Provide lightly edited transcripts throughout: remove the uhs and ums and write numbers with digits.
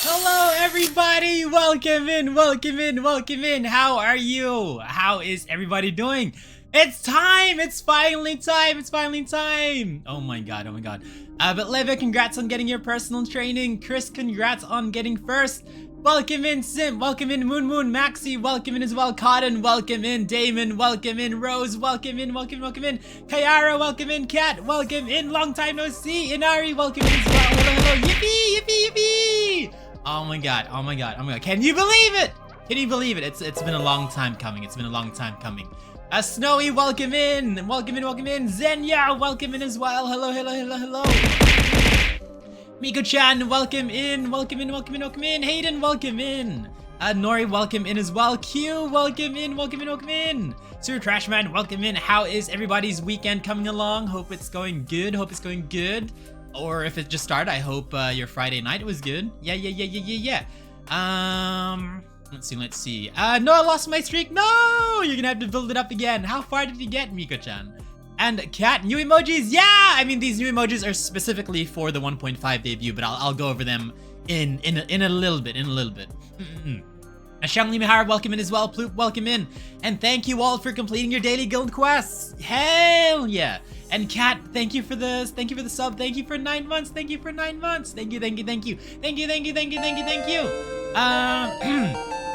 Hello everybody! Welcome in, welcome in, welcome in! How are you? How is everybody doing? It's time! It's finally time! It's finally time! Oh my god, oh my god. But Leva, congrats on getting your personal training. Chris, congrats on getting first. Welcome in, Sim. Welcome in, Moon Moon. Maxi, welcome in as well. Cotton, welcome in. Damon, welcome in. Rose, welcome in, welcome in. Kayara, welcome in. Kat, welcome in. Long time no see. Inari, welcome in as well. Hello, hello. Yippee, yippee, yippee! Oh my god, oh my god, oh my god. Can you believe it? Can you believe it? It's been a long time coming. It's been a long time coming. Snowy, welcome in. Welcome in, welcome in. Zenya, welcome in as well. Hello, hello, hello, hello. Miko-chan, welcome in. Welcome in, welcome in, welcome in. Hayden, welcome in. Nori, welcome in as well. Q, welcome in, welcome in, welcome in. Sir Trashman, welcome in. How is everybody's weekend coming along? Hope it's going good. Hope it's going good. Or if it just started, I hope your Friday night was good. Yeah. Let's see. No, I lost my streak. No! You're gonna have to build it up again. How far did you get, Miko-chan? And Cat, new emojis. Yeah, I mean, these new emojis are specifically for the 1.5 debut, but I'll go over them in a little bit. Shangli Mihar, welcome in as well. Ploop, welcome in. And thank you all for completing your daily guild quests. Hell yeah. And Kat, thank you for the sub. Thank you for 9 months. Thank you for 9 months. Thank you.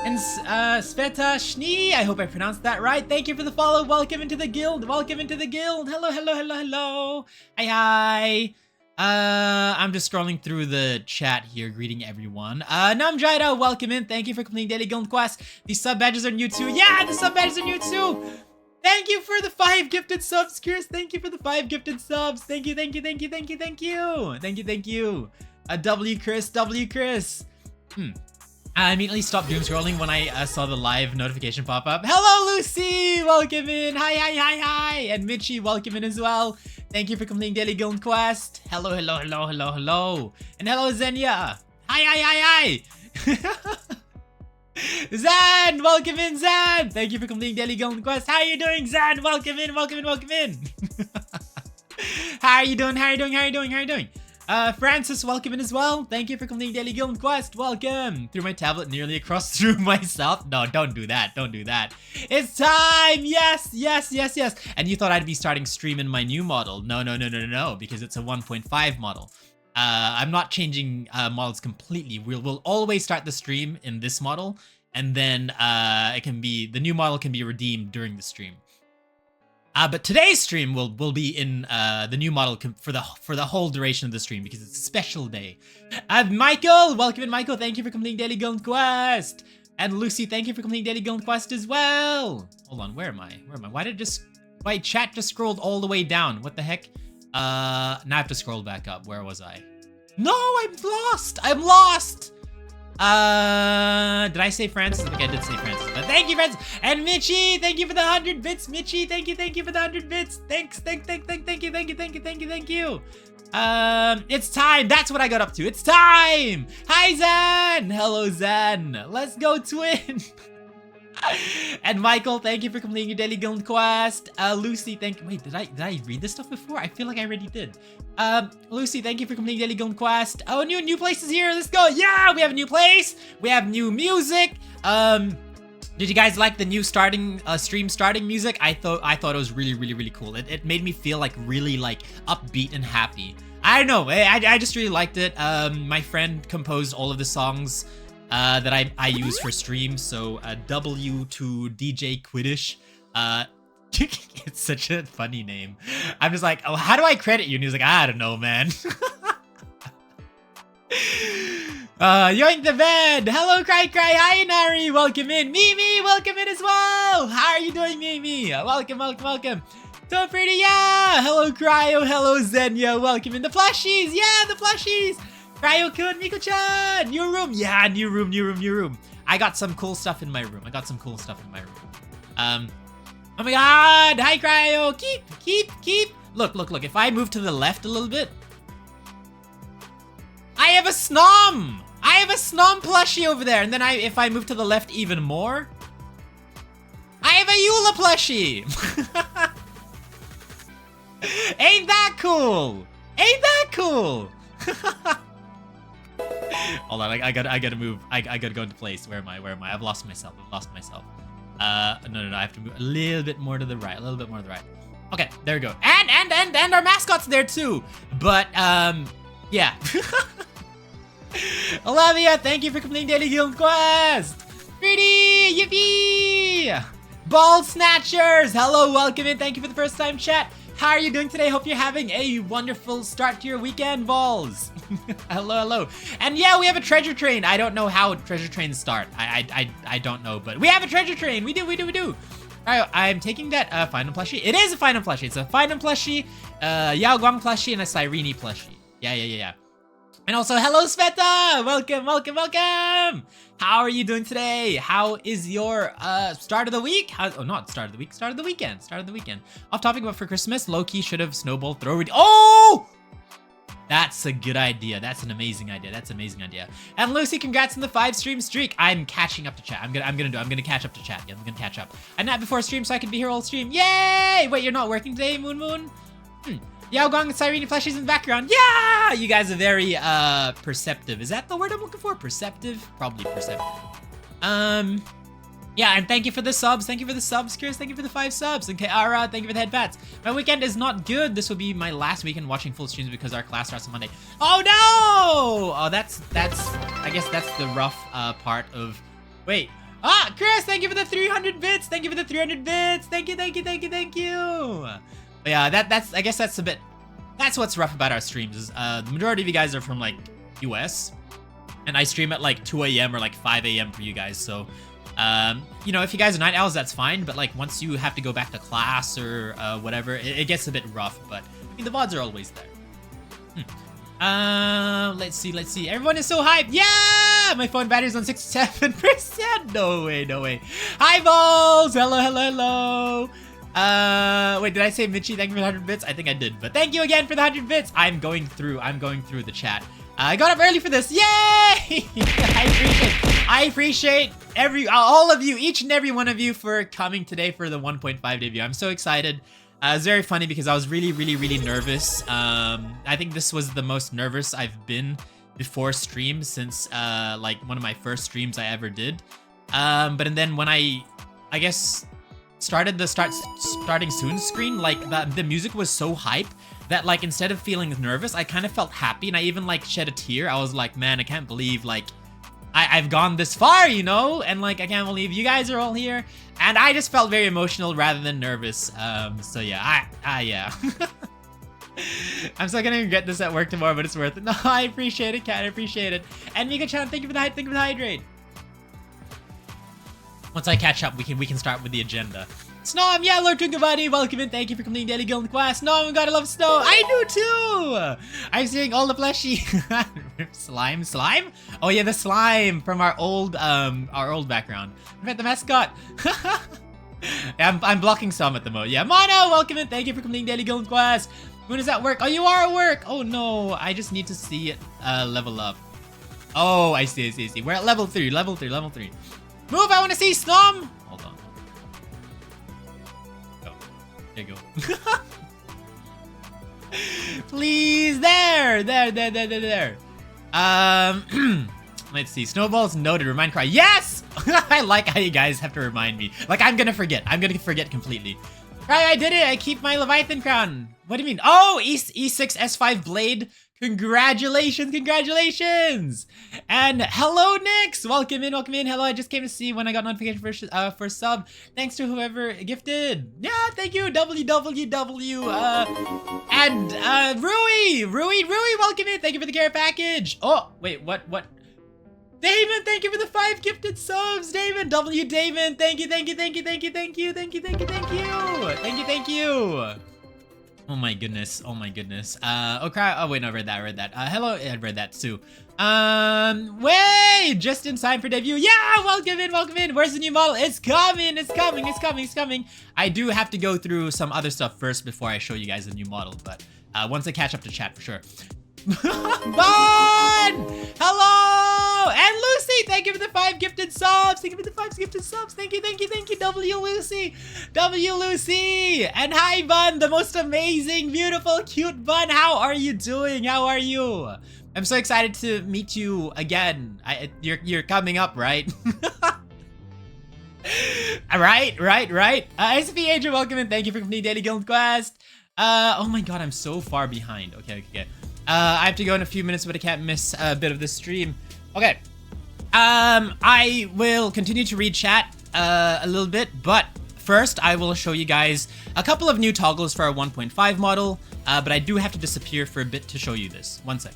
And Sveta Shni, I hope I pronounced that right. Thank you for the follow. Welcome into the guild. Hello. Hi. I'm just scrolling through the chat here, greeting everyone. Namjaida, welcome in. Thank you for completing daily guild quest. These sub badges are new too. Yeah, the sub badges are new too. Thank you for the 5 gifted subs, Chris. Thank you for the 5 gifted subs. Thank you. W Chris. I immediately stopped doom scrolling when I saw the live notification pop up. Hello, Lucy! Welcome in. Hi. And Mitchie, welcome in as well. Thank you for completing daily guild quest. Hello. And hello, Zenya. Hi. Zan, welcome in, Zan. Thank you for completing daily guild quest. How are you doing, Zan? Welcome in. How are you doing? Francis, welcome in as well. Thank you for completing daily guild quest. Welcome. Threw my tablet nearly across through myself. No, don't do that. It's time. Yes. And you thought I'd be starting stream in my new model. No, because it's a 1.5 model. I'm not changing models completely. We'll always start the stream in this model, and then the new model can be redeemed during the stream. But today's stream will be in the new model for the whole duration of the stream because it's a special day. Michael, welcome in, Michael. Thank you for completing daily guild quest. And Lucy, thank you for completing daily guild quest as well. Hold on, where am I? Why did my chat just scrolled all the way down? What the heck? Now I have to scroll back up. Where was I? No, I'm lost. Did I say Francis? I think I did say Francis. But thank you, Francis. And Mitchie, thank you for the 100 bits. Mitchie, thank you for the 100 bits. Thank you. It's time. That's what I got up to. It's time. Hi, Zan. Hello, Zan. Let's go, twin. And Michael, thank you for completing your daily guild quest. Lucy, wait, did I read this stuff before? I feel like I already did. Lucy, thank you for completing daily guild quest. Oh, new place is here. Let's go. Yeah, we have a new place. We have new music. Did you guys like the new stream starting music? I thought it was really cool. It made me feel like really upbeat and happy. I don't know. I just really liked it. My friend composed all of the songs that I use for stream. So W to DJ Quidditch. It's such a funny name. I'm just like, oh, how do I credit you? And he was like, I don't know, man. Yoink the bed. Hello, Cry. Hi, Nari. Welcome in. Mimi, welcome in as well. How are you doing, Mimi? Welcome. So pretty, yeah. Hello, Kryo. Hello, Zenya. Welcome in. The plushies. Yeah, the plushies. Kryo-kun, Miko-chan. New room. Yeah, new room. I got some cool stuff in my room. Oh my god! Hi, Kryo! Keep! Look. If I move to the left a little bit... I have a Snom! Plushie over there. And then if I move to the left even more... I have a Eula plushie! Ain't that cool? Hold on, I gotta move. I gotta go into place. Where am I? I've lost myself. No, I have to move a little bit more to the right. Okay, there we go. And our mascot's there too. But, yeah. Olivia, thank you for completing daily guild quest. Pretty, yippee! Ball snatchers, hello, welcome in. Thank you for the first time chat. How are you doing today? Hope you're having a wonderful start to your weekend, balls. Hello. And yeah, we have a treasure train. I don't know how treasure trains start. I don't know, but we have a treasure train. We do. All right, I'm taking that final plushie. It is a final plushie. It's a final plushie, Yao Guang plushie, and a Cyrene plushie. Yeah. And also, hello, Sveta. Welcome. How are you doing today? How is your start of the week? Not start of the week. Start of the weekend. Off topic, but for Christmas, low-key should have snowball throw. Oh! That's a good idea. That's an amazing idea. That's an amazing idea. And Lucy, congrats on the 5-stream streak. I'm catching up to chat. I'm gonna catch up to chat. Yeah, I'm gonna catch up. And not before stream so I can be here all stream. Yay! Wait, you're not working today, Moon Moon? Yao Gong and Cyrene Fleshies in the background. Yeah! You guys are very perceptive. Is that the word I'm looking for? Perceptive? Probably perceptive. Yeah, and thank you for the subs. Thank you for the subs, Chris. Thank you for the 5 subs. And Ara, thank you for the head pats. My weekend is not good. This will be my last weekend watching full streams because our class starts on Monday. Oh no! Oh, that's. I guess that's the rough part of. Wait. Ah, Chris, thank you for the 300 bits. Thank you for the 300 bits. Thank you. But yeah, that's. I guess that's a bit. That's what's rough about our streams. Is the majority of you guys are from like US, and I stream at like 2 a.m. or like 5 a.m. for you guys. So. You know, if you guys are night owls, that's fine, but like once you have to go back to class or whatever, it gets a bit rough, but I mean, the VODs are always there. Let's see. Everyone is so hyped. Yeah! My phone battery's on 67%. No way. Hi, Balls! Hello. Wait, did I say Mitchie, thank you for the 100 bits? I think I did, but thank you again for the 100 bits. I'm going through the chat. I got up early for this. Yay! I appreciate all of you, each and every one of you for coming today for the 1.5 debut. I'm so excited. It's very funny because I was really nervous. I think this was the most nervous I've been before stream since like one of my first streams I ever did. But and then when I guess started the starting soon screen, like the music was so hype that like instead of feeling nervous, I kind of felt happy, and I even like shed a tear. I was like, man, I can't believe like I've gone this far, you know, and like I can't believe you guys are all here, and I just felt very emotional rather than nervous. So yeah, yeah. I'm still gonna get this at work tomorrow, but it's worth it. No, I appreciate it, Kat. I appreciate it. And Mika-chan, thank you for the hydrate. Once I catch up, we can start with the agenda. Snom, yeah, Lord Tungavani, welcome in. Thank you for completing Daily Guild Quest. Snom, gotta love snow. I do too. I'm seeing all the fleshy slime. Oh yeah, the slime from our old background. I met the mascot. Yeah, I'm blocking some at the moment. Yeah, Mono, welcome in. Thank you for completing Daily Guild Quest. When is that work? Oh, you are at work. Oh no, I just need to see it level up. Oh, I see. We're at level 3. Move, I want to see Snom. Hold on. There you go. Please, there. Let's see. Snowballs noted. Remind Cry. Yes! I like how you guys have to remind me. Like, I'm gonna forget completely. Cry, I did it. I keep my Leviathan crown. What do you mean? Oh, E6 S5 blade. Congratulations. And hello, Nix. Welcome in. Hello, I just came to see when I got notification for sub. Thanks to whoever gifted. Yeah, thank you. WWW. And Rui, welcome in. Thank you for the care package. Oh, wait, what? Damon, thank you for the 5 gifted subs. Damon, Damon. Thank you. Oh my goodness. Oh wait, no, I read that. Hello, I read that too. Wait, just in time for debut. Yeah, welcome in. Where's the new model? It's coming. I do have to go through some other stuff first before I show you guys the new model, but once I catch up to chat for sure. Bon! Hello! And Lucy, thank you for the 5 gifted subs. Thank you, W Lucy. And hi, Bun, the most amazing, beautiful, cute Bun. How are you doing? I'm so excited to meet you again. You're coming up, right? Right. SP Adrian, welcome in. Thank you for completing Daily Guild Quest. Oh my god, I'm so far behind. Okay. I have to go in a few minutes, but I can't miss a bit of the stream. Okay. I will continue to read chat a little bit, but first I will show you guys a couple of new toggles for our 1.5 model, but I do have to disappear for a bit to show you this. One sec.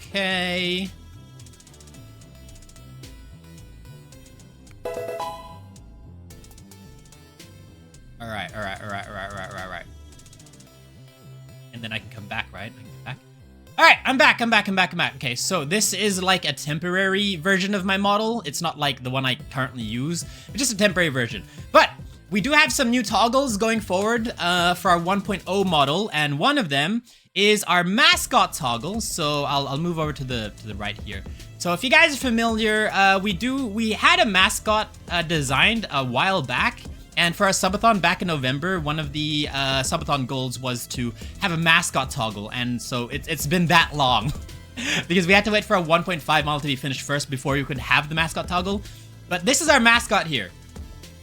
Okay. All right. And then I can come back, right? All right, I'm back. Okay, so this is like a temporary version of my model. It's not like the one I currently use. It's just a temporary version. But we do have some new toggles going forward for our 1.0 model, and one of them is our mascot toggle. So I'll move over to the right here. So if you guys are familiar, we had a mascot designed a while back, and for our subathon back in November, one of the subathon goals was to have a mascot toggle, and so it's been that long because we had to wait for a 1.5 model to be finished first before we could have the mascot toggle. But this is our mascot here.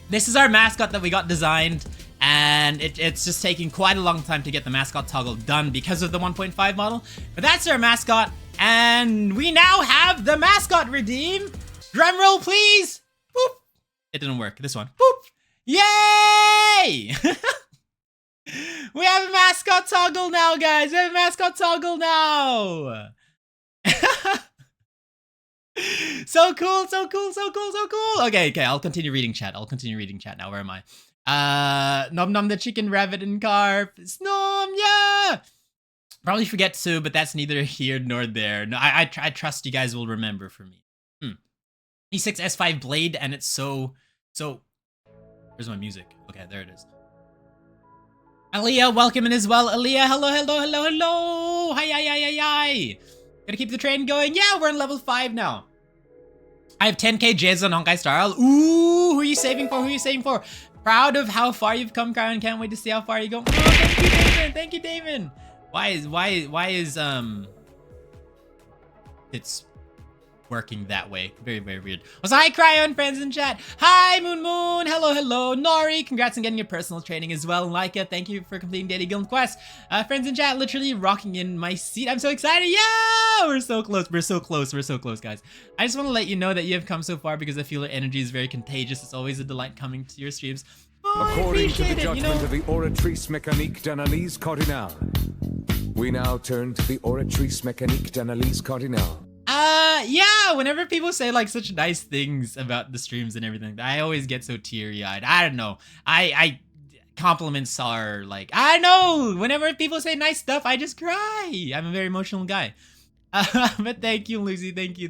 This is our mascot that we got designed, and it's just taking quite a long time to get the mascot toggle done because of the 1.5 model. But that's our mascot, and we now have the mascot redeem. Drum roll, please. Boop. It didn't work. This one. Boop. Yay! We have a mascot toggle now, guys. We have a mascot toggle now. So cool, so cool, so cool, so cool. Okay, I'll continue reading chat. Now. Where am I? Nom Nom the chicken, rabbit, and carp. Snom, yeah! Probably forget to, but that's neither here nor there. No, I trust you guys will remember for me. E6 S5 blade, and it's so... Where's my music? Okay, there it is. Aaliyah, welcome in as well. Aaliyah, hello. Hi. Gotta keep the train going. Yeah, we're on level 5 now. I have 10k J's on Honkai Star Isle. Ooh, who are you saving for? Proud of how far you've come, Kryo, and can't wait to see how far you go. Oh, thank you, Damon. Why is it's working that way? Very weird. Also, hi Kryo and friends in chat. Hi Moon. Hello. Nori, congrats on getting your personal training as well. And Laika, thank you for completing Daily Guild Quest. Friends in chat, literally rocking in my seat. I'm so excited. Yeah, we're so close, guys. I just want to let you know that you have come so far because I feel your energy is very contagious. It's always a delight coming to your streams. Oh, according to the judgment of the Oratrice Mécanique d'Analyse Cardinale, we now turn to the Oratrice Mécanique d'Analyse Cardinale. Yeah, whenever people say like such nice things about the streams and everything, I always get so teary-eyed. I don't know. I compliments are like, I don't know. Whenever people say nice stuff, I just cry. I'm a very emotional guy. But thank you, Lucy. Thank you.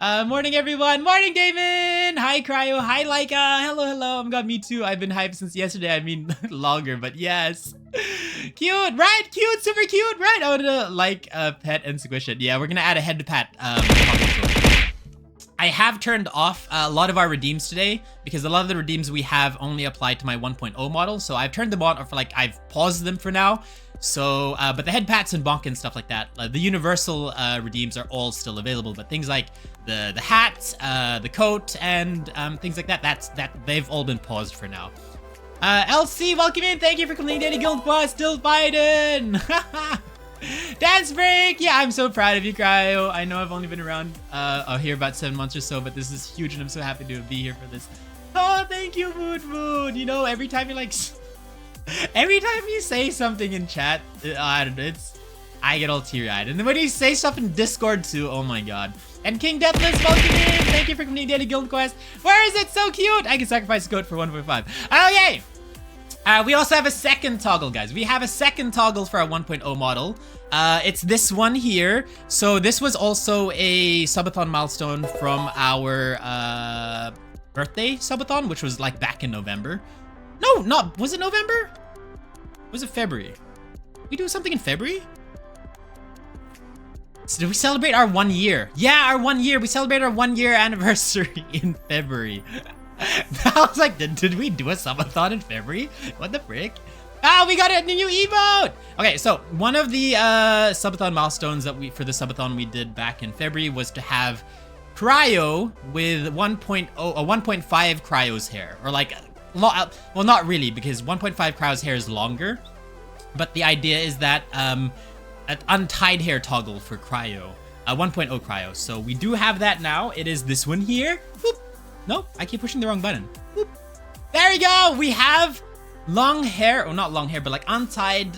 Morning, everyone. Morning, Damon. Hi, Kryo. Hi, Laika. Hello. Oh my god, me too. I've been hyped since yesterday. I mean, longer, but yes. Cute, right? Cute, super cute, right? I would like pet and squish it. Yeah, we're gonna add a head to pat. I have turned off a lot of our redeems today because a lot of the redeems we have only apply to my 1.0 model. So I've turned them on, or for like I've paused them for now. So, but the head pats and bonk and stuff like that, the universal redeems are all still available. But things like the hat, the coat, and things like that, they've all been paused for now. LC, welcome in. Thank you for completing Daily Guild Quest. Still fighting. Dance break. Yeah, I'm so proud of you, Kryo. I know I've only been around here about 7 months or so, but this is huge, and I'm so happy to be here for this. Oh, thank you, Moon. You know, every time you say something in chat, I don't know, I get all teary-eyed. And then when you say stuff in Discord too, oh my god. And King Deathless, welcome in. Thank you for completing Daily Guild Quest. Where is it? So cute. I can sacrifice a goat for 1.5. Okay. We also have a second toggle, guys. We have a second toggle for our 1.0 model. It's this one here. So this was also a subathon milestone from our birthday subathon, which was like back in November. No, not, was it November? Was it February? We do something in February? So did we celebrate our 1 year? Yeah, our 1 year. We celebrated our 1 year anniversary in February. I was like, did we do a subathon in February? What the frick? Ah, we got a new emote! Okay, so one of the subathon milestones that for the subathon we did back in February was to have Kryo with 1.0, 1.5 Kryo's hair. Or like, well, not really, because 1.5 Kryo's hair is longer. But the idea is that an untied hair toggle for Kryo. 1.0 Kryo. So we do have that now. It is this one here. Boop. No, I keep pushing the wrong button. Boop. There we go. We have long hair, or not long hair, but like untied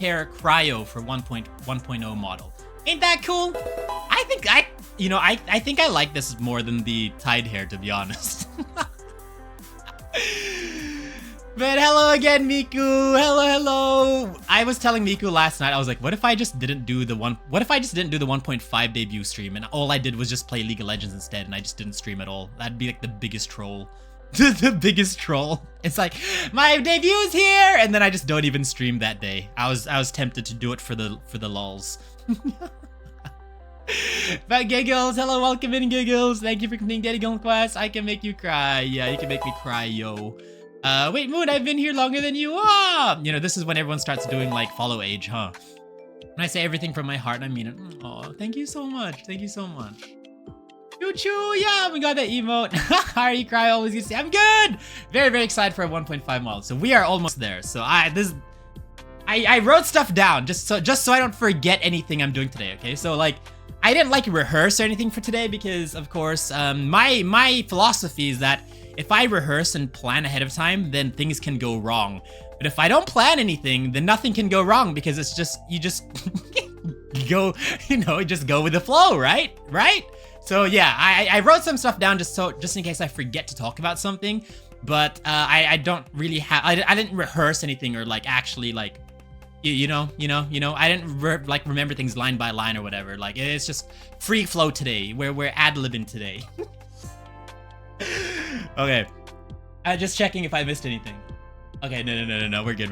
hair Kryo for 1.0 model. Ain't that cool? I think I think I like this more than the tied hair, to be honest. But hello again, Miku. Hello. I was telling Miku last night, I was like, what if I just didn't do the 1.5 debut stream and all I did was just play League of Legends instead and I just didn't stream at all? That'd be like the biggest troll. the biggest troll. It's like, my debut's here, and then I just don't even stream that day. I was tempted to do it for the lulz. But Giggles, hello, welcome in, Giggles. Thank you for completing Daily Golden Quest. I can make you cry. Yeah, you can make me cry, yo. Wait, Moon, I've been here longer than you. Ah! You know, this is when everyone starts doing like follow age, huh? When I say everything from my heart, I mean it. Oh, thank you so much. Thank you so much. Choo choo, yeah, we got that emote. How are you, Kryo? Always used to say, I'm good. Very, very excited for a 1.5 model. So we are almost there. So I wrote stuff down just so I don't forget anything I'm doing today. Okay, so like I didn't like rehearse or anything for today because of course my philosophy is that if I rehearse and plan ahead of time, then things can go wrong. But if I don't plan anything, then nothing can go wrong because it's just you just go, you know, just go with the flow, right? Right? So yeah, I wrote some stuff down just in case I forget to talk about something, but I don't really have I didn't rehearse anything or like actually like you know I didn't remember things line by line or whatever. Like it's just free flow today. We're ad-libbing today. Okay, just checking if I missed anything. Okay, no, we're good.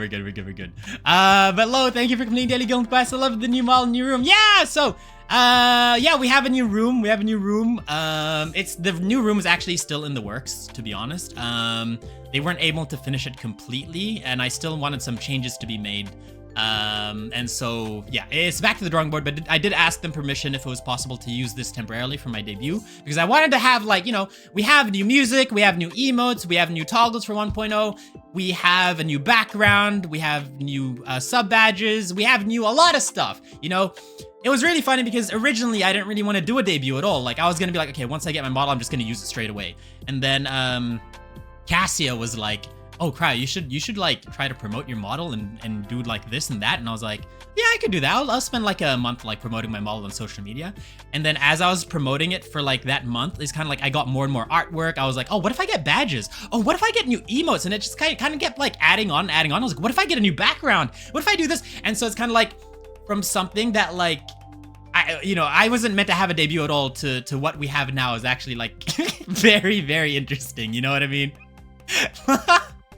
But Lo, thank you for completing Daily Golden Quest. I love the new model, new room. Yeah, so yeah, we have a new room. It's the new room is actually still in the works, to be honest. They weren't able to finish it completely, and I still wanted some changes to be made. And so yeah, it's back to the drawing board, but I did ask them permission if it was possible to use this temporarily for my debut, because I wanted to have, like, you know, we have new music, we have new emotes, we have new toggles for 1.0, we have a new background, we have new sub badges, we have a lot of stuff, you know. It was really funny because originally I didn't really want to do a debut at all. Like I was gonna be like, okay, once I get my model, I'm just gonna use it straight away. And then Cassia was like, oh, Kryo, you should like try to promote your model and do like this and that. And I was like, yeah, I could do that. I'll spend like a month like promoting my model on social media. And then as I was promoting it for like that month, it's kind of like I got more and more artwork. I was like, oh, what if I get badges? Oh, what if I get new emotes? And it just kind of kept like adding on. I was like, what if I get a new background? What if I do this? And so it's kind of like from something that like, I wasn't meant to have a debut at all to what we have now is actually like very, very interesting. You know what I mean?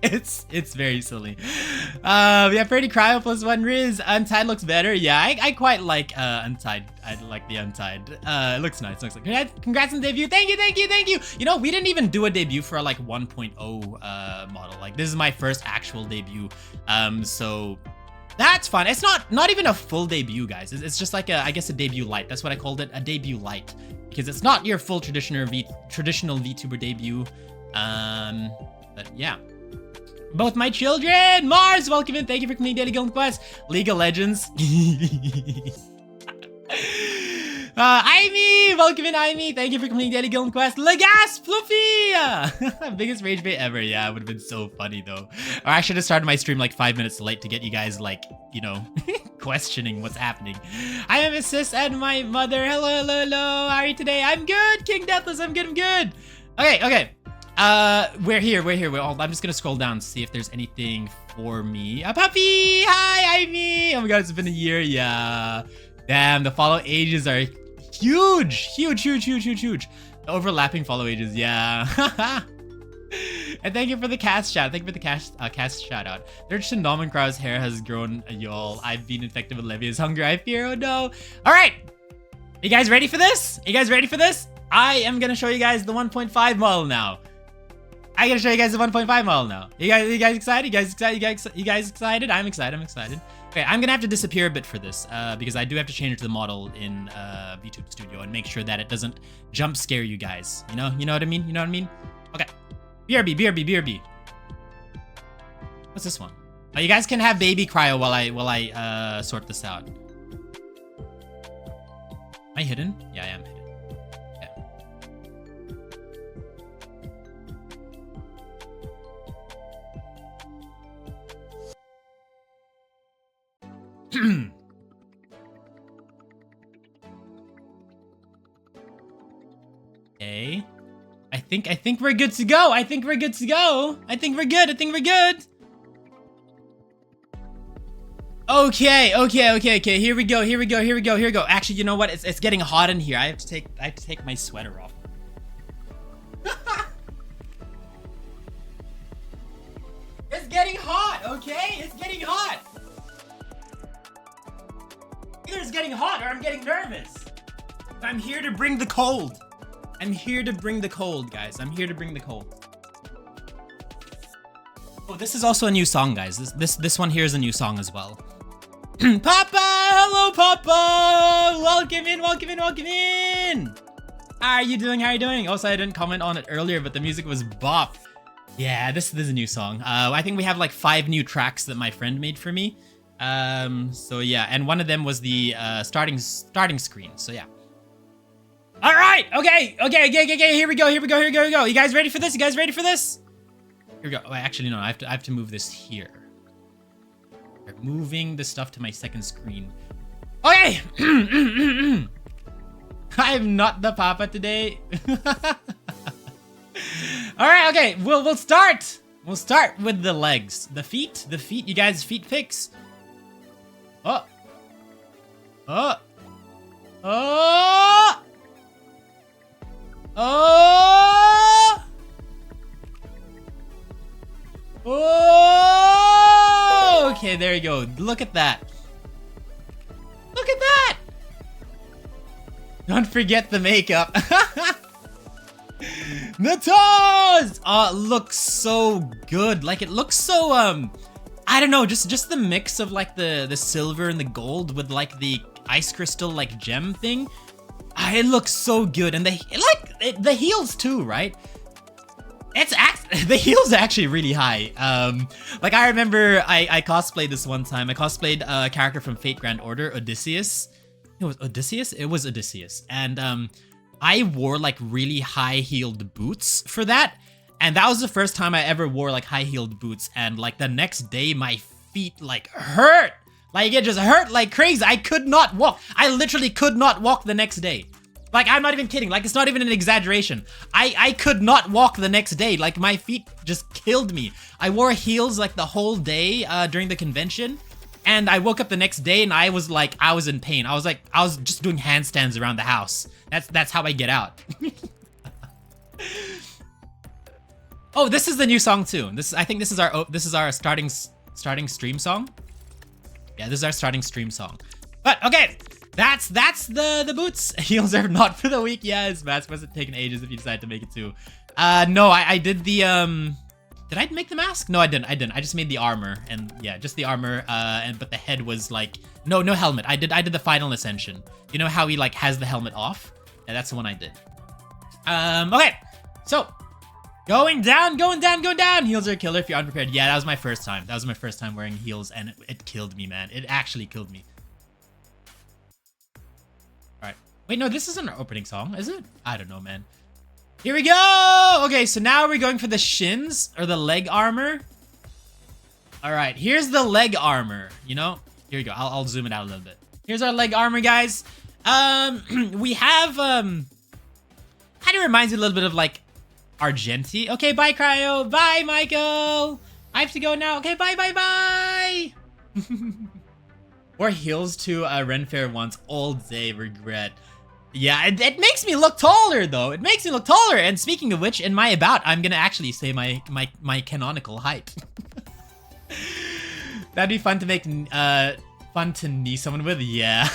It's very silly. Yeah, pretty Kryo +1 Riz. Untied looks better. Yeah, I quite like Untied. I like the Untied. It looks nice. Looks like congrats on the debut. Thank you. You know, we didn't even do a debut for like 1.0 model. Like this is my first actual debut. So that's fun. It's not even a full debut, guys. It's just like I guess a debut light. That's what I called it, a debut light, because it's not your full traditional VTuber debut. But yeah. Both my children! Mars, welcome in. Thank you for completing Daily Golden Quest. League of Legends. Amy, welcome in, Amy. Thank you for completing Daily Golden Quest. Legas, Fluffy! Biggest rage bait ever. Yeah, it would have been so funny though. Or I should have started my stream like 5 minutes late to get you guys like, you know, questioning what's happening. I am his sis and my mother. Hello. How are you today? I'm good, King Deathless. I'm good. Okay. We're here. I'm just gonna scroll down to see if there's anything for me. A puppy! Hi, Ivy! Oh my god, it's been a year. Yeah. Damn, the follow ages are huge. The overlapping follow ages, yeah. And thank you for the cast shout. Thank you for the cast shout out. There's Shindom and Kryo's hair has grown, y'all. I've been infected with Levia's hunger. I fear, oh no. All right. You guys ready for this? I am gonna show you guys the 1.5 model now. I gotta show you guys the 1.5 model now. You guys excited? You guys excited? I'm excited. Okay, I'm gonna have to disappear a bit for this because I do have to change the model in VTube Studio and make sure that it doesn't jump scare you guys. You know what I mean? Okay. BRB. What's this one? Oh, you guys can have baby Kryo while I sort this out. Am I hidden? Yeah, I am hidden. Okay. I think we're good to go. I think we're good. Okay. Here we go. Actually, you know what? It's getting hot in here. I have to take my sweater off. getting hot or I'm getting nervous. I'm here to bring the cold. I'm here to bring the cold, guys. I'm here to bring the cold. Oh, this is also a new song, guys. This one here is a new song as well. Papa! Hello, Papa! Welcome in, welcome in, welcome in! How are you doing? How are you doing? Also, I didn't comment on it earlier, but the music was bop. Yeah, this is a new song. I think we have like 5 new tracks that my friend made for me. So yeah, and one of them was the starting screen. So yeah. All right. Okay. Here we go. You guys ready for this? Here we go. Oh, actually, no. I have to move this here. We're moving the stuff to my second screen. Okay. I'm not the papa today. All right. Okay. We'll start. We'll start with the legs, the feet. You guys, feet pics. Oh. Okay, there you go. Look at that. Look at that. Don't forget the makeup. The toes! Oh, it looks so good. Like, it looks so, I don't know, just the mix of, like, the silver and the gold with, like, the ice crystal, like, gem thing. It looks so good. And the heels, too, right? The heels are actually really high. Like, I remember I cosplayed this one time. I cosplayed a character from Fate Grand Order, Odysseus. It was Odysseus? It was Odysseus. And, I wore like really high-heeled boots for that, and that was the first time I ever wore like high-heeled boots, and like the next day my feet like hurt. Like it just hurt like crazy. I could not walk. I literally could not walk the next day. Like I'm not even kidding. Like it's not even an exaggeration. I could not walk the next day. Like my feet just killed me. I wore heels like the whole day during the convention. And I woke up the next day and I was in pain. I was just doing handstands around the house. That's how I get out. Oh, this is the new song too. I think this is our starting stream song. Yeah, this is our starting stream song. But okay, that's the boots. Heels are not for the weak. Yes, Matt's must have taken ages if you decide to make it too. No, I did the Did I make the mask? No, I didn't. I just made the armor, and yeah, just the armor. But the head was like no helmet. I did the final ascension. You know how he like has the helmet off? Yeah, that's the one I did. Okay, so going down. Heels are a killer if you're unprepared. Yeah, that was my first time. That was my first time wearing heels, and it killed me, man. It actually killed me. All right. Wait, no, this isn't our opening song, is it? I don't know, man. Here we go! Okay, so now we're going for the shins, or the leg armor. Alright, here's the leg armor, you know? Here we go, I'll zoom it out a little bit. Here's our leg armor, guys. We have, kind of reminds me a little bit of, like, Argenti. Okay, bye, Kryo. Bye, Michael. I have to go now. Okay, bye. Or heels to Renfair once all day, regret. Yeah, it makes me look taller, though. It makes me look taller. And speaking of which, in my about, I'm gonna actually say my canonical height. That'd be fun to make, fun to knee someone with. Yeah.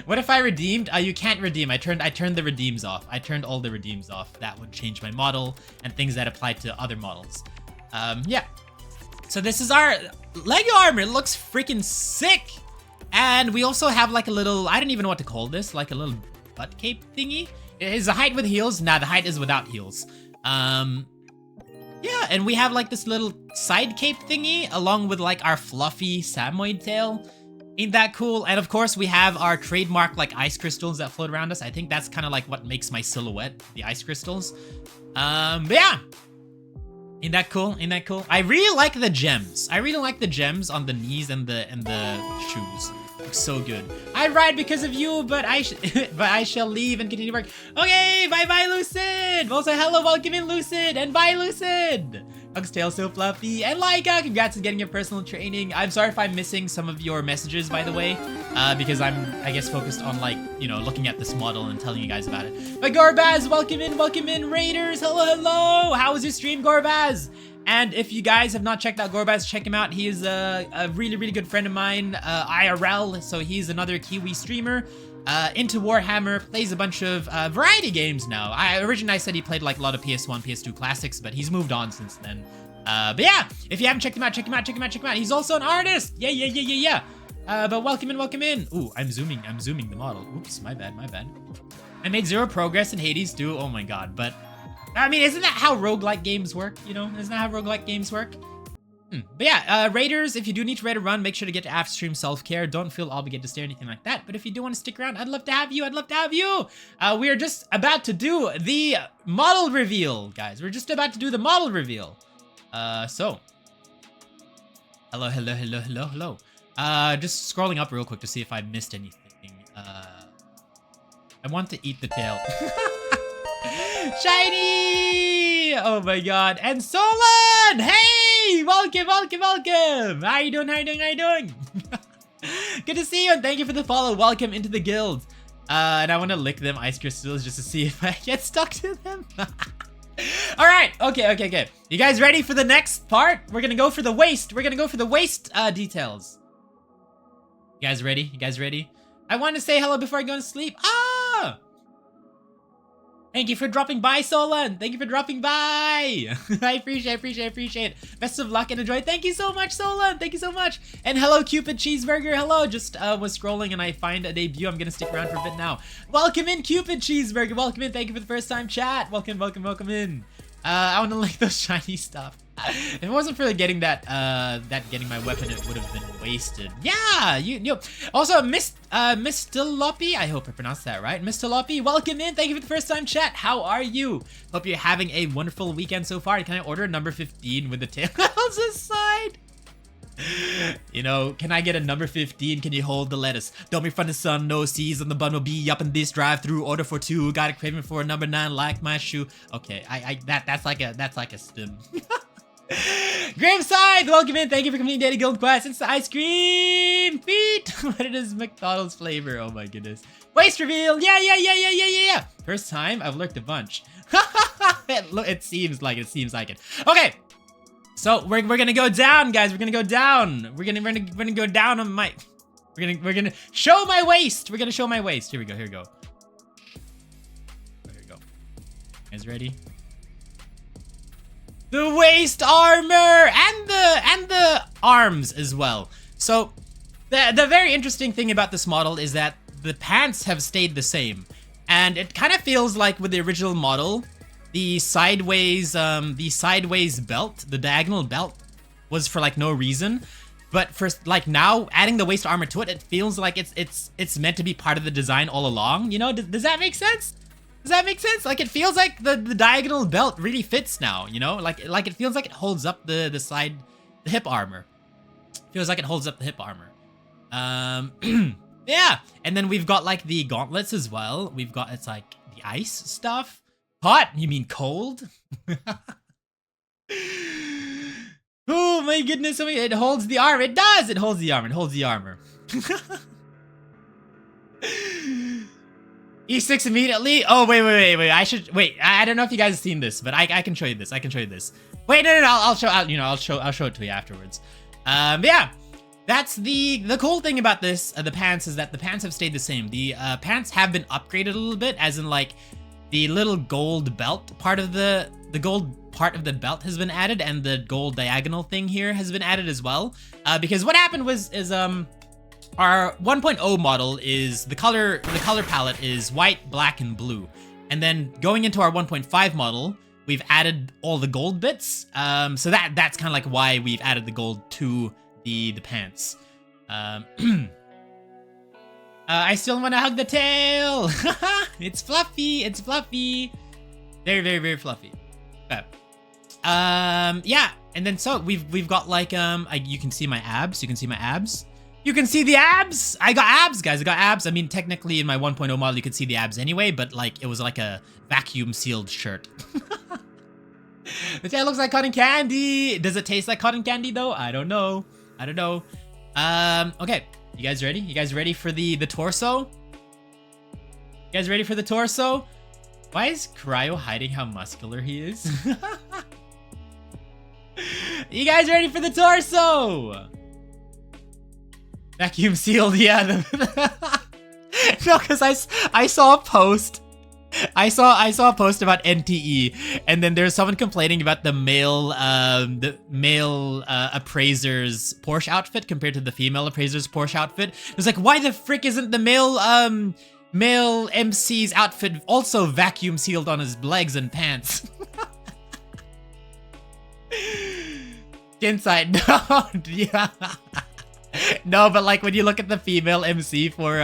What if I redeemed? You can't redeem. I turned the redeems off. I turned all the redeems off. That would change my model and things that apply to other models. Yeah. So this is our leg armor. It looks freaking sick. And we also have like a little, I don't even know what to call this, like a little butt cape thingy. Is the height with heels? Nah, the height is without heels. Yeah, and we have like this little side cape thingy along with like our fluffy Samoyed tail. Ain't that cool? And of course we have our trademark like ice crystals that float around us. I think that's kind of like what makes my silhouette, the ice crystals. But yeah. Ain't that cool? Ain't that cool? I really like the gems. I really like the gems on the knees and the shoes. Looks so good. I ride because of you, but I shall leave and continue work. Okay, bye, Lucid. Also, hello, welcome in, Lucid, and bye, Lucid. Hug's tail so fluffy, and Laika, congrats on getting your personal training. I'm sorry if I'm missing some of your messages, by the way, because I'm, I guess, focused on like, you know, looking at this model and telling you guys about it. But Gorbaz, welcome in, Raiders. Hello. How was your stream, Gorbaz? And if you guys have not checked out Gorbaz, check him out. He is a really, really good friend of mine, IRL. So he's another Kiwi streamer, into Warhammer, plays a bunch of variety games now. Originally I said he played like a lot of PS1, PS2 classics, but he's moved on since then. But yeah, if you haven't checked him out, check him out, check him out, check him out. He's also an artist. Yeah. But welcome in, welcome in. Ooh, I'm zooming the model. Oops, my bad. I made 0 progress in Hades 2. Oh my god, but I mean, isn't that how roguelike games work? You know, isn't that how roguelike games work? But yeah, raiders, if you do need to raid a run, make sure to get to after stream self-care. Don't feel obligated to stay or anything like that. But if you do want to stick around, I'd love to have you. We are just about to do the model reveal, guys. We're just about to do the model reveal. So. Hello. Just scrolling up real quick to see if I missed anything. I want to eat the tail. Shiny! Oh my god. And Solon! Hey! Welcome! How you doing? Good to see you, and thank you for the follow. Welcome into the guild. And I want to lick them ice crystals just to see if I get stuck to them. Alright, okay. You guys ready for the next part? We're gonna go for the waist. Details. You guys ready? I want to say hello before I go to sleep. Ah! Thank you for dropping by, Solon. Thank you for dropping by. I appreciate it. Best of luck and enjoy. Thank you so much, Solon. Thank you so much. And hello, Cupid Cheeseburger. Hello. Just was scrolling and I find a debut. I'm gonna stick around for a bit now. Welcome in, Cupid Cheeseburger. Welcome in. Thank you for the first time chat. Welcome in. I want to lick those shiny stuff. If it wasn't for getting that getting my weapon, it would have been wasted. Yeah, you. Also, Miss Loppy, I hope I pronounced that right. Miss Loppy, welcome in. Thank you for the first time chat. How are you? Hope you're having a wonderful weekend so far. Can I order number 15 with the tails aside? You know, can I get a number 15? Can you hold the lettuce? Don't be from the sun, no C's on the bun will be up in this drive-through. Order for 2. Got a craving for a number 9 like my shoe. Okay, that's like a stim. Graveside, welcome in. Thank you for completing Daily Guild Quest. It's the ice cream feet. But it is McDonald's flavor. Oh my goodness. Waist reveal. Yeah. First time I've lurked a bunch. It seems like it. Okay. So we're gonna go down, guys. We're gonna go down. We're gonna go down on my. We're gonna show my waist. We're gonna show my waist. Here we go. There we go. You guys ready? The waist armor and the arms as well. So the very interesting thing about this model is that the pants have stayed the same, and it kind of feels like with the original model, the sideways belt, the diagonal belt, was for like no reason. But for like now, adding the waist armor to it, it feels like it's meant to be part of the design all along. You know, does that make sense? Like it feels like the diagonal belt really fits now. You know, like it feels like it holds up the hip armor. Feels like it holds up the hip armor. Yeah, and then we've got like the gauntlets as well. We've got it's like the ice stuff. Hot? You mean cold? Oh my goodness, it holds the armor. It does! It holds the armor. E6 immediately? Oh, wait. I don't know if you guys have seen this, but I can show you this. Wait, no, I'll show it to you afterwards. But yeah, that's the cool thing about this, the pants, is that the pants have stayed the same. The pants have been upgraded a little bit, as in like the little gold belt part of the gold part of the belt has been added, and the gold diagonal thing here has been added as well. Because what happened is our 1.0 model is the color palette is white, black, and blue. And then going into our 1.5 model, we've added all the gold bits. So that's kind of like why we've added the gold to the pants. I still want to hug the tail. It's fluffy. Very, very, very fluffy. Okay. Yeah. And then so we've got like you can see my abs. You can see the abs. I got abs, guys. I mean, technically in my 1.0 model, you could see the abs anyway, but like it was like a vacuum sealed shirt. The tail looks like cotton candy. Does it taste like cotton candy though? I don't know. Okay. You guys ready? You guys ready for the torso? Why is Kryo hiding how muscular he is? You guys ready for the torso? Vacuum sealed, yeah. No, because I saw a post. I saw a post about NTE, and then there's someone complaining about the male appraiser's Porsche outfit compared to the female appraiser's Porsche outfit. It's like, why the frick isn't the male MC's outfit also vacuum sealed on his legs and pants? Inside, no, yeah. No, but like when you look at the female MC for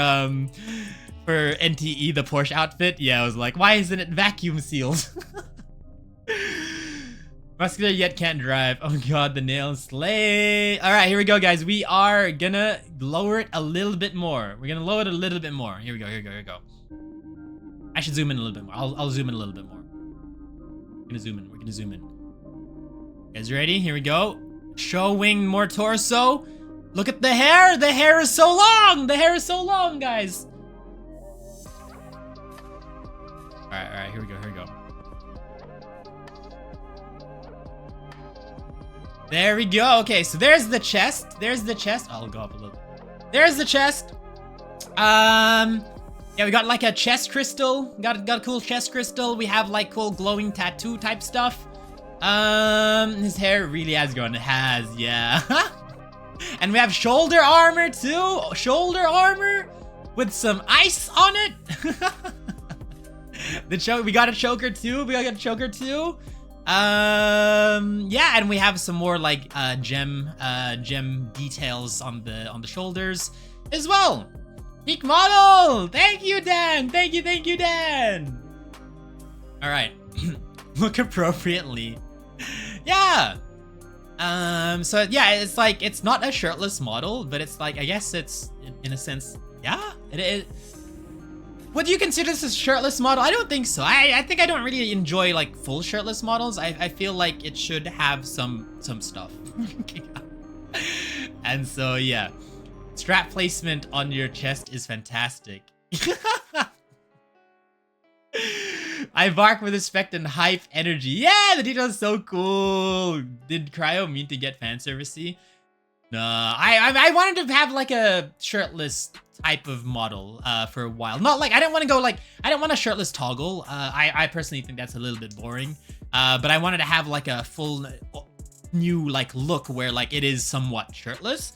NTE, the Porsche outfit, yeah, I was like, why isn't it vacuum sealed? Muscular yet can't drive. Oh god, the nails slay. All right, here we go, guys. We are gonna lower it a little bit more. We're gonna lower it a little bit more. Here we go, here we go, here we go. I should zoom in a little bit more. I'll zoom in a little bit more. We're gonna zoom in. We're gonna zoom in. You guys ready? Here we go. Showing more torso. Look at the hair. The hair is so long. The hair is so long, guys. All right, here we go, here we go. There we go. Okay, so there's the chest. There's the chest. I'll go up a little. There's the chest. Yeah, we got like a chest crystal. Got a cool chest crystal. We have like cool glowing tattoo type stuff. His hair really has grown. It has, yeah. And we have shoulder armor too. Shoulder armor with some ice on it. We got a choker too. Yeah, and we have some more like gem details on the shoulders as well. Peak model. Thank you, Dan. Thank you, Dan. All right. Look appropriately. Yeah. So yeah, it's like, it's not a shirtless model, but it's like, I guess it's in a sense, yeah, it. Would you consider this a shirtless model? I don't think so. I think I don't really enjoy like full shirtless models. I feel like it should have some stuff. And so yeah, strap placement on your chest is fantastic. I bark with respect and hype energy. Yeah, the detail is so cool. Did Kryo mean to get fan servicey? No, I wanted to have like a shirtless type of model for a while. Not like, I didn't want to go like, I didn't want a shirtless toggle. I personally think that's a little bit boring. But I wanted to have like a full new like look where like it is somewhat shirtless.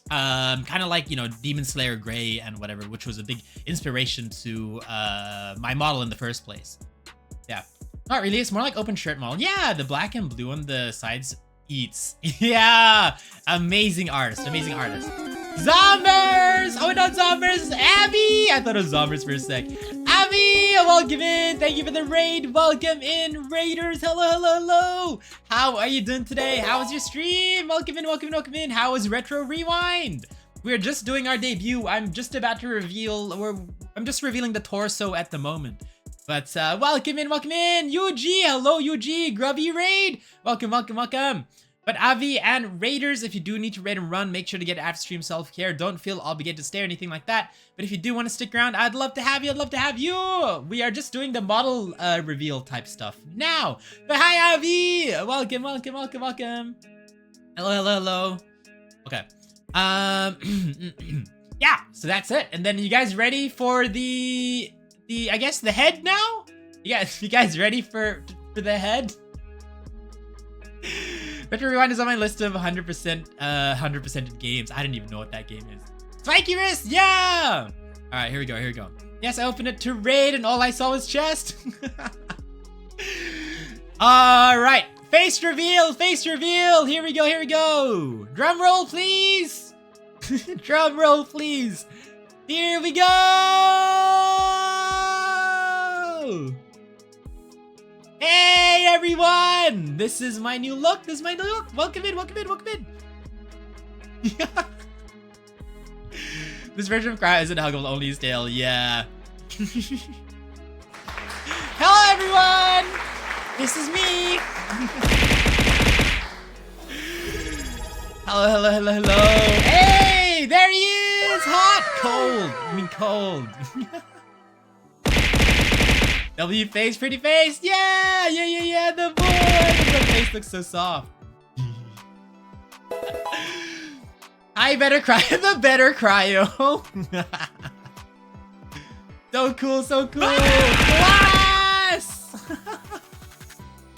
Kind of like, you know, Demon Slayer Grey and whatever, which was a big inspiration to my model in the first place. Yeah, not really. It's more like open shirt model. Yeah, the black and blue on the sides eats. Yeah, amazing artist, amazing artist. Zombers! Oh, not Zombers! Abby! I thought it was Zombers for a sec. Abby, welcome in. Thank you for the raid. Welcome in, Raiders. Hello, hello, hello. How are you doing today? How was your stream? Welcome in, welcome in, welcome in. How was Retro Rewind? We're just doing our debut. I'm just about to reveal, I'm just revealing the torso at the moment. But welcome in, UG. Hello, UG. Grubby Raid. Welcome, welcome, welcome. But Avi and Raiders, if you do need to raid and run, make sure to get after stream self-care. Don't feel obligated to stay or anything like that. But if you do want to stick around, I'd love to have you. I'd love to have you. We are just doing the model reveal type stuff now. But hi, Avi. Welcome, welcome, welcome, welcome. Hello, hello, hello. Okay. Yeah, so that's it. And then you guys ready for the I guess the head now? You guys ready for the head? Retro Rewind is on my list of 100% games. I didn't even know what that game is. Spiky wrist, yeah! All right, here we go, here we go. Yes, I opened it to raid and all I saw was chest. All right, face reveal, face reveal. Here we go, here we go. Drum roll, please. Drum roll, please. Here we go. Hey everyone! This is my new look. This is my new look. Welcome in, welcome in, welcome in. This version of Kryo isn't huggable, only his tail. Yeah. Hello everyone! This is me. Hello, hello, hello, hello. Hey, there he is. Hot, cold. I mean cold. W face, pretty face, yeah, the boy. The face looks so soft. I better cry. The better cryo. So cool, so cool. Class!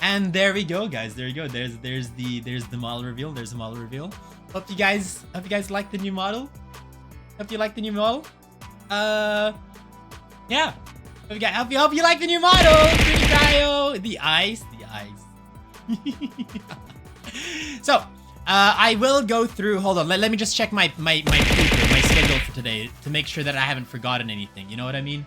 And there we go, guys. There we go. There's the model reveal. There's the model reveal. Hope you guys like the new model. Hope you like the new model. Yeah. Hope you like the new model. Kryo. The ice. So, I will go through. Hold on. Let me just check my schedule for today to make sure that I haven't forgotten anything. You know what I mean?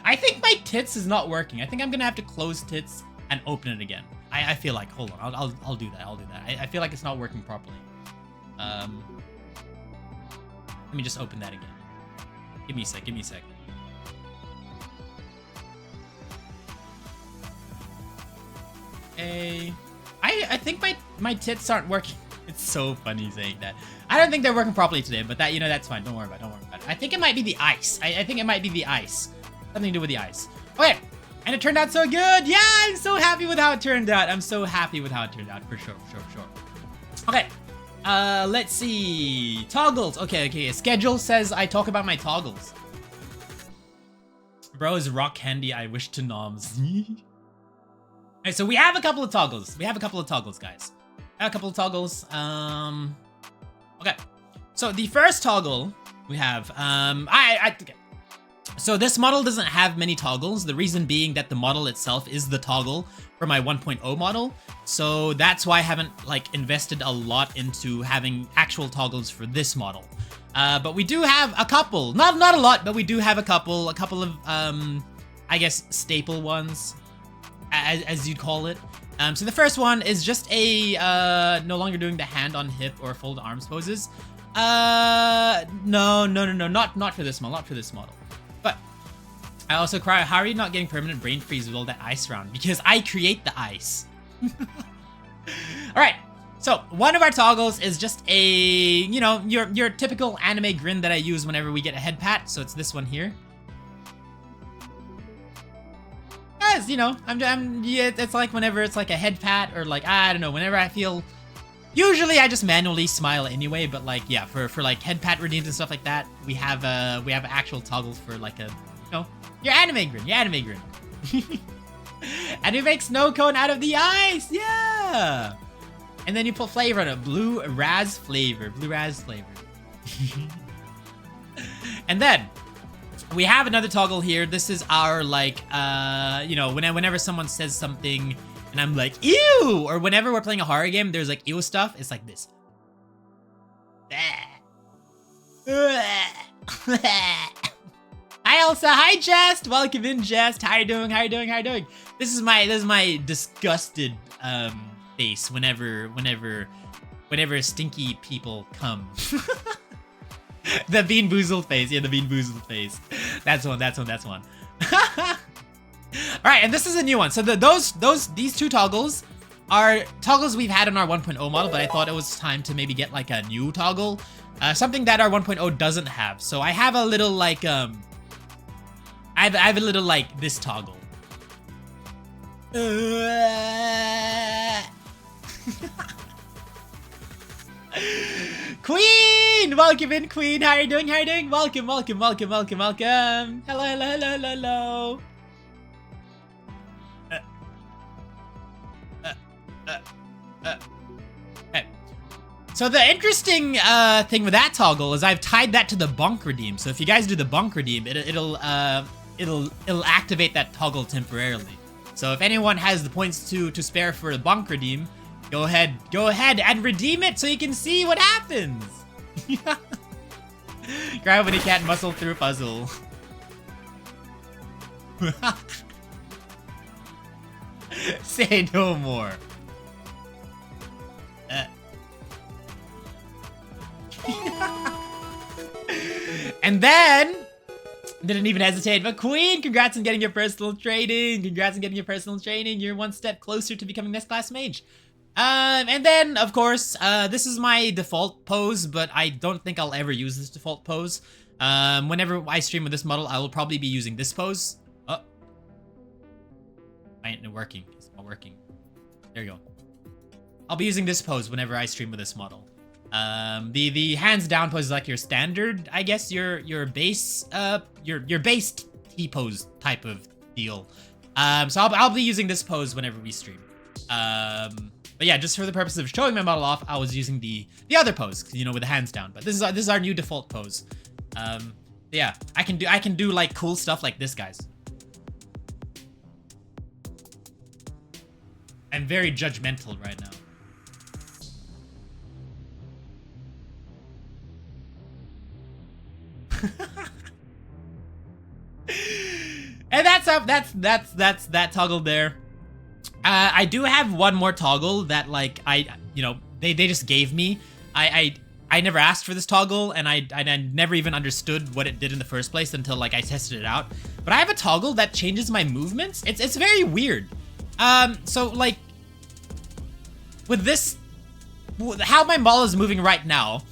I think my tits is not working. I think I'm gonna have to close tits and open it again. I feel like. Hold on. I'll do that. I'll do that. I feel like it's not working properly. Let me just open that again. Give me a sec. Give me a sec. Hey, I think my tits aren't working. It's so funny saying that. I don't think they're working properly today, but that, you know, that's fine. Don't worry about it. Don't worry about it. I think it might be the ice. I think it might be the ice. Something to do with the ice. Okay. And it turned out so good. Yeah, I'm so happy with how it turned out. I'm so happy with how it turned out. For sure. Okay. Let's see. Toggles. Okay. Schedule says I talk about my toggles. Bro is rock candy. I wish to noms. Okay, so we have a couple of toggles. Guys. A couple of toggles. Okay. So the first toggle we have, okay. So this model doesn't have many toggles. The reason being that the model itself is the toggle for my 1.0 model. So that's why I haven't like invested a lot into having actual toggles for this model. But we do have a couple, not a lot, but we do have a couple of, I guess, staple ones, as you'd call it. So the first one is just a, no longer doing the hand on hip or fold arms poses. No, not for this model, But I also cry, how are you not getting permanent brain freeze with all that ice around? Because I create the ice. All right. So one of our toggles is just a, you know, your typical anime grin that I use whenever we get a head pat. So it's this one here. Guys, you know, yeah, it's like whenever it's like a head pat or like, I don't know, whenever I feel, usually I just manually smile anyway, but like, yeah, for like head pat redeems and stuff like that, we have actual toggles for like a, you know, your anime grin. And it makes snow cone out of the ice, yeah. And then you put flavor on it, blue raz flavor. And then we have another toggle here. This is our like, you know, whenever someone says something and I'm like, ew, or whenever we're playing a horror game, there's like ew stuff. It's like this. Hi Elsa, hi Jest, welcome in Jest. How you doing? This is my disgusted face whenever stinky people come. The Bean Boozled face. Yeah, the Bean Boozled face. That's one. Alright, and this is a new one. So these two toggles are toggles we've had in our 1.0 model, but I thought it was time to maybe get like a new toggle. Something that our 1.0 doesn't have. So I have a little like, I have a little like this toggle. Queen! Welcome in, Queen. How are you doing? Welcome. Hello. Okay. So the interesting thing with that toggle is I've tied that to the bunk redeem. So if you guys do the bunk redeem, it'll activate that toggle temporarily. So if anyone has the points to spare for the bunk redeem, go ahead and redeem it so you can see what happens. Grab when he can't muscle through a puzzle. Say no more. And then didn't even hesitate, but Queen, congrats on getting your personal training. You're one step closer to becoming next class mage. And then, of course, this is my default pose, but I don't think I'll ever use this default pose. Whenever I stream with this model, I will probably be using this pose. Oh. Ain't working. It's not working. There you go. I'll be using this pose whenever I stream with this model. The hands down pose is like your standard, I guess, your base T pose type of deal. So I'll be using this pose whenever we stream. But yeah, just for the purpose of showing my model off, I was using the other pose, you know, with the hands down. But this is our new default pose. Yeah, I can do like cool stuff like this, guys. I'm very judgmental right now. And that's that toggle there. I do have one more toggle that like they just gave me. I never asked for this toggle, and I never even understood what it did in the first place until like I tested it out. But I have a toggle that changes my movements. It's very weird. So like with this, how my model is moving right now,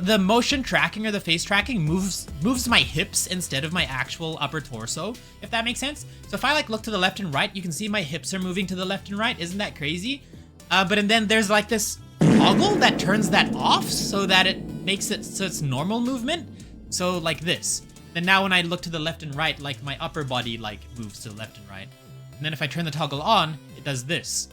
the motion tracking or the face tracking moves my hips instead of my actual upper torso, if that makes sense. So if I like look to the left and right, you can see my hips are moving to the left and right. Isn't that crazy? But then there's like this toggle that turns that off so that it makes it so it's normal movement. So like this. Then now when I look to the left and right, like my upper body like moves to the left and right. And then if I turn the toggle on, it does this.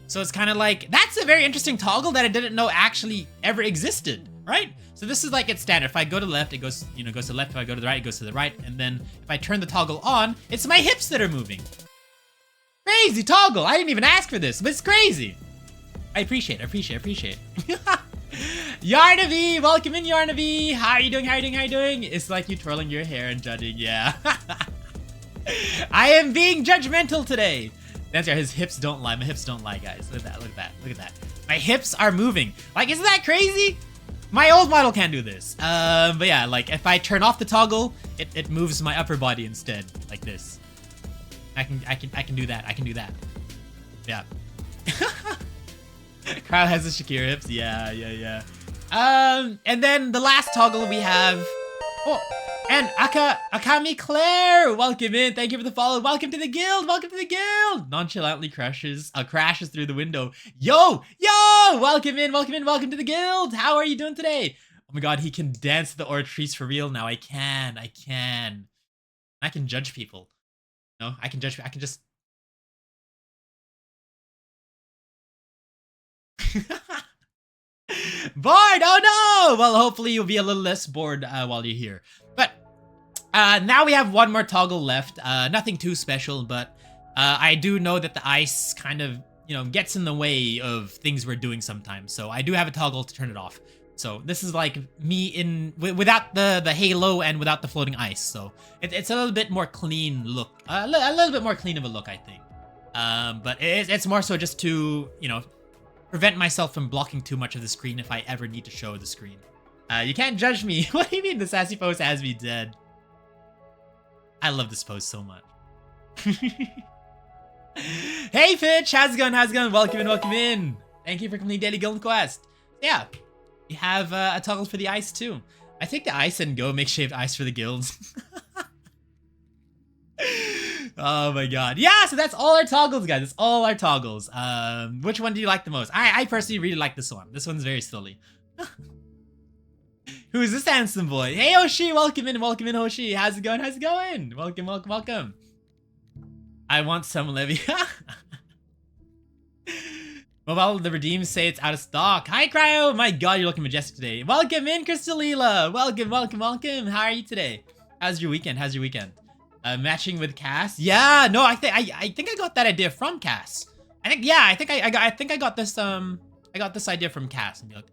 So it's kind of like, that's a very interesting toggle that I didn't know actually ever existed, right? So this is like its standard. If I go to the left, it goes, goes to the left. If I go to the right, it goes to the right. And then if I turn the toggle on, it's my hips that are moving. Crazy toggle. I didn't even ask for this, but it's crazy. I appreciate it. Yarnavi, welcome in, Yarnavi. How are you doing? It's like you twirling your hair and judging, yeah. I am being judgmental today. That's right, his hips don't lie. My hips don't lie, guys. Look at that. My hips are moving. Like, isn't that crazy? My old model can't do this. But yeah, like if I turn off the toggle, it moves my upper body instead, like this. I can do that. Yeah. Kryo has the Shakira hips. Yeah. And then the last toggle we have. Oh, and Akami Claire, welcome in. Thank you for the follow. Welcome to the guild. Nonchalantly crashes through the window. Yo, welcome in. Welcome to the guild. How are you doing today? Oh my god, he can dance to the Oratrice for real now. I can judge people. No, I can just. Bored? Oh no! Well, hopefully you'll be a little less bored while you're here. But now we have one more toggle left. Nothing too special, but I do know that the ice kind of, gets in the way of things we're doing sometimes. So I do have a toggle to turn it off. So this is like me without the halo and without the floating ice. So it's a little bit more clean look. A little bit more clean of a look, I think. But it's more so just to, prevent myself from blocking too much of the screen if I ever need to show the screen. You can't judge me. What do you mean the sassy pose has me dead? I love this pose so much. Hey Fitch, how's it going? Welcome in. Thank you for completing Daily Guild Quest. Yeah, we have a toggle for the ice too. I think the ice and go make shaved ice for the guilds. Oh my god. Yeah, so that's all our toggles, guys. It's all our toggles. Which one do you like the most? I personally really like this one. This one's very silly. Who is this handsome boy? Hey Hoshi, welcome in Hoshi. How's it going? Welcome. I want some Levy. Mobile, the redeems say it's out of stock. Hi Kryo, my god, you're looking majestic today. Welcome in Crystalila. Welcome. How are you today? How's your weekend? Matching with Cass? Yeah, no, I think I got that idea from Cass. I think I got this idea from Cass. And be like,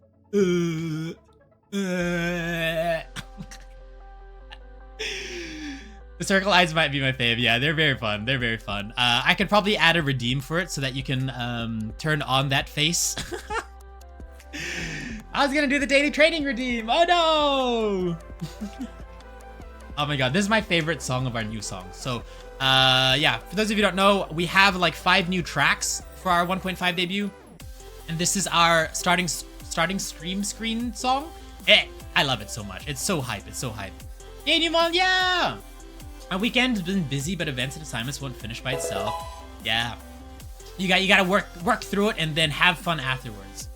The circle eyes might be my fave. Yeah, they're very fun. I could probably add a redeem for it so that you can turn on that face. I was gonna do the daily training redeem. Oh no! Oh my god, this is my favorite song of our new songs. So, yeah, for those of you who don't know, we have like 5 new tracks for our 1.5 debut. And this is our starting stream screen song. I love it so much. It's so hype. Hey, Newmon, yeah! My weekend has been busy, but events and assignments won't finish by itself. Yeah. You gotta work through it and then have fun afterwards.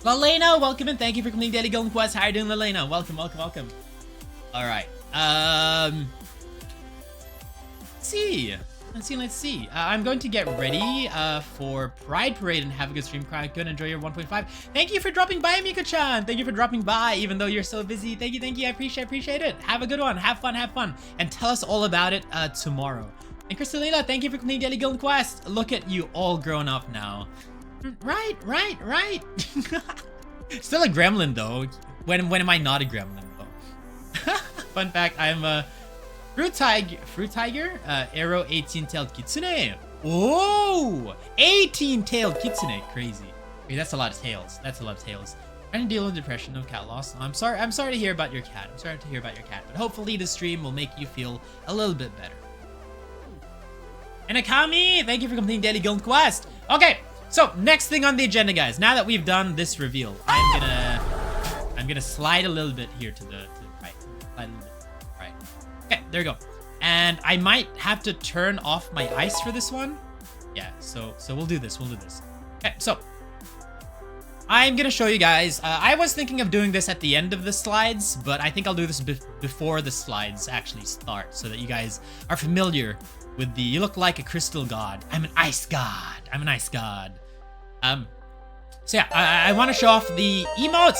Lalena, welcome and thank you for completing Daily Golden Quest. How are you doing, Lalena? Welcome. All right. Let's see. I'm going to get ready for Pride Parade and have a good stream. Cry good. Enjoy your 1.5. Thank you for dropping by, Miko-chan. Thank you for dropping by, even though you're so busy. Thank you. I appreciate it. Have a good one. Have fun. And tell us all about it tomorrow. And Crystalina, thank you for completing Daily Golden Quest. Look at you all grown up now. Right. Still a gremlin though. When am I not a gremlin though? Fun fact, I'm a fruit tiger, arrow 18-tailed kitsune. Oh, 18-tailed kitsune, crazy. Okay, that's a lot of tails. Trying to deal with depression of cat loss. I'm sorry to hear about your cat. But hopefully the stream will make you feel a little bit better. And Akami, thank you for completing Daily Golden Quest. Okay, so next thing on the agenda, guys. Now that we've done this reveal, I'm gonna slide a little bit here to the right. Slide a little bit. Right. Okay, there we go. And I might have to turn off my ice for this one. Yeah, so we'll do this. Okay, so I'm gonna show you guys. I was thinking of doing this at the end of the slides, but I think I'll do this before the slides actually start, so that you guys are familiar with the "you look like a crystal god. I'm an ice god. So yeah, I want to show off the emotes.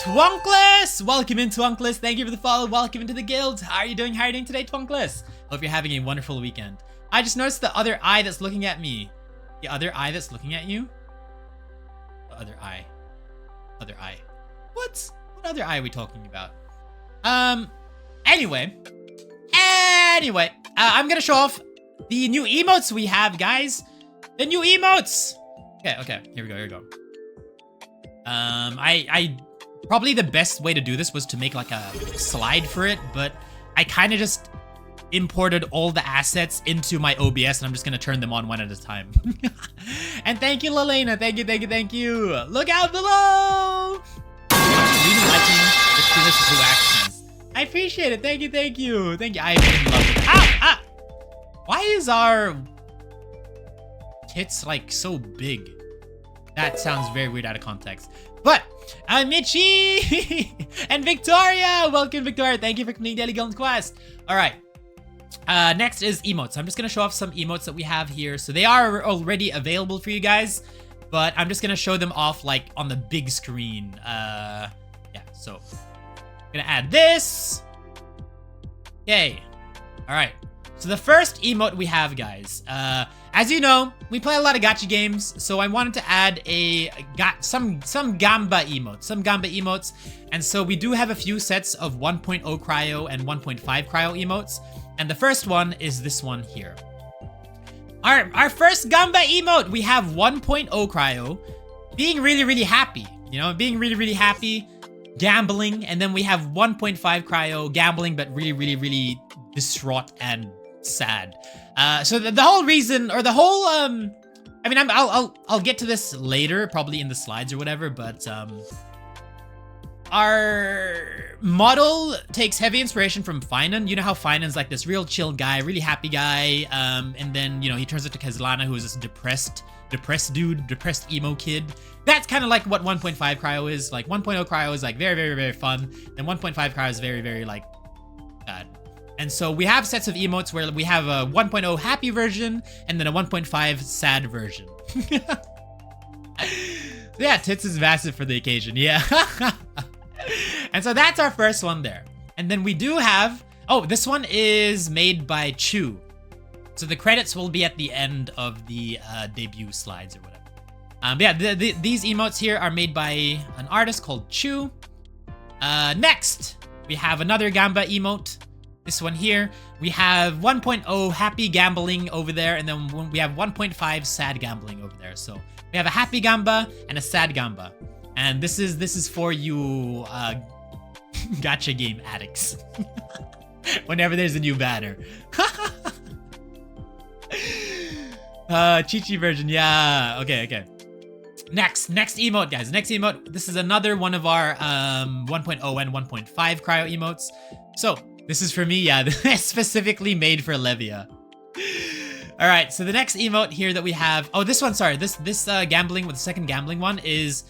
Twunkless! Welcome in, Twunkless. Thank you for the follow. Welcome into the guild. How are you doing today, Twunkless? Hope you're having a wonderful weekend. I just noticed the other eye that's looking at me. The other eye that's looking at you? The other eye. What other eye are we talking about? Anyway, I'm gonna show off the new emotes we have, guys. The new emotes. Okay, here we go. I probably the best way to do this was to make like a slide for it, but I kind of just imported all the assets into my OBS and I'm just gonna turn them on one at a time. And thank you, Lalena. Thank you. Look out below. I'm really liking the Chris Blue accents. I appreciate it. Thank you. I love it. Ah! Why is our tits like so big? That sounds very weird out of context. But Michi and Victoria, welcome, Victoria. Thank you for completing Daily Golden Quest. All right. Next is emotes. I'm just gonna show off some emotes that we have here. So they are already available for you guys, but I'm just gonna show them off like on the big screen. Yeah. So I'm gonna add this. Yay. All right. So the first emote we have, guys, as you know, we play a lot of gacha games, so I wanted to add some Gamba emotes, and so we do have a few sets of 1.0 Kryo and 1.5 Kryo emotes, and the first one is this one here. Our first Gamba emote, we have 1.0 Kryo, being really happy, being really happy, gambling, and then we have 1.5 Kryo, gambling, but really distraught and sad. So the whole reason, or the whole I mean, I'll get to this later, probably in the slides or whatever, but our model takes heavy inspiration from Finan. You know how Finan's like this real chill guy, really happy guy, and then he turns into Kezlana, who is this depressed dude, depressed emo kid. That's kind of like what 1.5 Kryo is. Like 1.0 Kryo is like very fun, and 1.5 Kryo is very like bad. And so we have sets of emotes where we have a 1.0 happy version and then a 1.5 sad version. Yeah, tits is massive for the occasion, yeah. And so that's our first one there. And then we do have, this one is made by Chu. So the credits will be at the end of the debut slides or whatever. These emotes here are made by an artist called Chu. Next, we have another Gamba emote. This one here, we have 1.0 happy gambling over there, and then we have 1.5 sad gambling over there. So we have a happy Gamba and a sad Gamba. And this is for you gacha game addicts. Whenever there's a new banner. Chi-Chi version, yeah. Okay. Next emote, guys. Next emote. This is another one of our 1.0 and 1.5 Kryo emotes. So this is for me, yeah. Specifically made for Levia. All right, so the next emote here that we have, oh, this one, sorry, this gambling, with the second gambling one is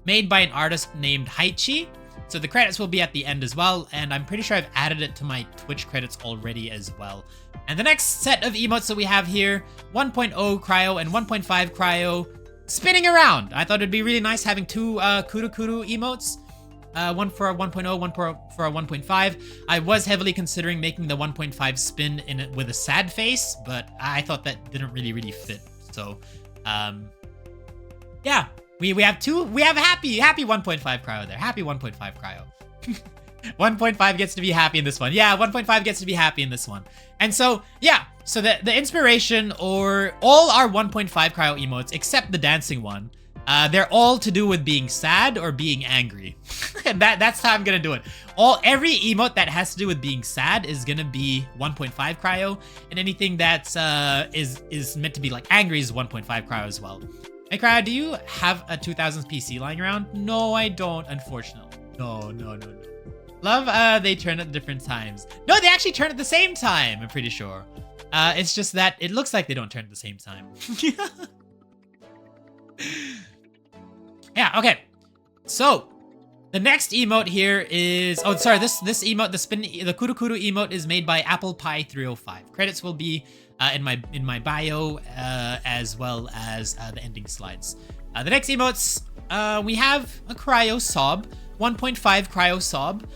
made by an artist named Haichi. So the credits will be at the end as well, and I'm pretty sure I've added it to my Twitch credits already as well. And the next set of emotes that we have here, 1.0 Kryo and 1.5 Kryo spinning around. I thought it'd be really nice having two Kuru Kuru emotes. One for a 1.0, one for a 1.5. I was heavily considering making the 1.5 spin in it with a sad face, but I thought that didn't really fit. So, yeah, we have happy 1.5 Kryo there. Happy 1.5 Kryo. 1.5 gets to be happy in this one. Yeah, 1.5 gets to be happy in this one. And so, yeah, so the inspiration, or all our 1.5 Kryo emotes except the dancing one, they're all to do with being sad or being angry. And that's how I'm gonna do it. Every emote that has to do with being sad is gonna be 1.5 Kryo, and anything that is meant to be like angry is 1.5 Kryo as well. Hey Kryo, do you have a 2000s PC lying around? No, I don't, unfortunately. No. Love, they turn at different times. No, they actually turn at the same time, I'm pretty sure. It's just that it looks like they don't turn at the same time. Yeah, okay. So, the next emote here is... Oh, sorry, this emote, the Kuru Kuru emote is made by Apple Pie 305. Credits will be in my bio, as well as the ending slides. The next emotes, we have a Kryo Sob, 1.5 Kryo Sob.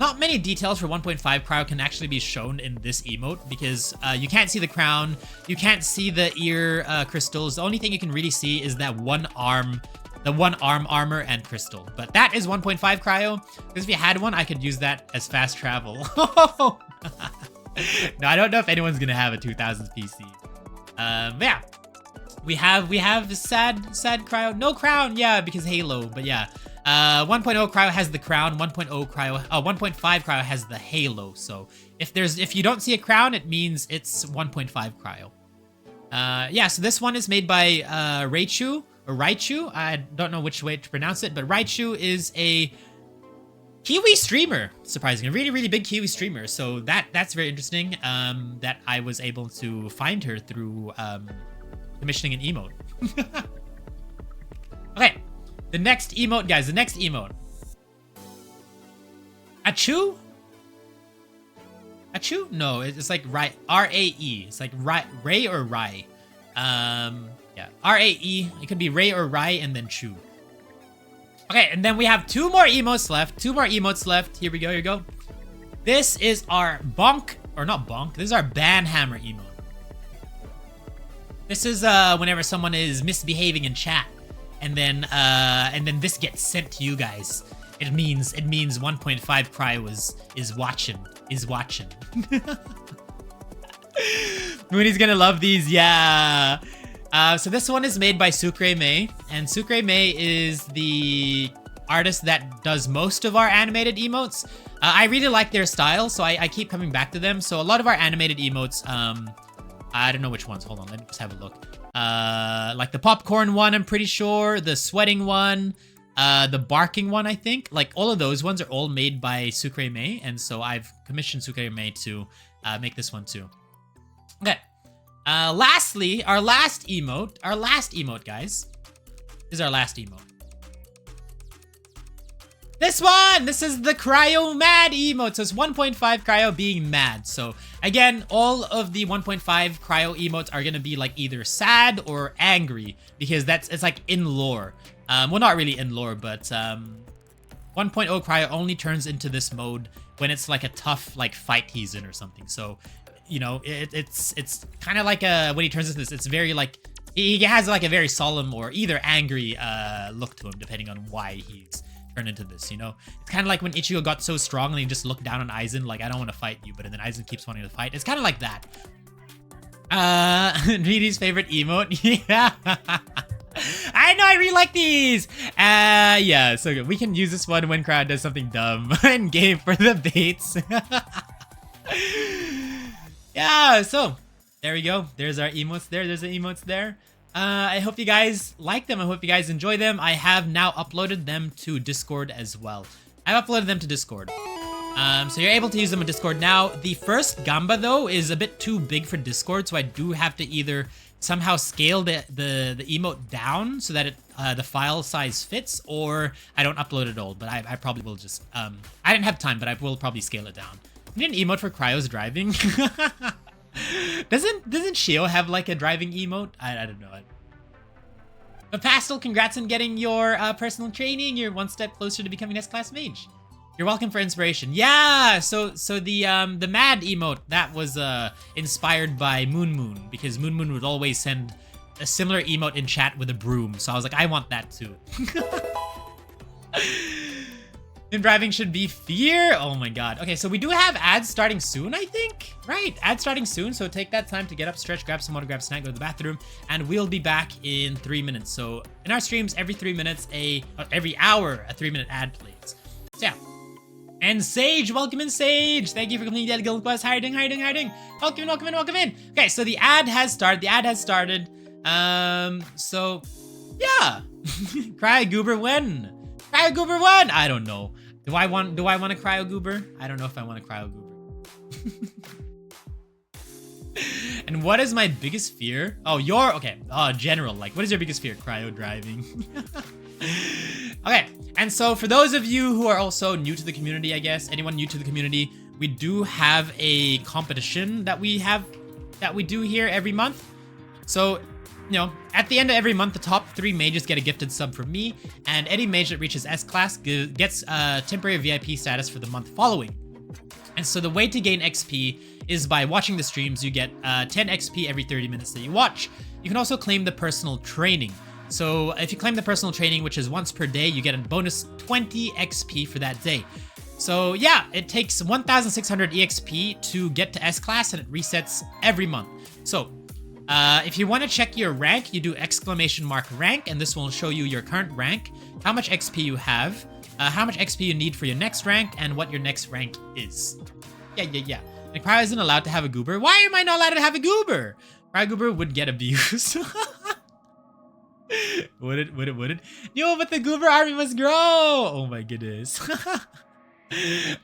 Not many details for 1.5 Kryo can actually be shown in this emote because you can't see the crown, you can't see the ear crystals. The only thing you can really see is that one arm, the one arm armor and crystal. But that is 1.5 Kryo, because if you had one, I could use that as fast travel. No, I don't know if anyone's gonna have a 2000s PC. But yeah, we have sad Kryo, no crown, yeah, because Halo. But yeah. 1.0 Kryo has the crown, 1.5 Kryo has the halo. So if you don't see a crown, it means it's 1.5 Kryo. Yeah, so this one is made by Raichu, or Raichu. I don't know which way to pronounce it, but Raichu is a Kiwi streamer, surprisingly. A really big Kiwi streamer. So that's very interesting, that I was able to find her through commissioning an emote. Okay. The next emote, guys, the next emote. Achu? Achu? No, it's like R-A-E. It's like Ray or Rai. Yeah, R-A-E. It could be Ray or Rai and then Chu. Okay, and then we have two more emotes left. Here we go, here we go. This is our bonk, or not bonk, this is our banhammer emote. This is whenever someone is misbehaving in chat. And then this gets sent to you guys. It means 1.5 Kryo is watching. Mooney's gonna love these, yeah. So this one is made by Sucre May, and Sucre May is the artist that does most of our animated emotes. I really like their style, so I keep coming back to them. So a lot of our animated emotes, I don't know which ones. Hold on, let me just have a look. Like the popcorn one, I'm pretty sure. The sweating one. The barking one, I think. Like, all of those ones are all made by Sucre May. And so I've commissioned Sucre May to make this one too. Okay. Lastly, our last emote, guys. This is our last emote. This one! This is the Kryo Mad emote. So it's 1.5 Kryo being mad. So again, all of the 1.5 Kryo emotes are gonna be like either sad or angry, because it's like in lore. Well, not really in lore, but 1.0 Kryo only turns into this mode when it's like a tough like fight he's in or something. So, you know, it's kind of like when he turns into this, it's very like, he has like a very solemn or either angry look to him, depending on why he's turn into this, you know? It's kind of like when Ichigo got so strong and he just looked down on Aizen like, I don't want to fight you, but then Aizen keeps wanting to fight. It's kind of like that. Reedy's favorite emote. Yeah. I know, I really like these. Yeah, so good. We can use this one when Crowd does something dumb in game for the baits. Yeah, so there we go. There's our emotes there. There's the emotes there. I hope you guys like them. I hope you guys enjoy them. I have now uploaded them to Discord as well. I've uploaded them to Discord. So you're able to use them in Discord now. The first Gamba though is a bit too big for Discord, so I do have to either somehow scale the emote down so that it the file size fits, or I don't upload it all. But I probably will just I didn't have time, but I will probably scale it down. You need an emote for Kryo's driving. Doesn't Shio have like a driving emote? I don't know. But Pastel, congrats on getting your personal training. You're one step closer to becoming S-class mage. You're welcome for inspiration. Yeah, so the mad emote, that was inspired by Moon Moon, because Moon Moon would always send a similar emote in chat with a broom. So I was like, I want that too. And driving should be fear. Oh my god. Okay, so we do have ads starting soon, I think. Right, ads starting soon. So take that time to get up, stretch, grab some water, grab a snack, go to the bathroom, and we'll be back in 3 minutes. So in our streams, every 3 minutes, every hour, a 3-minute ad plays. So yeah. And Sage, welcome in, Sage. Thank you for completing the guild quest. Hiding. Welcome in. Okay, so the ad has started. So yeah. Cryo Goober when? Cryo Goober when? I don't know. Do I want a Cryo Goober? I don't know if I want a Cryo Goober. And what is my biggest fear? Oh, general. Like, what is your biggest fear? Cryo driving. Okay, and so for those of you who are also new to the community, I guess, anyone new to the community, we do have a competition that we do here every month. So, you know, at the end of every month, the top 3 mages get a gifted sub from me, and any mage that reaches S-class gets temporary VIP status for the month following. And so the way to gain XP is by watching the streams. You get 10 XP every 30 minutes that you watch. You can also claim the personal training. So if you claim the personal training, which is once per day, you get a bonus 20 XP for that day. So yeah, it takes 1,600 EXP to get to S-class, and it resets every month. So if you want to check your rank, you do !rank, and this will show you your current rank, how much XP you have, how much XP you need for your next rank, and what your next rank is. Yeah. And Kryo isn't allowed to have a goober. Why am I not allowed to have a goober? Kryo goober would get abused. Would it? Yo, but the goober army must grow! Oh my goodness.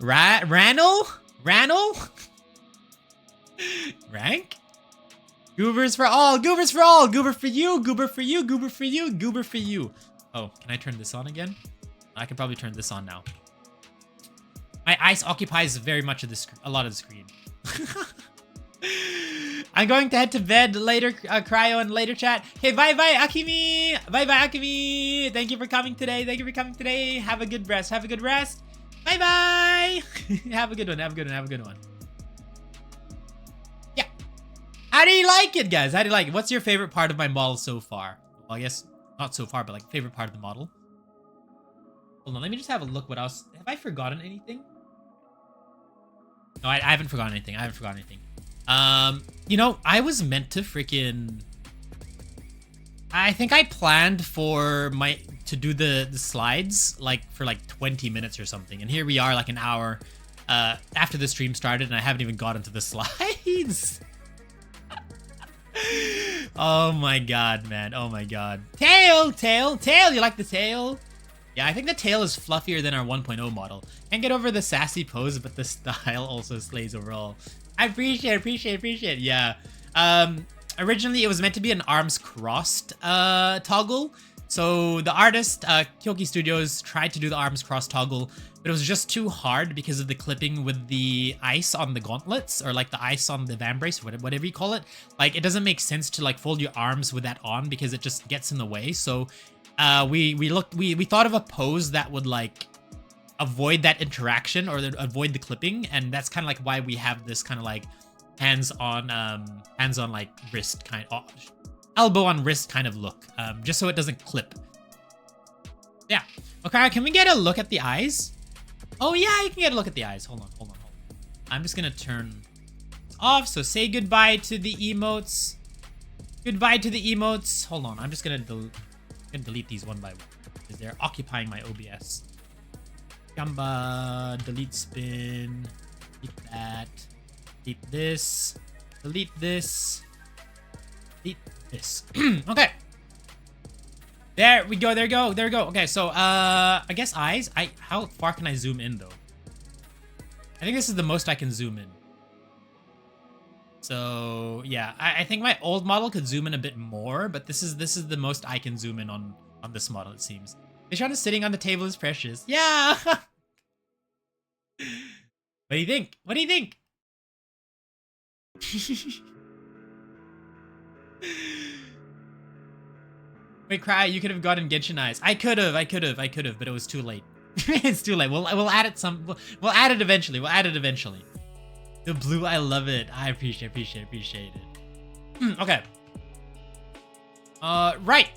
Rannel? Rank? Goobers for all! Goober for you! Oh, can I turn this on again? I can probably turn this on now. My ice occupies very much of a lot of the screen. I'm going to head to bed later, Kryo, and later chat. Hey, bye, Akimi! Bye, Akimi! Thank you for coming today. Have a good rest. Bye! Have a good one. Yeah. How do you like it, guys? What's your favorite part of my model so far? Well, I guess not so far, but like favorite part of the model. Hold on, let me just have a look what else. Have I forgotten anything? No, I haven't forgotten anything. You know, I was meant to freaking... I think I planned to do the slides like for like 20 minutes or something. And here we are like an hour after the stream started, and I haven't even gotten to the slides. Oh my god, man. Oh my god. Tail! You like the tail? Yeah, I think the tail is fluffier than our 1.0 model. Can't get over the sassy pose, but the style also slays overall. I appreciate it. Yeah. Originally, it was meant to be an arms crossed toggle. So the artist, Kyoki Studios, tried to do the arms crossed toggle, but it was just too hard because of the clipping with the ice on the gauntlets, or like the ice on the vambrace, whatever you call it. Like, it doesn't make sense to like fold your arms with that on because it just gets in the way. So we thought of a pose that would like avoid that interaction or avoid the clipping, and that's kind of like why we have this kind of like hands on like wrist kind of elbow on wrist kind of look, just so it doesn't clip. Yeah. Okay, can we get a look at the eyes? Oh yeah, you can get a look at the eyes. Hold on. I'm just gonna turn this off. So say goodbye to the emotes. Hold on, I'm just gonna delete these one by one because they're occupying my OBS. Gamba, delete spin, delete that, delete this, delete this, delete this. Okay. There we go, there we go. Okay, so I guess eyes. How far can I zoom in though? I think this is the most I can zoom in. So yeah, I think my old model could zoom in a bit more, but this is the most I can zoom in on this model, it seems. Vishana sitting on the table is precious. Yeah. What do you think? What do you think? Wait, Kryo, you could have gotten Genshin Eyes. I could have, but it was too late. It's too late. We'll add it we'll add it eventually. We'll add it eventually. The blue, I love it. I appreciate it. Okay. Right.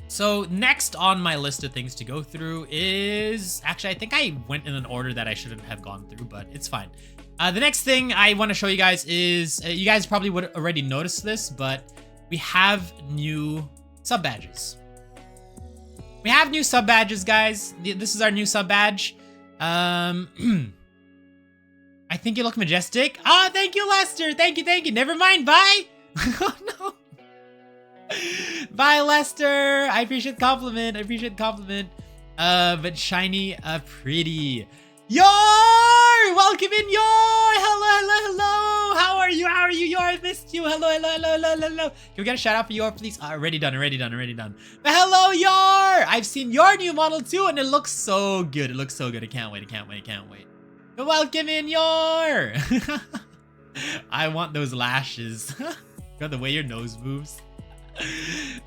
So next on my list of things to go through is... Actually, I think I went in an order that I shouldn't have gone through, but it's fine. The next thing I want to show you guys is... you guys probably would already noticed this, but we have new sub-badges. We have new sub-badges, guys. This is our new sub-badge. I think you look majestic. Oh, thank you, Lester. Thank you. Never mind. Bye. Oh, no. Bye, Lester. I appreciate the compliment. But shiny, pretty. Yor! Welcome in, Yor! Hello. How are you, Yor? I missed you. Hello. Can we get a shout out for Yor, please? Already done. But hello, Yor! I've seen your new model too, and it looks so good. I can't wait. But welcome in, Yor! I want those lashes. God, the way your nose moves.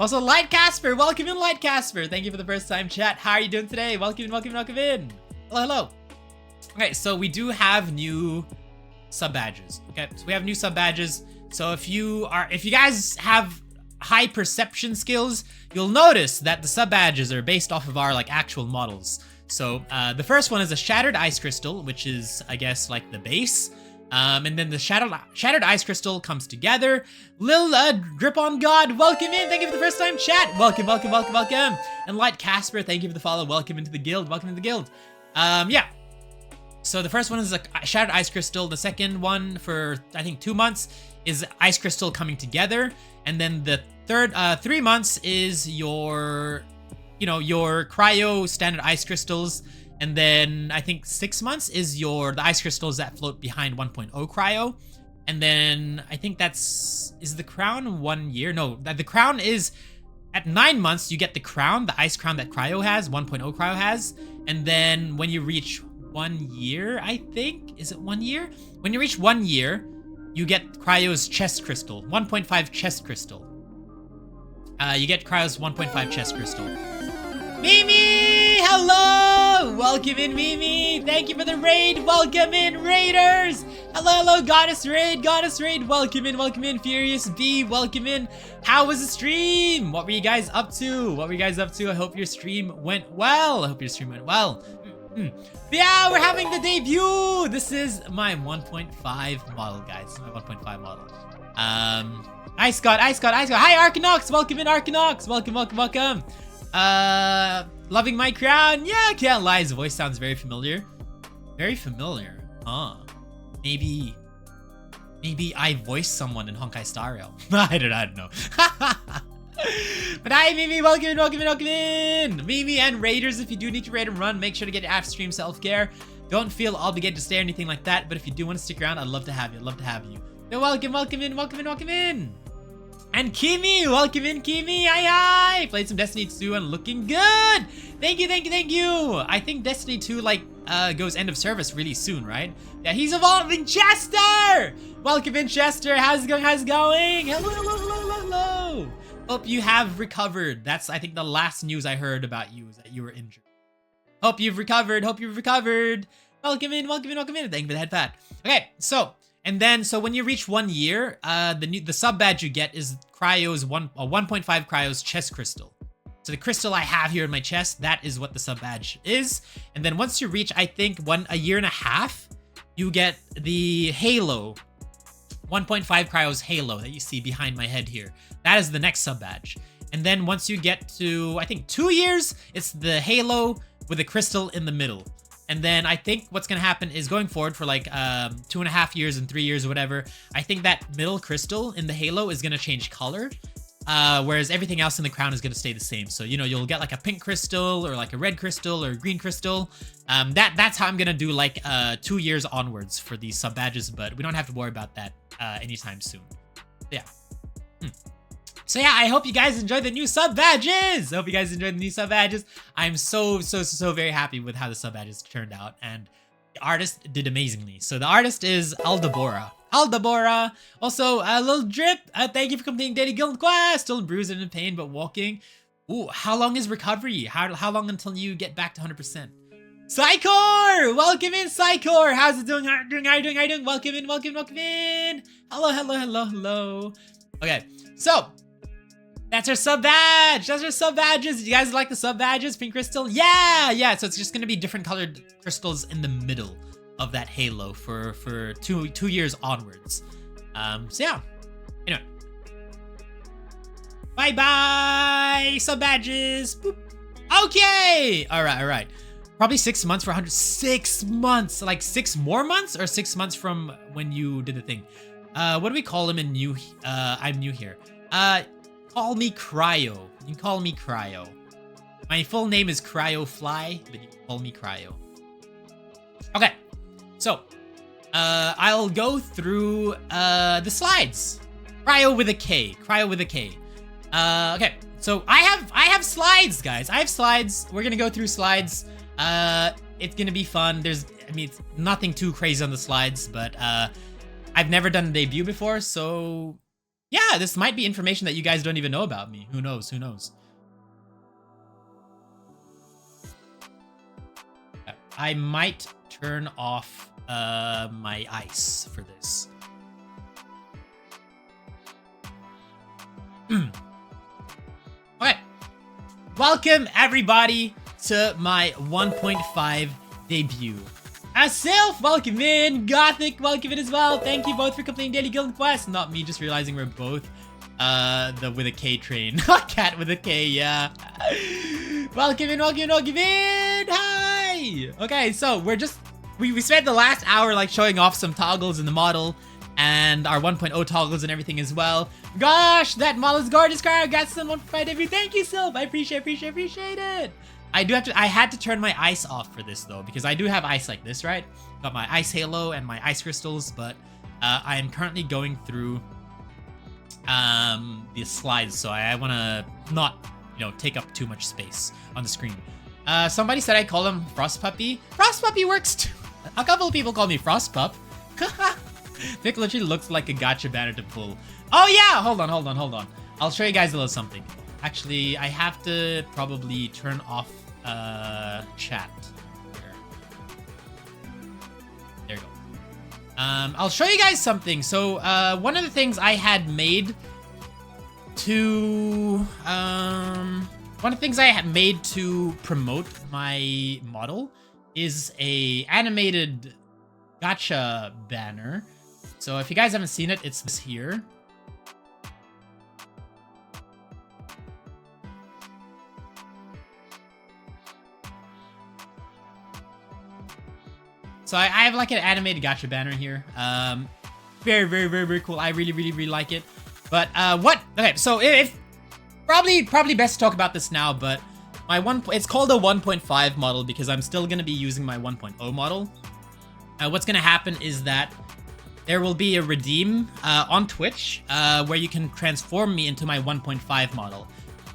Also, Light Casper, welcome in, Light Casper. Thank you for the first time chat. How are you doing today? Welcome in. Hello. Okay, so we do have new sub badges. Okay, so we have new sub badges. So if you guys have high perception skills, you'll notice that the sub badges are based off of our actual models. So the first one is a Shattered Ice Crystal, which is, I guess, like the base. And then the Shattered Ice Crystal comes together. Lil Drip on God, welcome in. Thank you for the first time chat. Welcome. And Light Casper, thank you for the follow. Welcome into the guild. Yeah. So the first one is a Shattered Ice Crystal. The second one for, I think, 2 months is Ice Crystal coming together. And then the third 3 months is your Kryo standard Ice Crystals. And then I think 6 months is the Ice Crystals that float behind 1.0 Kryo. And then I think is the crown 1 year? No, the crown is at 9 months, you get the crown, the ice crown that Kryo has, 1.0 Kryo has. And then when you reach 1 year, I think, is it 1 year? When you reach 1 year, you get Kryo's chest crystal, 1.5 chest crystal. You get Kryo's 1.5 chest crystal. Mimi, hello! Welcome in, Mimi. Thank you for the raid. Welcome in, raiders. Hello, Goddess Raid. Welcome in, Furious B. Welcome in. How was the stream? What were you guys up to? I hope your stream went well. Yeah, we're having the debut. This is my 1.5 model, guys. My 1.5 model. Ice God. Hi, Arcanox. Welcome in, Arcanox. Welcome. Loving my crown. Yeah, I can't lie. His voice sounds very familiar. Huh. Maybe I voiced someone in Honkai Star Rail. I don't know. But hi, Mimi. Welcome in. Mimi and raiders, if you do need to raid and run, make sure to get after stream self-care. Don't feel obligated to stay or anything like that. But if you do want to stick around, I'd love to have you. So welcome in. And Kimi, welcome in, Kimi. Hi. Played some Destiny 2 and looking good. Thank you. I think Destiny 2 goes end of service really soon, right? Yeah, he's evolving. Chester, welcome in, Chester. How's it going? Hello. Hope you have recovered. That's, I think, the last news I heard about you is that you were injured. Hope you've recovered. Welcome in. Thank you for the head pat. Okay, so when you reach 1 year, the sub badge you get is Kryo's 1.5 Kryo's chest crystal. So the crystal I have here in my chest, that is what the sub badge is. And then once you reach, I think, a year and a half, you get the Halo, 1.5 Kryo's Halo that you see behind my head here. That is the next sub badge. And then once you get to, I think, 2 years, it's the Halo with a crystal in the middle. And then I think what's going to happen is going forward for 2.5 years and 3 years or whatever, I think that middle crystal in the Halo is going to change color. whereas everything else in the crown is going to stay the same. So, you know, you'll get like a pink crystal or like a red crystal or a green crystal. That's how I'm going to do like 2 years onwards for these sub badges, but we don't have to worry about that anytime soon. Yeah. So yeah, I hope you guys enjoyed the new sub badges. I hope you guys enjoyed the new sub badges. I'm so very happy with how the sub badges turned out, and the artist did amazingly. So the artist is Aldabora. Also, a little drip. Thank you for completing daily guild quest. Still bruised and in pain, but walking. Ooh, how long is recovery? How long until you get back to 100%? Psychor! Welcome in, Psychor! How's it doing? How you doing? Welcome in. Hello. Okay, so that's our sub badge. That's our sub badges. You guys like the sub badges? Pink crystal? Yeah. So it's just gonna be different colored crystals in the middle of that halo for 2 years onwards. So yeah. Anyway. Bye. Sub badges. Boop. Okay. All right. Probably 6 months for 100. 6 months. Like 6 more months or 6 months from when you did the thing. What do we call him in new? I'm new here. Call me Kryo. You can call me Kryo. My full name is Kryofly, but you can call me Kryo. Okay, so I'll go through the slides. Kryo with a K. Okay, so I have slides, guys. I have slides. We're gonna go through slides. It's gonna be fun. It's nothing too crazy on the slides, but I've never done a debut before, so yeah, this might be information that you guys don't even know about me. Who knows? I might turn off my ice for this. Okay. Welcome, everybody, to my 1.5 debut. Self, welcome in. Gothic, welcome in as well. Thank you both for completing daily guild quest. Not me, just realizing we're both the with a K train. Cat with a K, yeah. Welcome in. Hi. Okay, so we spent the last hour like showing off some toggles in the model and our 1.0 toggles and everything as well. Gosh, that model is gorgeous, Kryo. Got some 1.5 debut. Thank you, Sylph. I appreciate it. I had to turn my ice off for this though, because I do have ice like this, right? Got my ice halo and my ice crystals, but I am currently going through the slides, so I want to not, take up too much space on the screen. Somebody said I call him Frost Puppy. Frost Puppy works too. A couple of people call me Frost Pup. Nick literally looks like a gacha banner to pull. Oh yeah, hold on. I'll show you guys a little something. Actually, I have to probably turn off chat. There you go. I'll show you guys something. So one of the things I had made to promote my model is a animated gacha banner. So if you guys haven't seen it, it's here. So I have like an animated gacha banner here. Very cool. I really like it. But okay, so if probably best to talk about this now, but it's called a 1.5 model because I'm still gonna be using my 1.0 model. What's gonna happen is that there will be a redeem on Twitch where you can transform me into my 1.5 model.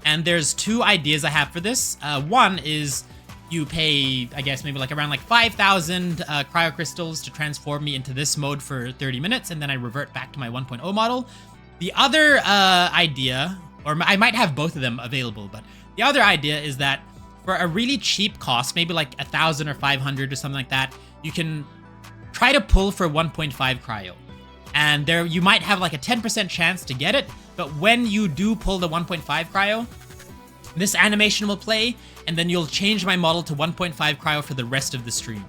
And there's 2 ideas I have for this. One is you pay, I guess, maybe around 5,000 cryo crystals to transform me into this mode for 30 minutes, and then I revert back to my 1.0 model. The other idea, or I might have both of them available, but the other idea is that for a really cheap cost, maybe 1,000 or 500 or something like that, you can try to pull for 1.5 cryo. And there you might have a 10% chance to get it, but when you do pull the 1.5 cryo, this animation will play, and then you'll change my model to 1.5 cryo for the rest of the stream.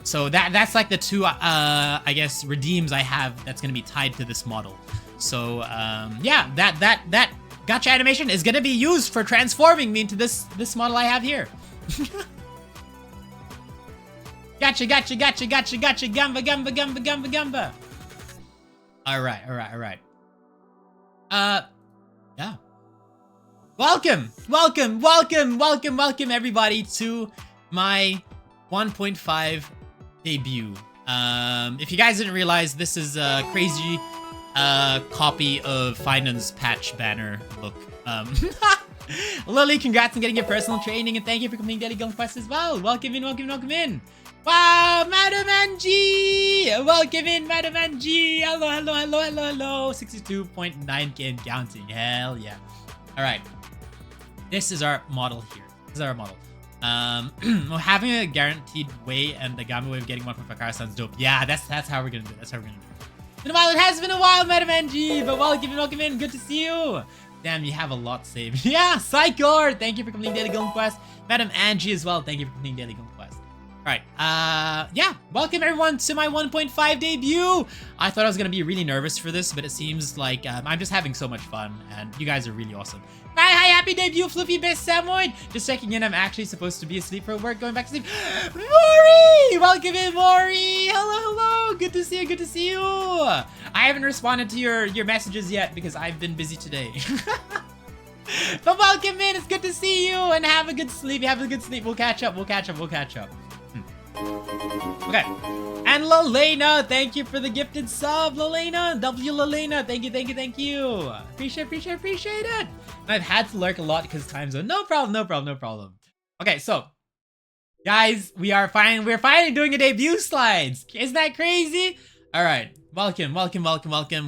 So that's the 2, I guess, redeems I have that's gonna be tied to this model. So yeah, that gacha animation is gonna be used for transforming me into this model I have here. Gotcha, gamba. All right. Yeah. Welcome everybody to my 1.5 debut. If you guys didn't realize, this is a crazy copy of Finance patch banner look. Lily, congrats on getting your personal training, and thank you for completing Daily Guild Quest as well. Welcome in. Wow, Madam Angie! Welcome in, Madam Angie! Hello. 62.9k and counting. Hell yeah. Alright. This is our model here. Having a guaranteed way and the gamma way of getting 1.5 car sounds dope. Yeah, that's how we're gonna do it. It's been a while. It has been a while, Madam Angie, but welcome in. Good to see you. Damn, you have a lot saved. Yeah, Psychor, thank you for completing Daily Guild Quest. Madam Angie as well, thank you for completing Daily Guild Quest. Alright, yeah, welcome everyone to my 1.5 debut. I thought I was gonna be really nervous for this, but it seems like I'm just having so much fun, and you guys are really awesome. Hi, happy debut, Fluffy Best Samoyed. Just checking in, I'm actually supposed to be asleep for work, going back to sleep. Maury! Welcome in, Maury! Hello, good to see you. I haven't responded to your messages yet because I've been busy today. But welcome in, it's good to see you, and have a good sleep. We'll catch up. Okay, and Lalena, thank you for the gifted sub, Lalena. Lalena, thank you. Appreciate it. And I've had to lurk a lot because time zone. No problem. Okay, so guys, we're finally doing a debut slides. Isn't that crazy? All right, welcome.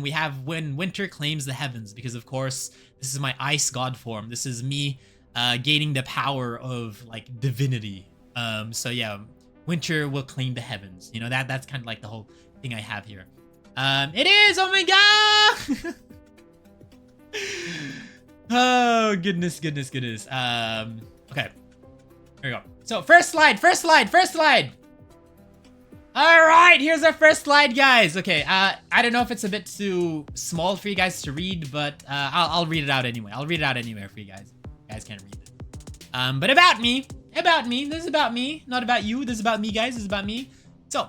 We have when winter claims the heavens, because of course this is my ice god form. This is me gaining the power of like divinity. So yeah. Winter will claim the heavens. You know, that's kind of like the whole thing I have here. It is! Oh my god! Oh, goodness. Okay. Here we go. So, first slide! Alright, here's our first slide, guys. Okay, I don't know if it's a bit too small for you guys to read, but I'll read it out anyway. For you guys. You guys can't read it. But about me. This is about me, not about you. This is about me, guys. This is about me. So,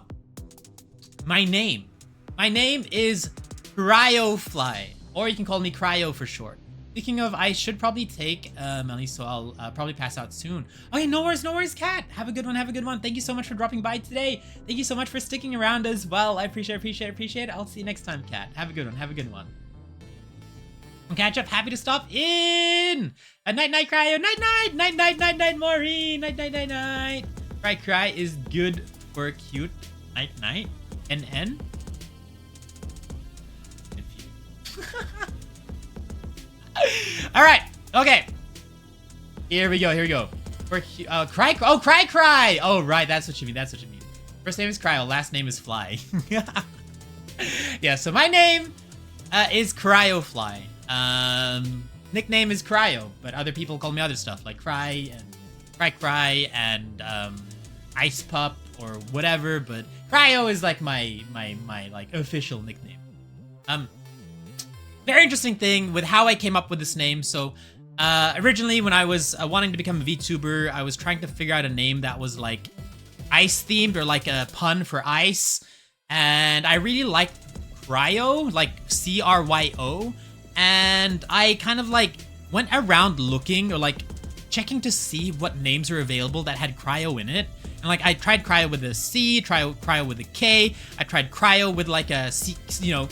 my name is Kryofly, or you can call me Kryo for short. Speaking of, I should probably take Melly, so I'll probably pass out soon. Okay, no worries, Cat. Have a good one. Thank you so much for dropping by today. Thank you so much for sticking around as well. I appreciate it. I'll see you next time, Cat. Have a good one. Catch up, happy to stop in. Night, Kryo. Night, Maureen. Night. Right, cry is good for cute. Night. NN. All right. Okay. Here we go. For cry. Oh, cry. Oh, right. That's what you mean. First name is Cryo. Last name is Fly. Yeah. So my name is Kryofly. Nickname is Kryo, but other people call me other stuff like Cry and Ice Pup or whatever, but Kryo is like my like official nickname. Very interesting thing with how I came up with this name. So originally when I was wanting to become a VTuber, I was trying to figure out a name that was like ice themed or like a pun for ice, and I really liked Kryo, like Cryo. And I kind of like went around looking or like checking to see what names are available that had Kryo in it. And like I tried Kryo with a C, Kryo with a K. I tried Kryo with like a C, CRHRYO.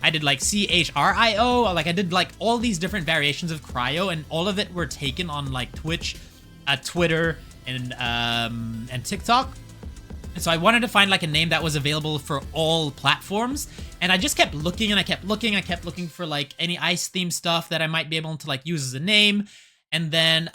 I did like CHRIO. Like I did like all these different variations of Kryo, and all of it were taken on like Twitch, Twitter, and TikTok. And so I wanted to find like a name that was available for all platforms. And I just kept looking and I kept looking for like any ice themed stuff that I might be able to like use as a name. And then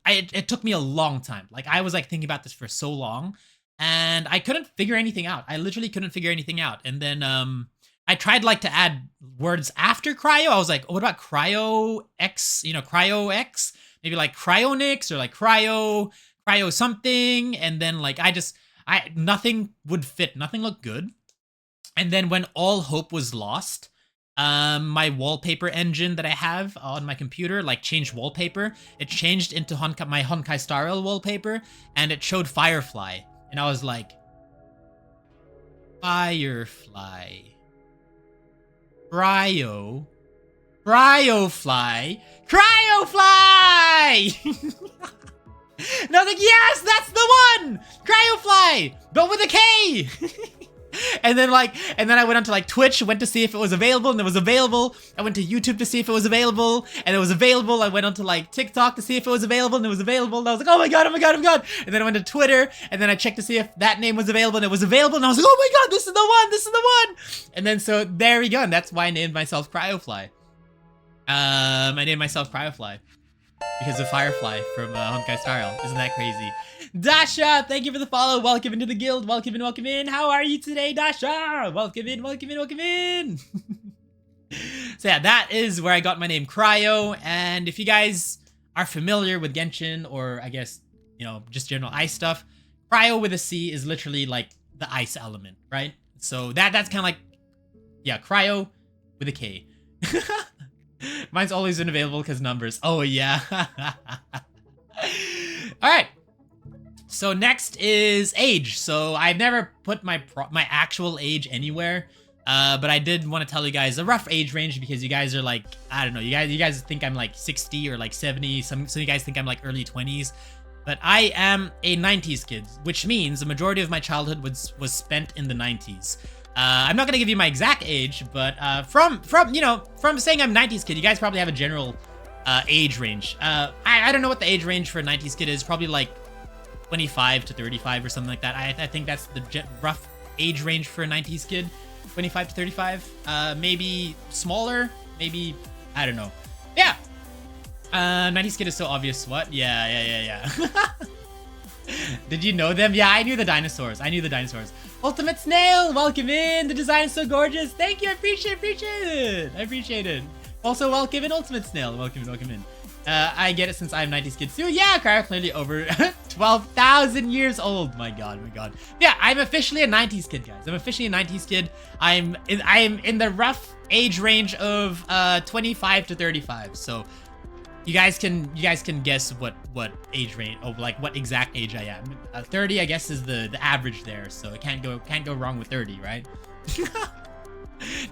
it took me a long time. Like I was like thinking about this for so long, and I couldn't figure anything out. I literally couldn't figure anything out. And then I tried like to add words after Kryo. I was like, oh, what about Kryo X? Kryo X? Maybe like Cryonix or like Kryo something. And then like nothing would fit. Nothing looked good. And then when all hope was lost, my wallpaper engine that I have on my computer like changed wallpaper. It changed into my Honkai Star Rail wallpaper, and it showed Firefly. And I was like, Firefly. Kryo. Kryofly. Kryofly! And I was like, yes, that's the one! Kryofly! But with a K! And then I went onto like Twitch, went to see if it was available, and it was available. I went to YouTube to see if it was available, and it was available. I went onto like TikTok to see if it was available, and it was available. And I was like, oh my god, oh my god, oh my god. And then I went to Twitter, and then I checked to see if that name was available, and it was available. And I was like, oh my god, this is the one, this is the one. And then so there we go, and that's why I named myself Kryofly. I named myself Kryofly because of Firefly from Honkai Star Rail. Isn't that crazy? Dasha, thank you for the follow. Welcome into the guild. Welcome in, welcome in. How are you today, Dasha? Welcome in, welcome in, welcome in. So yeah, that is where I got my name Kryo. And if you guys are familiar with Genshin, or I guess, you know, just general ice stuff, Kryo with a C is literally like the ice element, right? So that's kind of like, yeah, Kryo with a K. Mine's always been available because numbers. Oh, yeah. All right. So next is age. So I've never put my actual age anywhere. But I did want to tell you guys a rough age range because you guys are like, I don't know, you guys think I'm like 60 or like 70. Some of you guys think I'm like early 20s. But I am a 90s kid, which means the majority of my childhood was spent in the 90s. I'm not gonna give you my exact age, but from saying I'm 90s kid, you guys probably have a general age range. I don't know what the age range for a 90s kid is. Probably like 25 to 35 or something like that. I think that's the rough age range for a 90s kid. 25 to 35. Maybe smaller. Maybe, I don't know. Yeah. 90s kid is so obvious. What? Yeah. Did you know them? Yeah, I knew the dinosaurs. Ultimate Snail, welcome in. The design is so gorgeous. Thank you. I appreciate it. Also, welcome in, Ultimate Snail. Welcome in. I get it since I'm 90s kid too. Yeah, Kryo clearly over 12,000 years old. My god. Yeah, I'm officially a 90s kid, guys. I'm officially a 90s kid. I am in the rough age range of 25 to 35. So you guys can guess what age range, like what exact age I am. 30, I guess, is the average there, so it can't go wrong with 30, right?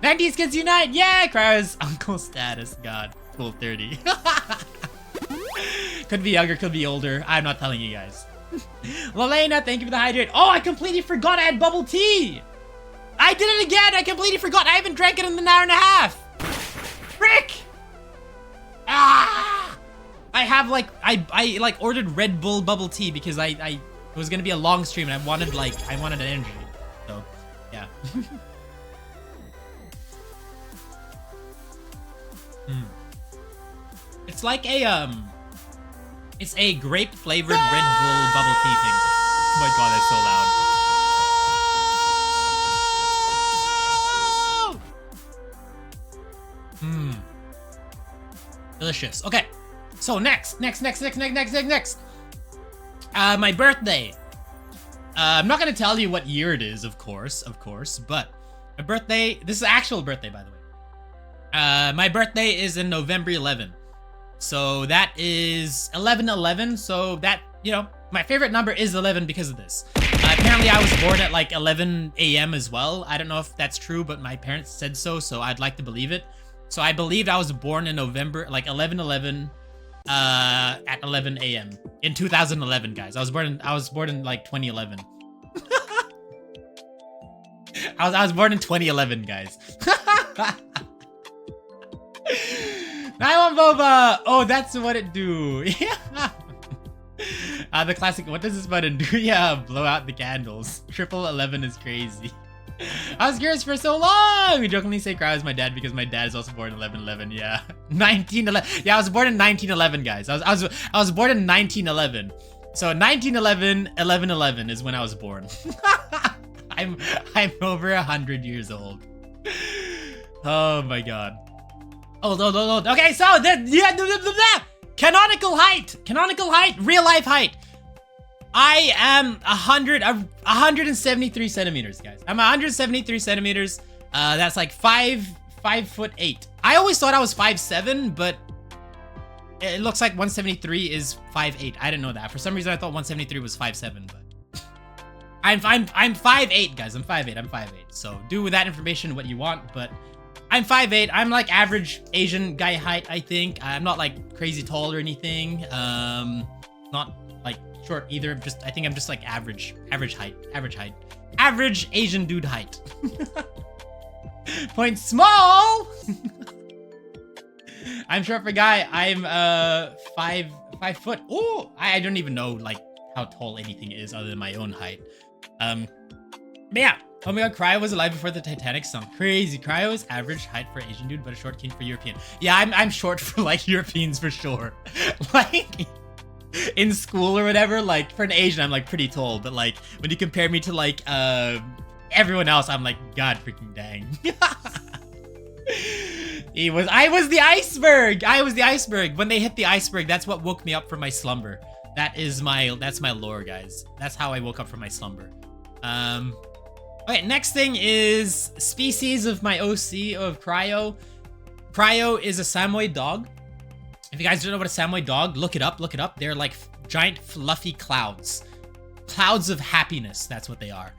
90s kids unite! Yeah, Kryo's uncle status. God, cool 30. Could be younger, could be older. I'm not telling you guys. Lelena, thank you for the hydrate. Oh, I completely forgot I had bubble tea. I did it again. I completely forgot. I haven't drank it in an hour and a half. Frick! Ah! I have like I like ordered Red Bull bubble tea because it was gonna be a long stream and I wanted an energy. So yeah. It's like it's a grape flavored Red Bull bubble tea thing. Oh my god, that's so loud. Delicious. Okay, so next. My birthday. I'm not gonna tell you what year it is, of course, but my birthday. This is actual birthday, by the way. My birthday is in November 11. So that is 11/11. So that, you know, my favorite number is 11 because of this. Apparently, I was born at like 11 a.m. as well. I don't know if that's true, but my parents said so I'd like to believe it. So I believed I was born in November, like 11/11, at 11 a.m. in 2011, guys. I was born in like 2011. I was born in 2011, guys. Nylon Boba! Oh, that's what it do. Yeah. The classic, what does this button do? Yeah, blow out the candles. 1111 is crazy. I was curious for so long! We jokingly say Kryo is my dad because my dad is also born in 1111. Yeah. 1911. Yeah, I was born in 1911, guys. I was born in 1911. So 1911, 1111 is when I was born. I'm over 100 years old. Oh my god. Oh, no. Okay, so canonical height, real life height. I am 173 centimeters, guys. I'm 173 centimeters. That's like 5'8". I always thought I was 5'7", but it looks like 173 is 5'8". I didn't know that. For some reason, I thought 173 was 5'7", but I'm 5'8", guys. I'm 5'8". So do with that information what you want, but I'm 5'8". I'm like average Asian guy height, I think. I'm not like crazy tall or anything. Not like short either. I think I'm just like average height. Average Asian dude height. Point small. I'm short for a guy. I'm 5 foot. Oh, I don't even know like how tall anything is other than my own height. But yeah. Oh my god, Kryo was alive before the Titanic sunk. Crazy. Kryo is average height for Asian dude, but a short king for European. Yeah, I'm short for like Europeans for sure. Like in school or whatever, like for an Asian, I'm like pretty tall, but like when you compare me to like everyone else, I'm like god freaking dang. I was the iceberg. I was the iceberg. When they hit the iceberg, that's what woke me up from my slumber. That's my lore, guys. That's how I woke up from my slumber. Okay, next thing is species of my OC of Kryo. Kryo is a Samoyed dog. If you guys don't know what a Samoyed dog, look it up. They're like giant fluffy clouds. Clouds of happiness, that's what they are.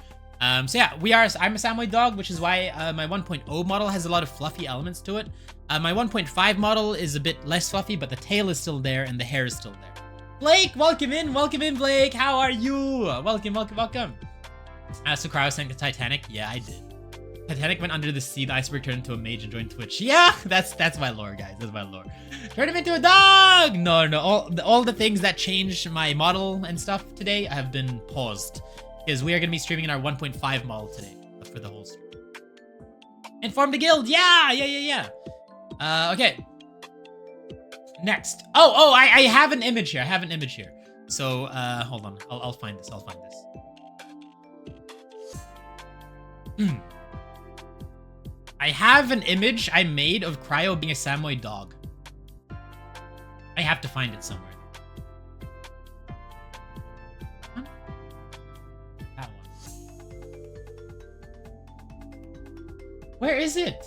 So yeah, I'm a Samoyed dog, which is why my 1.0 model has a lot of fluffy elements to it. My 1.5 model is a bit less fluffy, but the tail is still there and the hair is still there. Blake, welcome in, Blake. How are you? Welcome. So Kryo sank the Titanic. Yeah, I did. Titanic went under the sea, the iceberg turned into a mage and joined Twitch. Yeah, that's my lore, guys. That's my lore. Turn him into a dog! No. All the things that changed my model and stuff today have been paused. Because we are going to be streaming in our 1.5 model today. For the whole stream. Inform the guild! Yeah! Okay. Next. Oh, I have an image here. So, hold on. I'll find this. I have an image I made of Kryo being a Samoyed dog. I have to find it somewhere. Huh? That one. Where is it?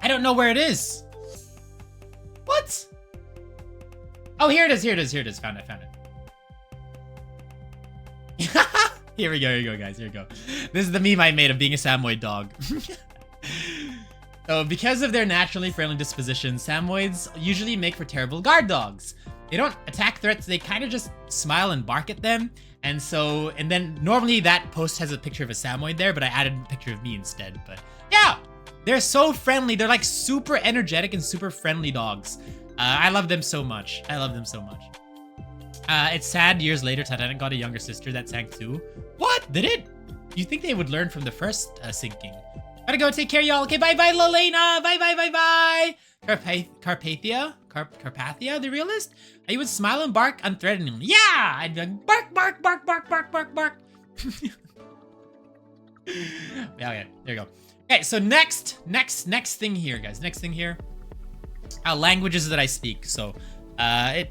I don't know where it is. What? Oh, here it is. Found it. Here we go, guys. Here we go. This is the meme I made of being a Samoyed dog. So, because of their naturally friendly disposition, Samoyeds usually make for terrible guard dogs. They don't attack threats, they kind of just smile and bark at them. And then normally that post has a picture of a Samoyed there, but I added a picture of me instead. But yeah, they're so friendly. They're like super energetic and super friendly dogs. I love them so much. It's sad years later Titanic got a younger sister that sank too. What? Did it? You think they would learn from the first sinking? Gotta go, take care, y'all. Okay, bye, Lelena. Bye. Carpathia, the realist? You would smile and bark unthreateningly. Yeah! I'd be like, bark. Yeah, okay, there you go. Okay, so next thing here, guys. Languages that I speak. So,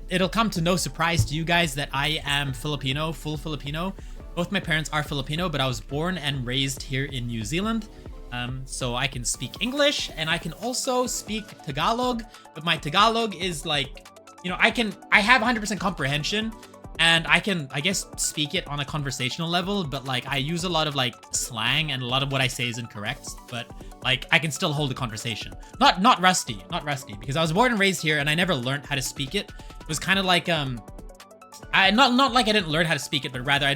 it'll come to no surprise to you guys that I am Filipino, full Filipino. Both my parents are Filipino, but I was born and raised here in New Zealand. So I can speak English and I can also speak Tagalog, but my Tagalog is like, you know, I have 100% comprehension and I can, I guess, speak it on a conversational level, but like I use a lot of like slang and a lot of what I say is incorrect, but like I can still hold a conversation. Not rusty, because I was born and raised here and I never learned how to speak it. It was kind of like, not like I didn't learn how to speak it, but rather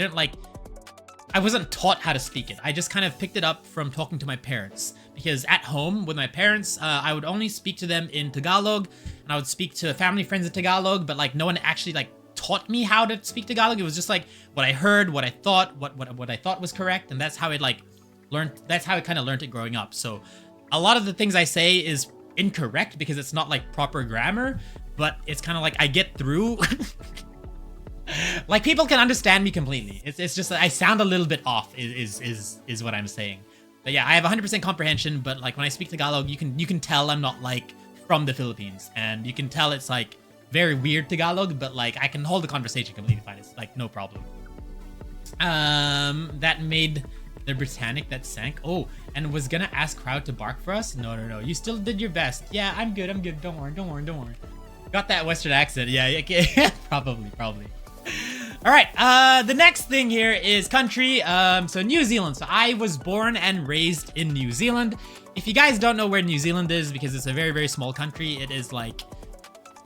I wasn't taught how to speak it. I just kind of picked it up from talking to my parents. Because at home with my parents, I would only speak to them in Tagalog, and I would speak to family friends in Tagalog, but like no one actually like taught me how to speak Tagalog. It was just like what I heard, what I thought, what I thought was correct, and that's how it like learned. That's how I kind of learned it growing up. So a lot of the things I say is incorrect because it's not like proper grammar, but it's kind of like I get through. Like people can understand me completely. It's just that I sound a little bit off is what I'm saying. But yeah, I have 100% comprehension, but like when I speak Tagalog, you can tell I'm not like from the Philippines, and you can tell it's like very weird Tagalog, but like I can hold the conversation completely fine. It's like no problem. That made the Britannic that sank. Oh, and was gonna ask Crowd to bark for us. No. You still did your best. Yeah, I'm good. Don't worry. Got that Western accent. Yeah, probably. All right, the next thing here is country. So New Zealand. So I was born and raised in New Zealand. If you guys don't know where New Zealand is, because it's a very, very small country, it is like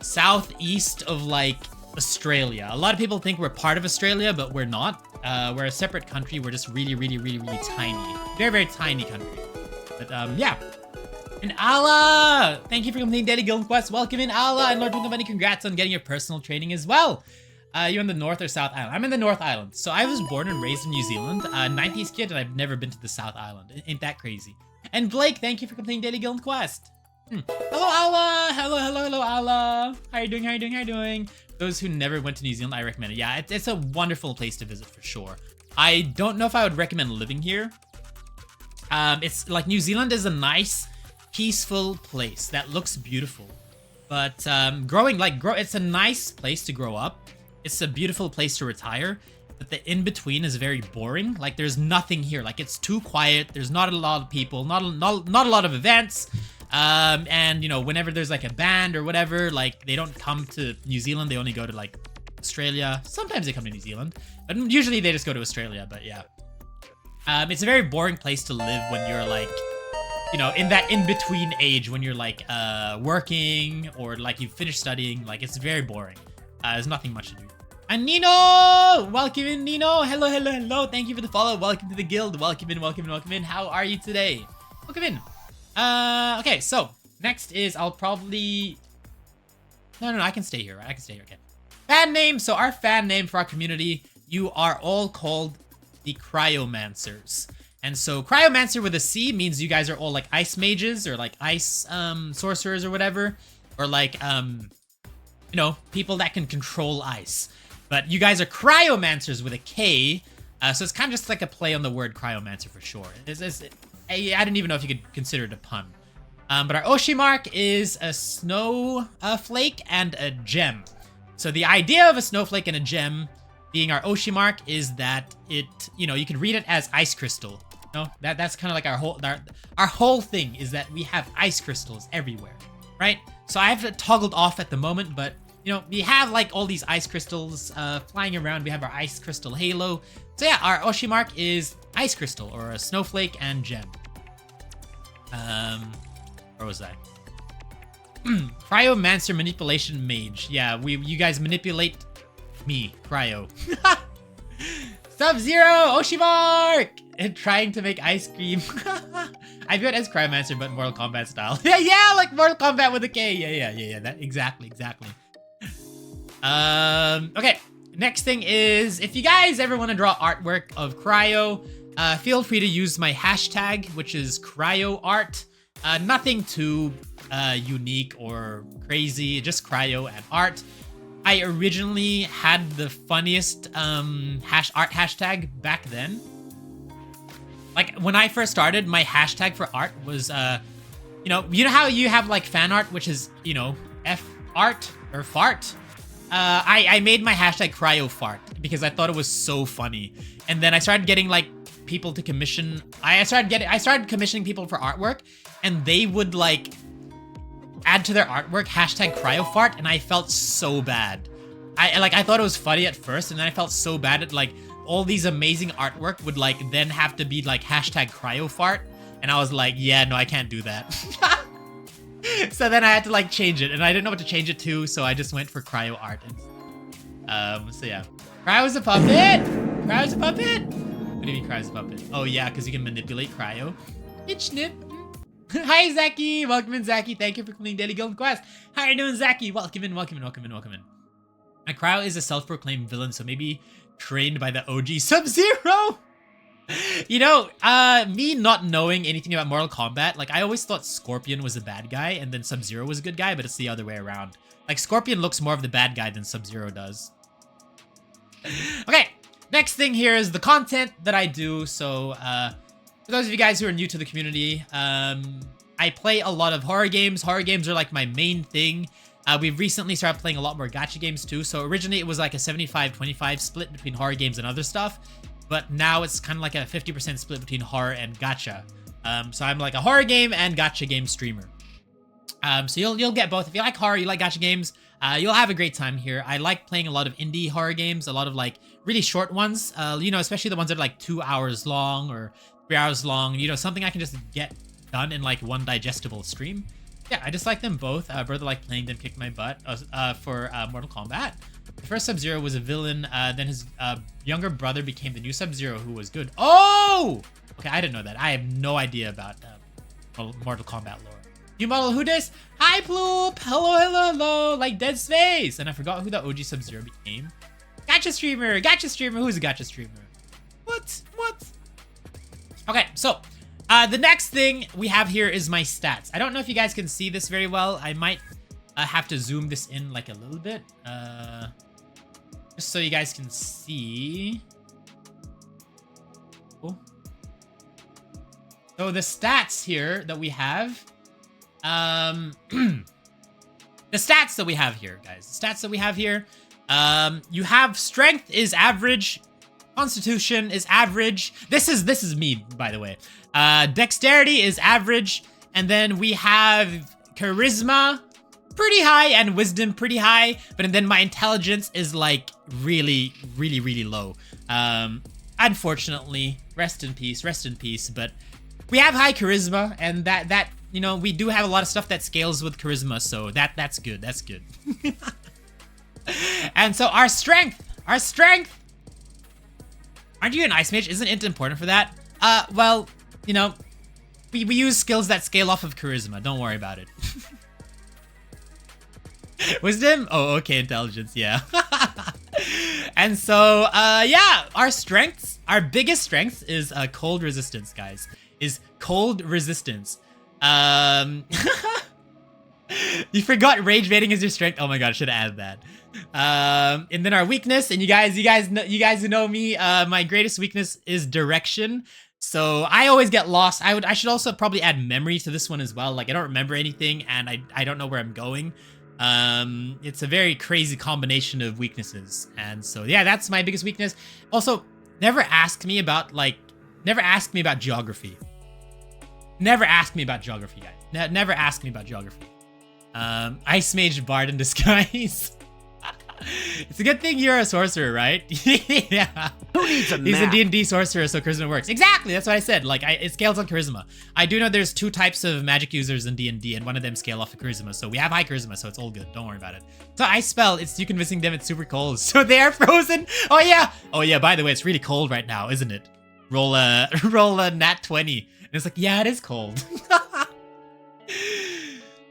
southeast of like Australia. A lot of people think we're part of Australia, but we're not. We're a separate country. We're just really, really, really, really tiny. Very, very tiny country. But yeah. And Allah, thank you for completing Daily Guild Quest. Welcome in, Allah. And Lord Bunny, congrats on getting your personal training as well. You're in the North or South Island? I'm in the North Island. So I was born and raised in New Zealand. 90s kid, and I've never been to the South Island. Ain't that crazy? And Blake, thank you for completing Daily Guild Quest. Hello, Allah. Hello, hello, hello, Allah. How you doing? How you doing? How you doing? Those who never went to New Zealand, I recommend it. Yeah, it's a wonderful place to visit for sure. I don't know if I would recommend living here. It's like New Zealand is a nice, peaceful place that looks beautiful. But it's a nice place to grow up. It's a beautiful place to retire. But the in-between is very boring. Like, there's nothing here. Like, it's too quiet. There's not a lot of people. Not a lot of events. And, you know, whenever there's, like, a band or whatever, like, they don't come to New Zealand. They only go to, like, Australia. Sometimes they come to New Zealand. But usually they just go to Australia. But, yeah. It's a very boring place to live when you're, like, you know, in that in-between age when you're, like, working or, like, you've finished studying. Like, it's very boring. There's nothing much to do. And Nino! Welcome in, Nino! Hello, hello, hello! Thank you for the follow. Welcome to the guild. Welcome in, welcome in, welcome in. How are you today? Welcome in. Okay, so next is I'll probably... No, I can stay here, right? I can stay here, okay. Fan name. So our fan name for our community, you are all called the Cryomancers. And so Cryomancer with a C means you guys are all like ice mages or like ice sorcerers or whatever. Or like, you know, people that can control ice. But you guys are Cryomancers with a K, so it's kind of just like a play on the word Cryomancer for sure. I didn't even know if you could consider it a pun. But our Oshi mark is a snowflake and a gem. So the idea of a snowflake and a gem being our Oshi mark is that it, you know, you can read it as ice crystal. No, that's kind of like our whole thing is that we have ice crystals everywhere, right? So I have it toggled off at the moment, but you know, we have like all these ice crystals flying around. We have our ice crystal halo. So yeah, our Oshi mark is ice crystal or a snowflake and gem. Where was I? Cryomancer manipulation mage. Yeah, you guys manipulate me, Kryo. Sub-Zero, Oshi mark! And trying to make ice cream. I view it as Cryomancer, but Mortal Kombat style. yeah, like Mortal Kombat with a K. Yeah. That exactly. Okay, next thing is, if you guys ever want to draw artwork of Kryo, feel free to use my hashtag, which is CryoArt. Nothing too unique or crazy, just Kryo and art. I originally had the funniest art hashtag back then. Like, when I first started, my hashtag for art was, you know how you have, like, fan art, which is, you know, F-art or fart? I made my hashtag CryoFart because I thought it was so funny. And then I started getting, like, people to commission... I started commissioning people for artwork, and they would, like, add to their artwork hashtag CryoFart, and I felt so bad. I thought it was funny at first, and then I felt so bad at, like, all these amazing artwork would, like, then have to be, like, hashtag CryoFart, and I was like, yeah, no, I can't do that. So then I had to, like, change it, and I didn't know what to change it to, so I just went for CryoArt. So yeah. Cryo's a puppet! Cryo's a puppet! What do you mean Cryo's a puppet? Oh yeah, because you can manipulate Kryo. Bitch nip. Hi, Zaki! Welcome in, Zaki. Thank you for completing Daily Guild Quest. How are you doing, Zaki? Welcome in, welcome in, welcome in, welcome in. My Kryo is a self-proclaimed villain, so maybe trained by the OG Sub-Zero! You know, me not knowing anything about Mortal Kombat, like, I always thought Scorpion was a bad guy, and then Sub-Zero was a good guy, but it's the other way around. Like, Scorpion looks more of the bad guy than Sub-Zero does. Okay, next thing here is the content that I do. So, for those of you guys who are new to the community, I play a lot of horror games. Horror games are, like, my main thing. We've recently started playing a lot more gacha games, too. So, originally, it was, like, a 75-25 split between horror games and other stuff. But now it's kind of like a 50% split between horror and gacha. So I'm like a horror game and gacha game streamer. So you'll get both. If you like horror, you like gacha games, you'll have a great time here. I like playing a lot of indie horror games, a lot of like really short ones, you know, especially the ones that are like 2 hours long or 3 hours long, you know, something I can just get done in like one digestible stream. Yeah, I just like them both. Brother liked playing them, kicked my butt for Mortal Kombat. The first Sub-Zero was a villain, then his younger brother became the new Sub-Zero, who was good. Oh! Okay, I didn't know that. I have no idea about Mortal Kombat lore. New model, who dis? Hi, Ploop! Hello, hello, hello! Like Dead Space! And I forgot who the OG Sub-Zero became. Gacha streamer! Gacha streamer! Who's a gacha streamer? What? Okay, so, the next thing we have here is my stats. I don't know if you guys can see this very well. I might have to zoom this in like a little bit. Just so you guys can see. Cool. So the stats here that we have, the stats that we have here, guys. The stats that we have here, you have strength is average, constitution is average. This is me, by the way. Dexterity is average, and then we have charisma pretty high and wisdom pretty high, but then my intelligence is like really low. Unfortunately, rest in peace, but we have high charisma, and that you know, we do have a lot of stuff that scales with charisma, so that's good. And so our strength, aren't you an ice mage? Isn't it important for that? Well, you know, we use skills that scale off of charisma, don't worry about it. Wisdom? Oh, okay, intelligence, yeah. And so, yeah, our strengths, our biggest strength is cold resistance, guys. Is cold resistance. You forgot rage baiting is your strength. Oh my god, I should have added that. And then our weakness, and you guys who know me, my greatest weakness is direction. So I always get lost. I should also probably add memory to this one as well. Like I don't remember anything, and I don't know where I'm going. It's a very crazy combination of weaknesses, and so yeah, that's my biggest weakness. Also, never ask me about geography. Never ask me about geography, guys. Never ask me about geography. Ice Mage Bard in disguise. It's a good thing you're a sorcerer, right? Yeah. Who needs a map? He's a D&D sorcerer, so charisma works. Exactly, that's what I said. Like, it scales on charisma. I do know there's 2 types of magic users in D&D, and one of them scale off of charisma. So we have high charisma, so it's all good. Don't worry about it. So Ice Spell, it's you convincing them it's super cold. So they are frozen. Oh yeah, by the way, it's really cold right now, isn't it? Roll a nat 20. And it's like, yeah, it is cold.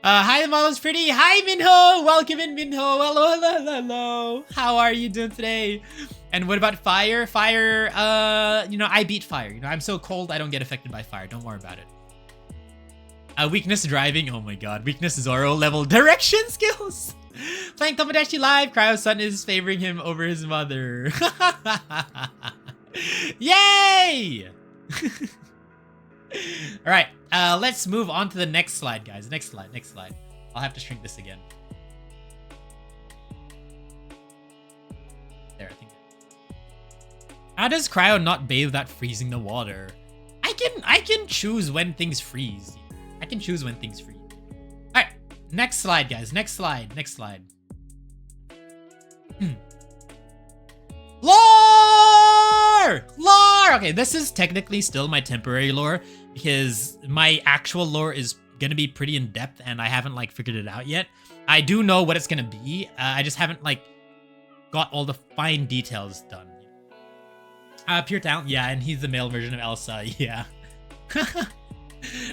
Hi, the model's pretty. Hi, Minho. Welcome in, Minho. Hello. How are you doing today? And what about fire? Fire, you know, I beat fire. You know, I'm so cold, I don't get affected by fire. Don't worry about it. Weakness driving. Oh my god. Weakness Zoro level direction skills. Playing Tomodachi Live. Kryo's son is favoring him over his mother. Yay! All right, let's move on to the next slide, guys. Next slide. I'll have to shrink this again. There, I think. How does Kryo not bathe without freezing the water? I can choose when things freeze. I can choose when things freeze. All right, next slide, guys. Next slide. Lore! Okay, this is technically still my temporary lore because my actual lore is gonna be pretty in depth and I haven't like figured it out yet. I do know what it's gonna be. I just haven't like got all the fine details done. Pure talent, yeah, and he's the male version of Elsa, yeah.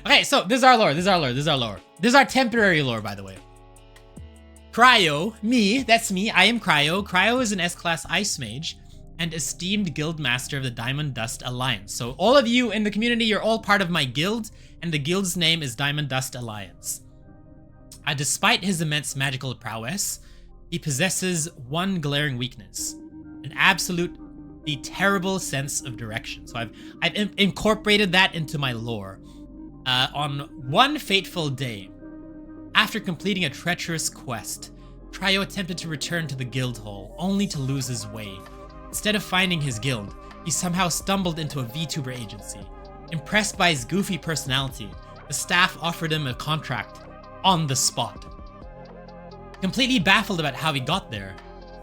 Okay, so this is our lore. This is our temporary lore, by the way. Kryo, that's me. I am Kryo. Kryo is an S-class ice mage and esteemed guild master of the Diamond Dust Alliance. So all of you in the community, you're all part of my guild, and the guild's name is Diamond Dust Alliance. Despite his immense magical prowess, he possesses one glaring weakness, an absolutely terrible sense of direction. So I've incorporated that into my lore. On one fateful day, after completing a treacherous quest, Kryo attempted to return to the guild hall, only to lose his way. Instead of finding his guild, he somehow stumbled into a VTuber agency. Impressed by his goofy personality, the staff offered him a contract on the spot. Completely baffled about how he got there,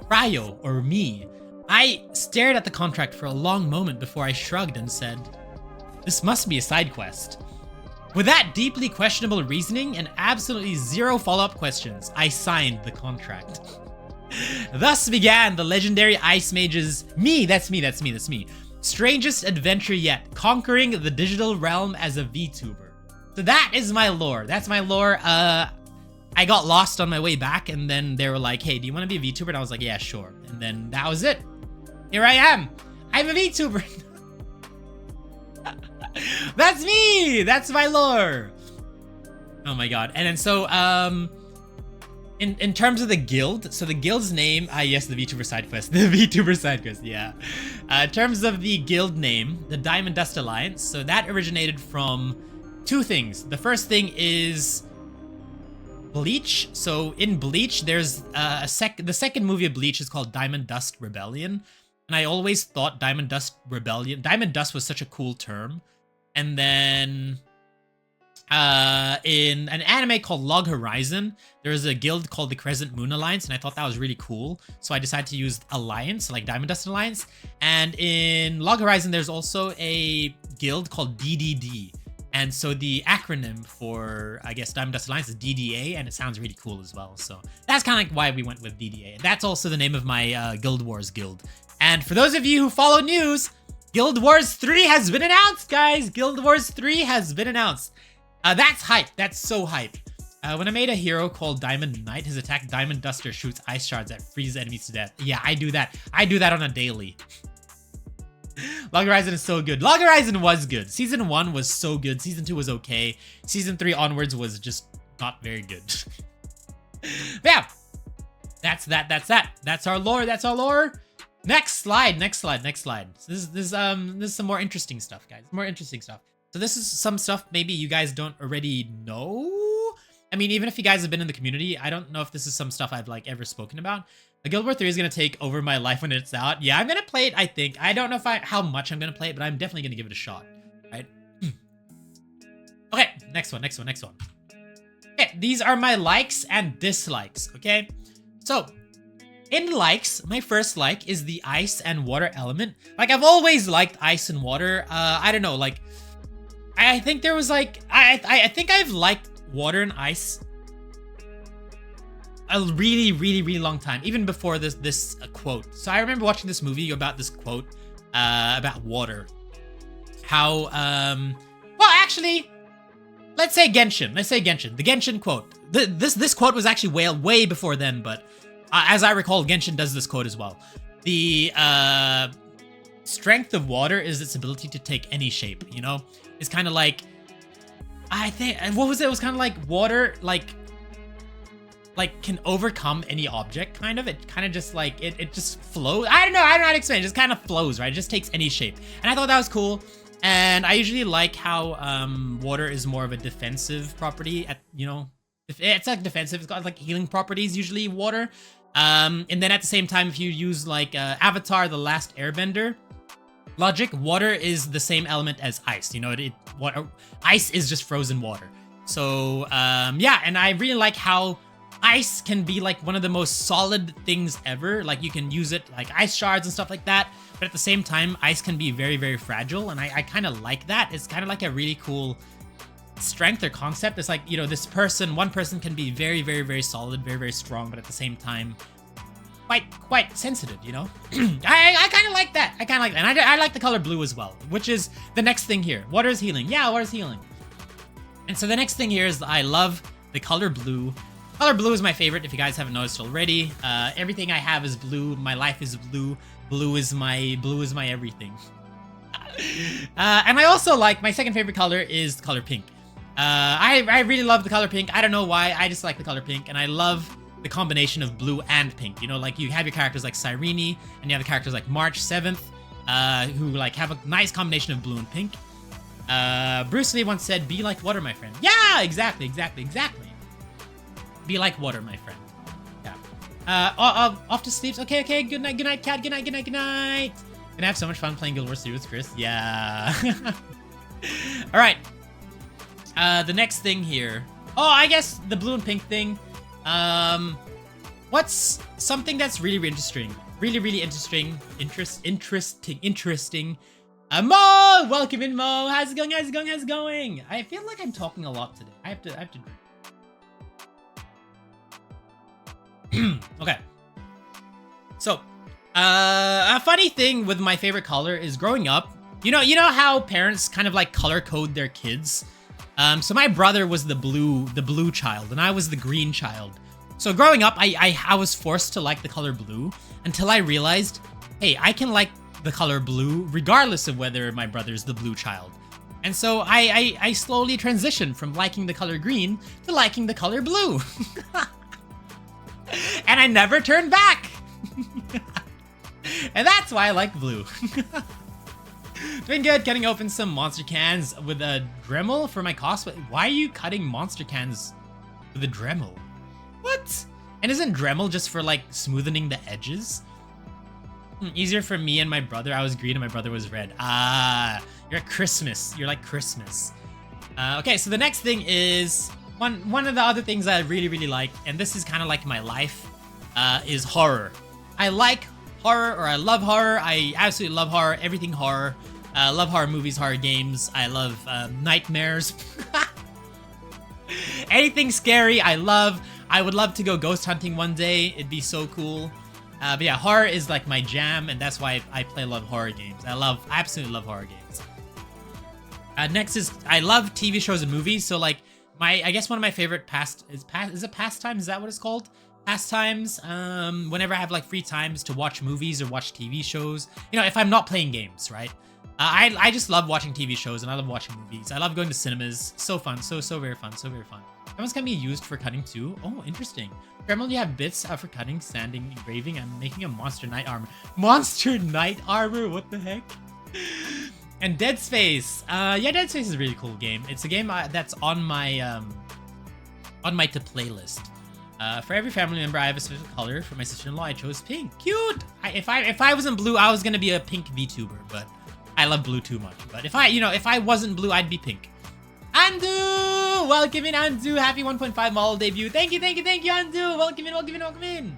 Kryo, or me, I stared at the contract for a long moment before I shrugged and said, "This must be a side quest." With that deeply questionable reasoning and absolutely zero follow-up questions, I signed the contract. Thus began the legendary Ice Mage's that's me, strangest adventure yet, conquering the digital realm as a VTuber. So that is my lore. That's my lore. I got lost on my way back, and then they were like, "Hey, do you want to be a VTuber?" And I was like, "Yeah, sure." And then that was it. Here I am. I'm a VTuber. That's me. That's my lore. Oh my god. And then so in terms of the guild, so the guild's name, yes, the VTuber side quest. The VTuber side quest, yeah. In terms of the guild name, the Diamond Dust Alliance, so that originated from two things. The first thing is Bleach. So in Bleach, there's the second movie of Bleach is called Diamond Dust Rebellion. And I always thought Diamond Dust was such a cool term. And then in an anime called Log Horizon, there's a guild called the Crescent Moon Alliance, and I thought that was really cool. So I decided to use Alliance, like Diamond Dust Alliance. And in Log Horizon, there's also a guild called DDD. And so the acronym for, I guess, Diamond Dust Alliance is DDA, and it sounds really cool as well. So that's kind of like why we went with DDA. That's also the name of my Guild Wars guild. And for those of you who follow news, Guild Wars 3 has been announced, guys! Guild Wars 3 has been announced. That's hype. That's so hype. When I made a hero called Diamond Knight, his attack Diamond Duster shoots ice shards that freeze enemies to death. Yeah, I do that. I do that on a daily. Log Horizon is so good. Log Horizon was good. Season 1 was so good. Season 2 was okay. Season 3 onwards was just not very good. But yeah, that's that. That's our lore. That's our lore. Next slide. So this is some more interesting stuff, guys. More interesting stuff. So this is some stuff maybe you guys don't already know. I mean, even if you guys have been in the community, I don't know if this is some stuff I've like ever spoken about. The Guild Wars 3 is going to take over my life when it's out. Yeah, I'm going to play it, I think. I don't know how much I'm going to play it, but I'm definitely going to give it a shot, right? Okay, next one. Okay, these are my likes and dislikes, okay? So, in likes, my first like is the ice and water element. Like, I've always liked ice and water. I don't know, like, I think there was like, I think I've liked water and ice a really long time, even before this quote. So I remember watching this movie about this quote about water. How well, actually, let's say Genshin. The Genshin quote. This quote was actually way before then, but as I recall, Genshin does this quote as well. The strength of water is its ability to take any shape. You know, it's kind of like, I think, what was it? It was kind of like water, like can overcome any object, kind of. It kind of just like, it just flows. I don't know how to explain. It just kind of flows, right? It just takes any shape. And I thought that was cool. And I usually like how water is more of a defensive property, it's like defensive. It's got like healing properties, usually water. And then at the same time, if you use like Avatar, The Last Airbender logic, water is the same element as ice. You know, ice is just frozen water. So yeah, and I really like how ice can be like one of the most solid things ever. Like you can use it like ice shards and stuff like that. But at the same time, ice can be very fragile. And I kind of like that. It's kind of like a really cool strength or concept. It's like, you know, one person can be very solid, very strong, but at the same time, quite sensitive, you know? I kind of like that. And I like the color blue as well, which is the next thing here. Water is healing. Yeah, water is healing. And so the next thing here is I love the color blue. Color blue is my favorite, if you guys haven't noticed already. Everything I have is blue. My life is blue. Blue is my everything. And I also like, my second favorite color is the color pink. I really love the color pink. I don't know why, I just like the color pink. And I love the combination of blue and pink. You know, like you have your characters like Cyrene, and you have the characters like March 7th, who like have a nice combination of blue and pink. Bruce Lee once said, "Be like water, my friend." Yeah, exactly. Be like water, my friend. Yeah. Off to sleep. Okay. Good night, cat. Good night. Gonna have so much fun playing Guild Wars 3 with Chris. Yeah. All right. The next thing here Oh, I guess the blue and pink thing. What's something that's really, really interesting? Really interesting. Interesting. Mo! Welcome in, Mo. How's it going? How's it going? I feel like I'm talking a lot today. I have to drink. Okay. So, a funny thing with my favorite color is growing up. You know how parents kind of like color code their kids? So my brother was the blue child, and I was the green child. So growing up, I was forced to like the color blue until I realized, hey, I can like the color blue regardless of whether my brother's the blue child. And so I slowly transitioned from liking the color green to liking the color blue. And I never turned back. And that's why I like blue. Doing good, cutting open some monster cans with a Dremel for my cosplay. Why are you cutting monster cans with a Dremel? What? And isn't Dremel just for like smoothing the edges? Easier for me and my brother. I was green and my brother was red. Ah, you're like Christmas. You're like Christmas. Okay, so the next thing is one of the other things I really like, and this is kind of like my life, is horror. I like horror, or I love horror. I absolutely love horror. Everything horror. I love horror movies, horror games. I love nightmares. Anything scary, I love. I would love to go ghost hunting one day. It'd be so cool. But yeah, horror is like my jam, and that's why I play a lot of horror games. I absolutely love horror games. Next is, I love TV shows and movies. So like, I guess one of my favorite is it pastimes? Is that what it's called? Pastimes. Whenever I have like free times to watch movies or watch TV shows. You know, if I'm not playing games, right? I just love watching TV shows, and I love watching movies. I love going to cinemas. So fun. So very fun. So very fun. Dremels can be used for cutting too. Oh, interesting. Dremel, you have bits for cutting, sanding, engraving. I'm making a monster knight armor. Monster knight armor? What the heck? And Dead Space. Yeah, Dead Space is a really cool game. It's a game that's on my to play list. For every family member, I have a special color. For my sister-in-law, I chose pink. Cute. If I wasn't blue, I was gonna be a pink VTuber, but I love blue too much. But if I wasn't blue, I'd be pink. Andu! Welcome in, Andu. Happy 1.5 model debut. Thank you, Andu. Welcome in.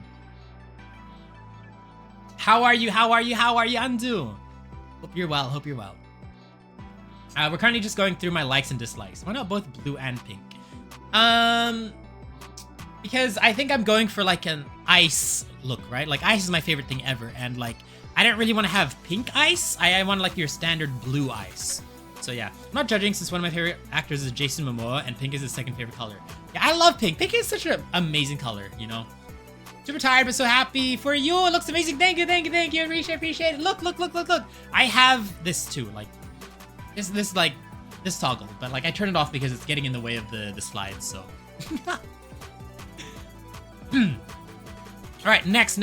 How are you, Andu? Hope you're well. We're currently just going through my likes and dislikes. Why not both blue and pink? Because I think I'm going for like an ice look, right? Like ice is my favorite thing ever, and like I don't really want to have pink ice. I want like your standard blue ice. So yeah, I'm not judging since one of my favorite actors is Jason Momoa, and pink is his second favorite color. Yeah, I love pink. Pink is such an amazing color, you know? Super tired, but so happy for you. It looks amazing. Thank you. Appreciate it. Look. I have this too, like this toggle, but like I turn it off because it's getting in the way of the slides, so. All right, next.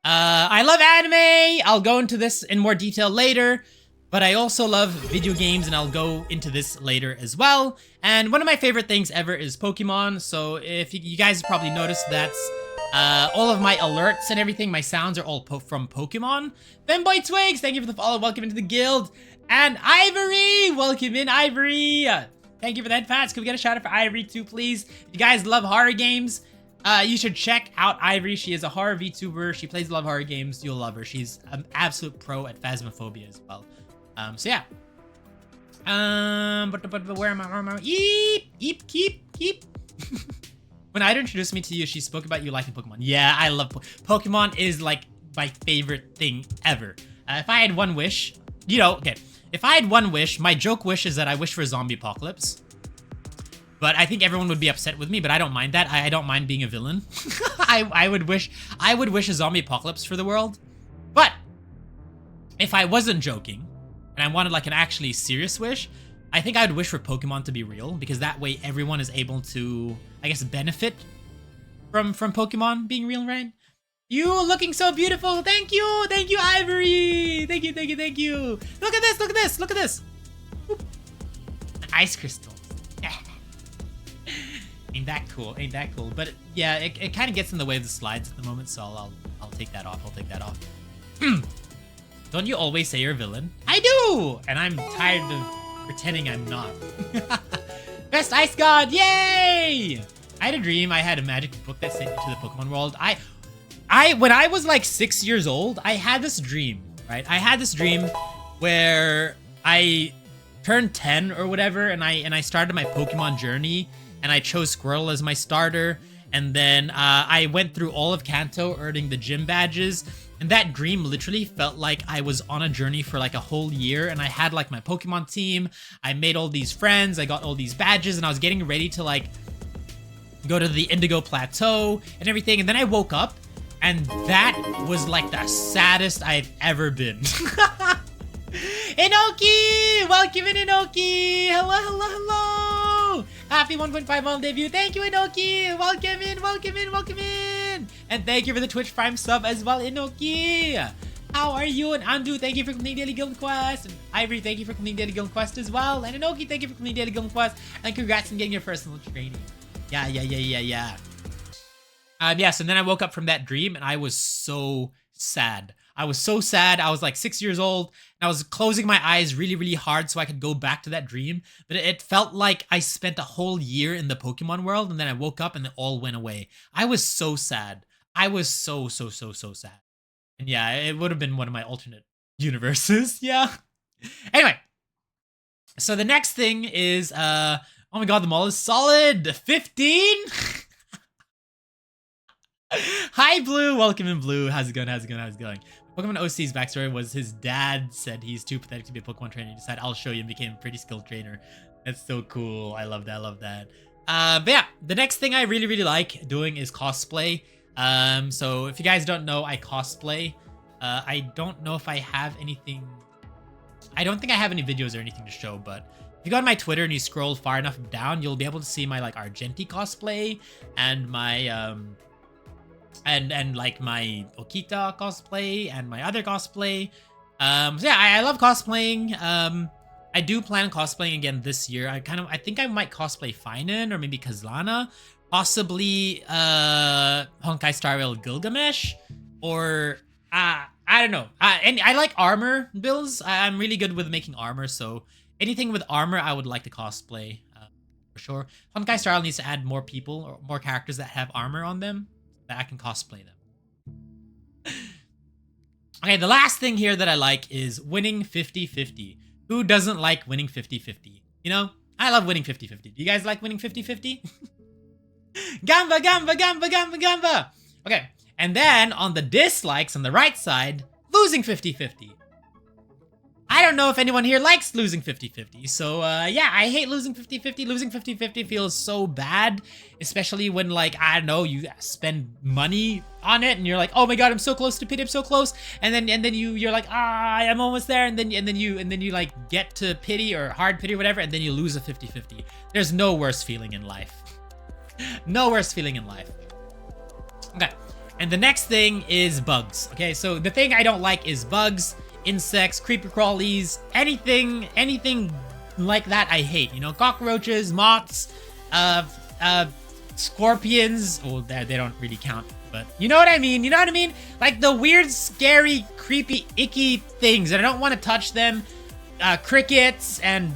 I love anime. I'll go into this in more detail later, but I also love video games, and I'll go into this later as well. And one of my favorite things ever is Pokemon. So if you guys probably noticed, that's all of my alerts and everything, my sounds are all from Pokemon. Femboy Twigs, thank you for the follow. Welcome into the guild. And Ivory, welcome in, Ivory. Thank you for that, Pats. Can we get a shout out for Ivory too, please? If you guys love horror games, you should check out Ivory. She is a horror VTuber. She plays a lot of horror games. You'll love her. She's an absolute pro at Phasmophobia as well. So yeah. But where am I? Keep. When Ida introduced me to you, she spoke about you liking Pokemon. Yeah, I love Pokemon. Is like my favorite thing ever. If I had one wish, if I had one wish, my joke wish is that I wish for a zombie apocalypse. But I think everyone would be upset with me, but I don't mind that. I don't mind being a villain. I would wish a zombie apocalypse for the world. But if I wasn't joking, and I wanted like an actually serious wish, I think I would wish for Pokemon to be real, because that way everyone is able to, I guess, benefit from Pokemon being real, right? You looking so beautiful. Thank you, Ivory. Thank you. Look at this. Whoop. Ice crystals. Ain't that cool? But yeah, it kind of gets in the way of the slides at the moment, so I'll take that off. Don't you always say you're a villain? I do, and I'm tired of pretending I'm not. Best Ice God! Yay! I had a dream. I had a magic book that sent me to the Pokemon world. When I was like 6 years old, I had this dream, right? I had this dream where I turned 10 or whatever, and I started my Pokemon journey, and I chose Squirtle as my starter, and then I went through all of Kanto earning the gym badges, and that dream literally felt like I was on a journey for like a whole year, and I had like my Pokemon team, I made all these friends, I got all these badges, and I was getting ready to like go to the Indigo Plateau and everything, and then I woke up, and that was like the saddest I've ever been. Inoki! Welcome in, Inoki! Hello, hello, hello! Happy 1.5 month debut. Thank you, Inoki! Welcome in, welcome in, welcome in! And thank you for the Twitch Prime sub as well, Inoki! How are you? And Andu, thank you for completing Daily Guild Quest. And Ivory, thank you for completing Daily Guild Quest as well. And Inoki, thank you for completing Daily Guild Quest. And congrats on getting your personal training. Yeah. Yes, and then I woke up from that dream and I was so sad. I was so sad. I was like 6 years old and I was closing my eyes really, really hard so I could go back to that dream. But it felt like I spent a whole year in the Pokemon world and then I woke up and it all went away. I was so sad. I was so sad. And yeah, it would have been one of my alternate universes. Yeah. Anyway, so the next thing is, oh my god, the mall is solid. 15? Hi, Blue. Welcome in, Blue. How's it going? Pokemon OC's backstory was his dad said he's too pathetic to be a Pokemon trainer. He decided, I'll show you, and became a pretty skilled trainer. That's so cool. I love that. But yeah, the next thing I really, really like doing is cosplay. So if you guys don't know, I cosplay. I don't know if I have anything. I don't think I have any videos or anything to show, but if you go on my Twitter and you scroll far enough down, you'll be able to see my like Argenti cosplay and my and like my Okita cosplay and my other cosplay. So yeah, I love cosplaying. I do plan on cosplaying again this year. I think I might cosplay Finan or maybe Kazlana, possibly Honkai Star Rail Gilgamesh, or I don't know. And I like armor builds. I'm really good with making armor, so anything with armor I would like to cosplay for sure. Honkai Star Rail needs to add more people or more characters that have armor on them that I can cosplay them. Okay, the last thing here that I like is winning 50-50. Who doesn't like winning 50-50? You know, I love winning 50-50. Do you guys like winning 50-50? Gamba! Okay, and then on the dislikes on the right side, losing 50-50. I don't know if anyone here likes losing 50-50. So yeah, I hate losing 50-50. Losing 50-50 feels so bad, especially when like, I don't know, you spend money on it and you're like, oh my god, I'm so close to pity, I'm so close. And then you're like, I'm almost there, and then you like get to pity or hard pity or whatever, and then you lose a 50-50. There's no worse feeling in life. No worse feeling in life. Okay. And the next thing is bugs. Okay, so the thing I don't like is bugs, insects, creeper crawlies, anything like that I hate. You know, cockroaches, moths, scorpions. Oh, they don't really count, but you know what I mean. You know what I mean? Like the weird, scary, creepy, icky things, and I don't want to touch them. Crickets and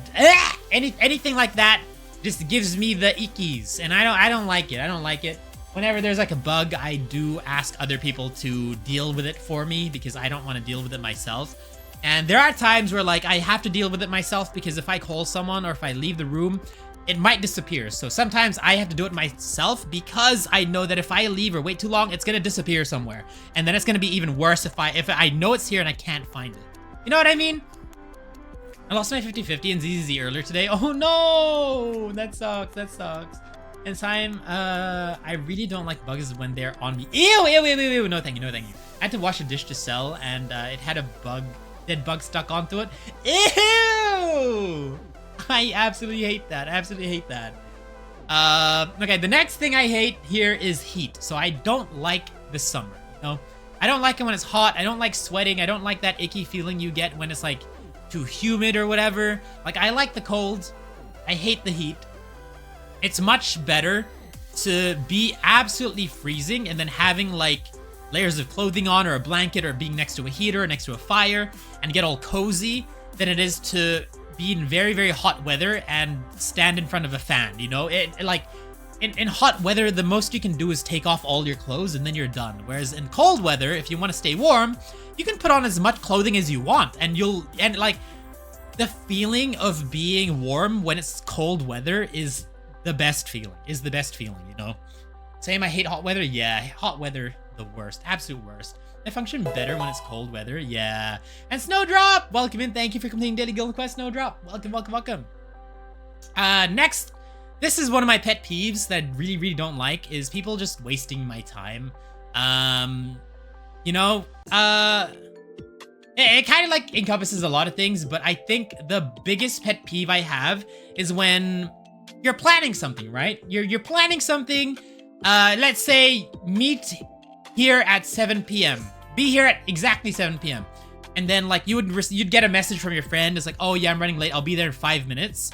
anything like that just gives me the ickies, and I don't like it. I don't like it. Whenever there's like a bug, I do ask other people to deal with it for me because I don't want to deal with it myself. And there are times where like I have to deal with it myself because if I call someone or if I leave the room, it might disappear. So sometimes I have to do it myself because I know that if I leave or wait too long, it's gonna disappear somewhere. And then it's gonna be even worse if I know it's here and I can't find it. You know what I mean? I lost my 50-50 in ZZZ earlier today. Oh no! That sucks, that sucks. And time, I really don't like bugs when they're on me. Ew, no thank you, no thank you. I had to wash a dish to sell and it had a dead bug stuck onto it. Ew! I absolutely hate that, okay, the next thing I hate here is heat. So I don't like the summer, you know? I don't like it when it's hot, I don't like sweating, I don't like that icky feeling you get when it's like too humid or whatever. Like I like the cold, I hate the heat. It's much better to be absolutely freezing and then having like layers of clothing on or a blanket or being next to a heater or next to a fire and get all cozy than it is to be in very, very hot weather and stand in front of a fan, you know? Like, in hot weather, the most you can do is take off all your clothes and then you're done. Whereas in cold weather, if you want to stay warm, you can put on as much clothing as you want, and like, the feeling of being warm when it's cold weather is the best feeling, you know? Same, I hate hot weather. Yeah, hot weather, the worst, absolute worst. I function better when it's cold weather. Yeah. And Snowdrop, welcome in. Thank you for completing Daily Guild Quest, Snowdrop. Welcome, welcome, welcome. Next, this is one of my pet peeves that I really, really don't like, is people just wasting my time. You know, it kind of like encompasses a lot of things, but I think the biggest pet peeve I have is when you're planning something, right? You're planning something. Let's say meet here at 7 p.m. Be here at exactly 7 p.m. And then like you'd get a message from your friend. It's like, oh yeah, I'm running late. I'll be there in 5 minutes.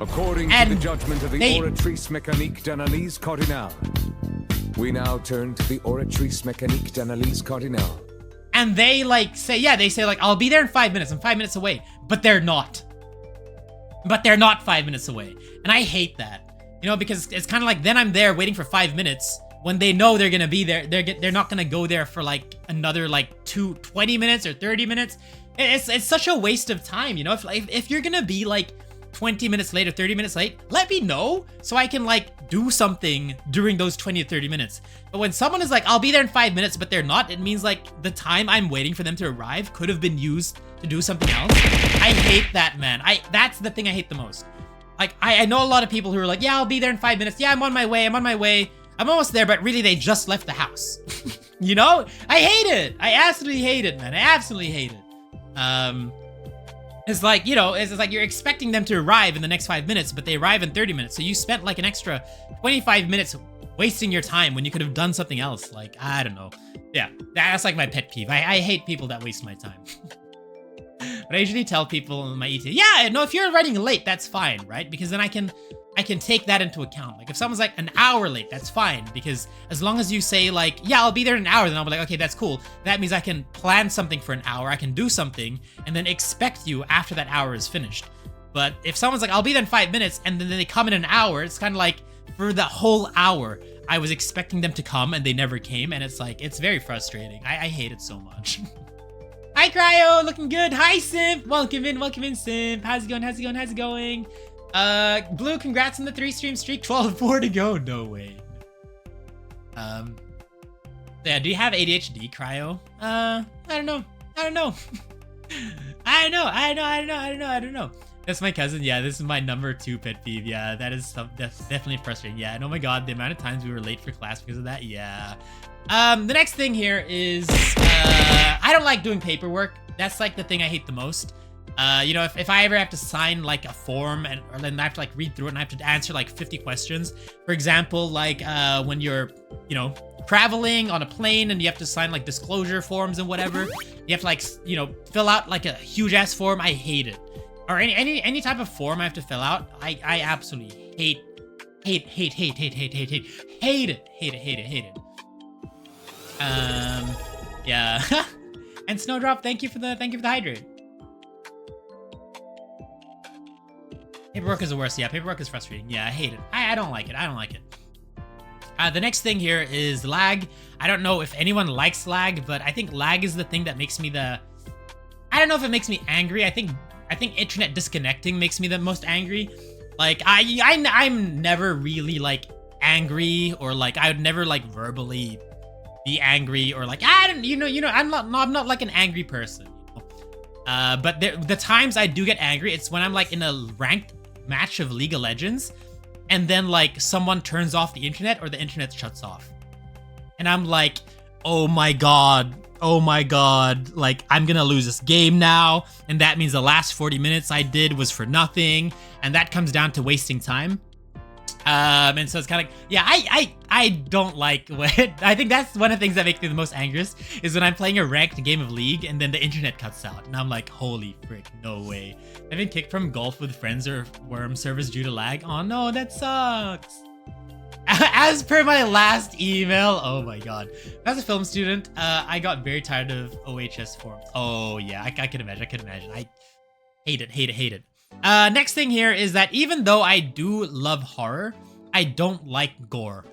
According to the judgment of the Oratrice Mécanique d'Analyse Cardinale, we now turn to the Oratrice Mécanique d'Analyse Cardinale. And they like say, yeah, they say like, I'll be there in 5 minutes. I'm 5 minutes away. But they're not. But they're not 5 minutes away. And I hate that. You know, because it's kind of like, then I'm there waiting for 5 minutes when they know they're gonna be there. They're not gonna go there for like another like 20 minutes or 30 minutes. It's such a waste of time, you know? If you're gonna be like 20 minutes late or 30 minutes late, let me know so I can like do something during those 20 or 30 minutes. But when someone is like, I'll be there in 5 minutes, but they're not, it means like the time I'm waiting for them to arrive could have been used to do something else. I hate that, man. That's the thing I hate the most. Like, I know a lot of people who are like, yeah, I'll be there in 5 minutes. Yeah, I'm on my way. I'm almost there, but really they just left the house. You know? I hate it. I absolutely hate it, man. I absolutely hate it. It's like, you know, it's like you're expecting them to arrive in the next 5 minutes, but they arrive in 30 minutes. So you spent like an extra 25 minutes wasting your time when you could have done something else. Like, I don't know. Yeah, that's like my pet peeve. I hate people that waste my time. But I usually tell people in my ETA, yeah, no, if you're running late, that's fine, right? Because then I can take that into account. Like if someone's like an hour late, that's fine. Because as long as you say like, yeah, I'll be there in an hour, then I'll be like, okay, that's cool. That means I can plan something for an hour. I can do something and then expect you after that hour is finished. But if someone's like, I'll be there in 5 minutes and then they come in an hour, it's kind of like for the whole hour, I was expecting them to come and they never came. And it's like, it's very frustrating. I hate it so much. Hi, Kryo, looking good. Hi, Simp. Welcome in, Simp. How's it going? Blue, congrats on the 3-stream streak. 12-4 to go. No way. Yeah, do you have ADHD, Kryo? I don't know. I don't know. That's my cousin. Yeah, this is my number 2 pet peeve. Yeah, that's definitely frustrating. Yeah, and oh my god, the amount of times we were late for class because of that. Yeah. The next thing here is, I don't like doing paperwork. That's like the thing I hate the most. You know, if I ever have to sign like a form or then I have to like read through it and I have to answer like 50 questions. For example, like when you're, you know, traveling on a plane and you have to sign like disclosure forms and whatever. You have to like, you know, fill out like a huge ass form. I hate it. Or any type of form I have to fill out. I absolutely hate it. Yeah. And Snowdrop, thank you for the hydrate. Paperwork is the worst. Yeah, paperwork is frustrating. Yeah, I hate it. I don't like it. The next thing here is lag. I don't know if anyone likes lag, but I think lag is the thing that makes me I don't know if it makes me angry. I think internet disconnecting makes me the most angry. Like I'm never really like angry, or like I would never like verbally be angry, or like I don't, you know, I'm not like an angry person. You know? But the times I do get angry, it's when I'm like in a ranked match of League of Legends, and then like someone turns off the internet or the internet shuts off, and I'm like, oh my god, like I'm gonna lose this game now, and that means the last 40 minutes I did was for nothing, and that comes down to wasting time. And so it's kind of, yeah, I don't like I think that's one of the things that makes me the most angriest is when I'm playing a ranked game of League and then the internet cuts out and I'm like, holy frick, no way. I've been kicked from golf with friends or worm servers due to lag. Oh no, that sucks. As per my last email, oh my god. As a film student, I got very tired of OHS forums. Oh yeah, I could imagine. I hate it. Next thing here is that even though I do love horror, I don't like gore.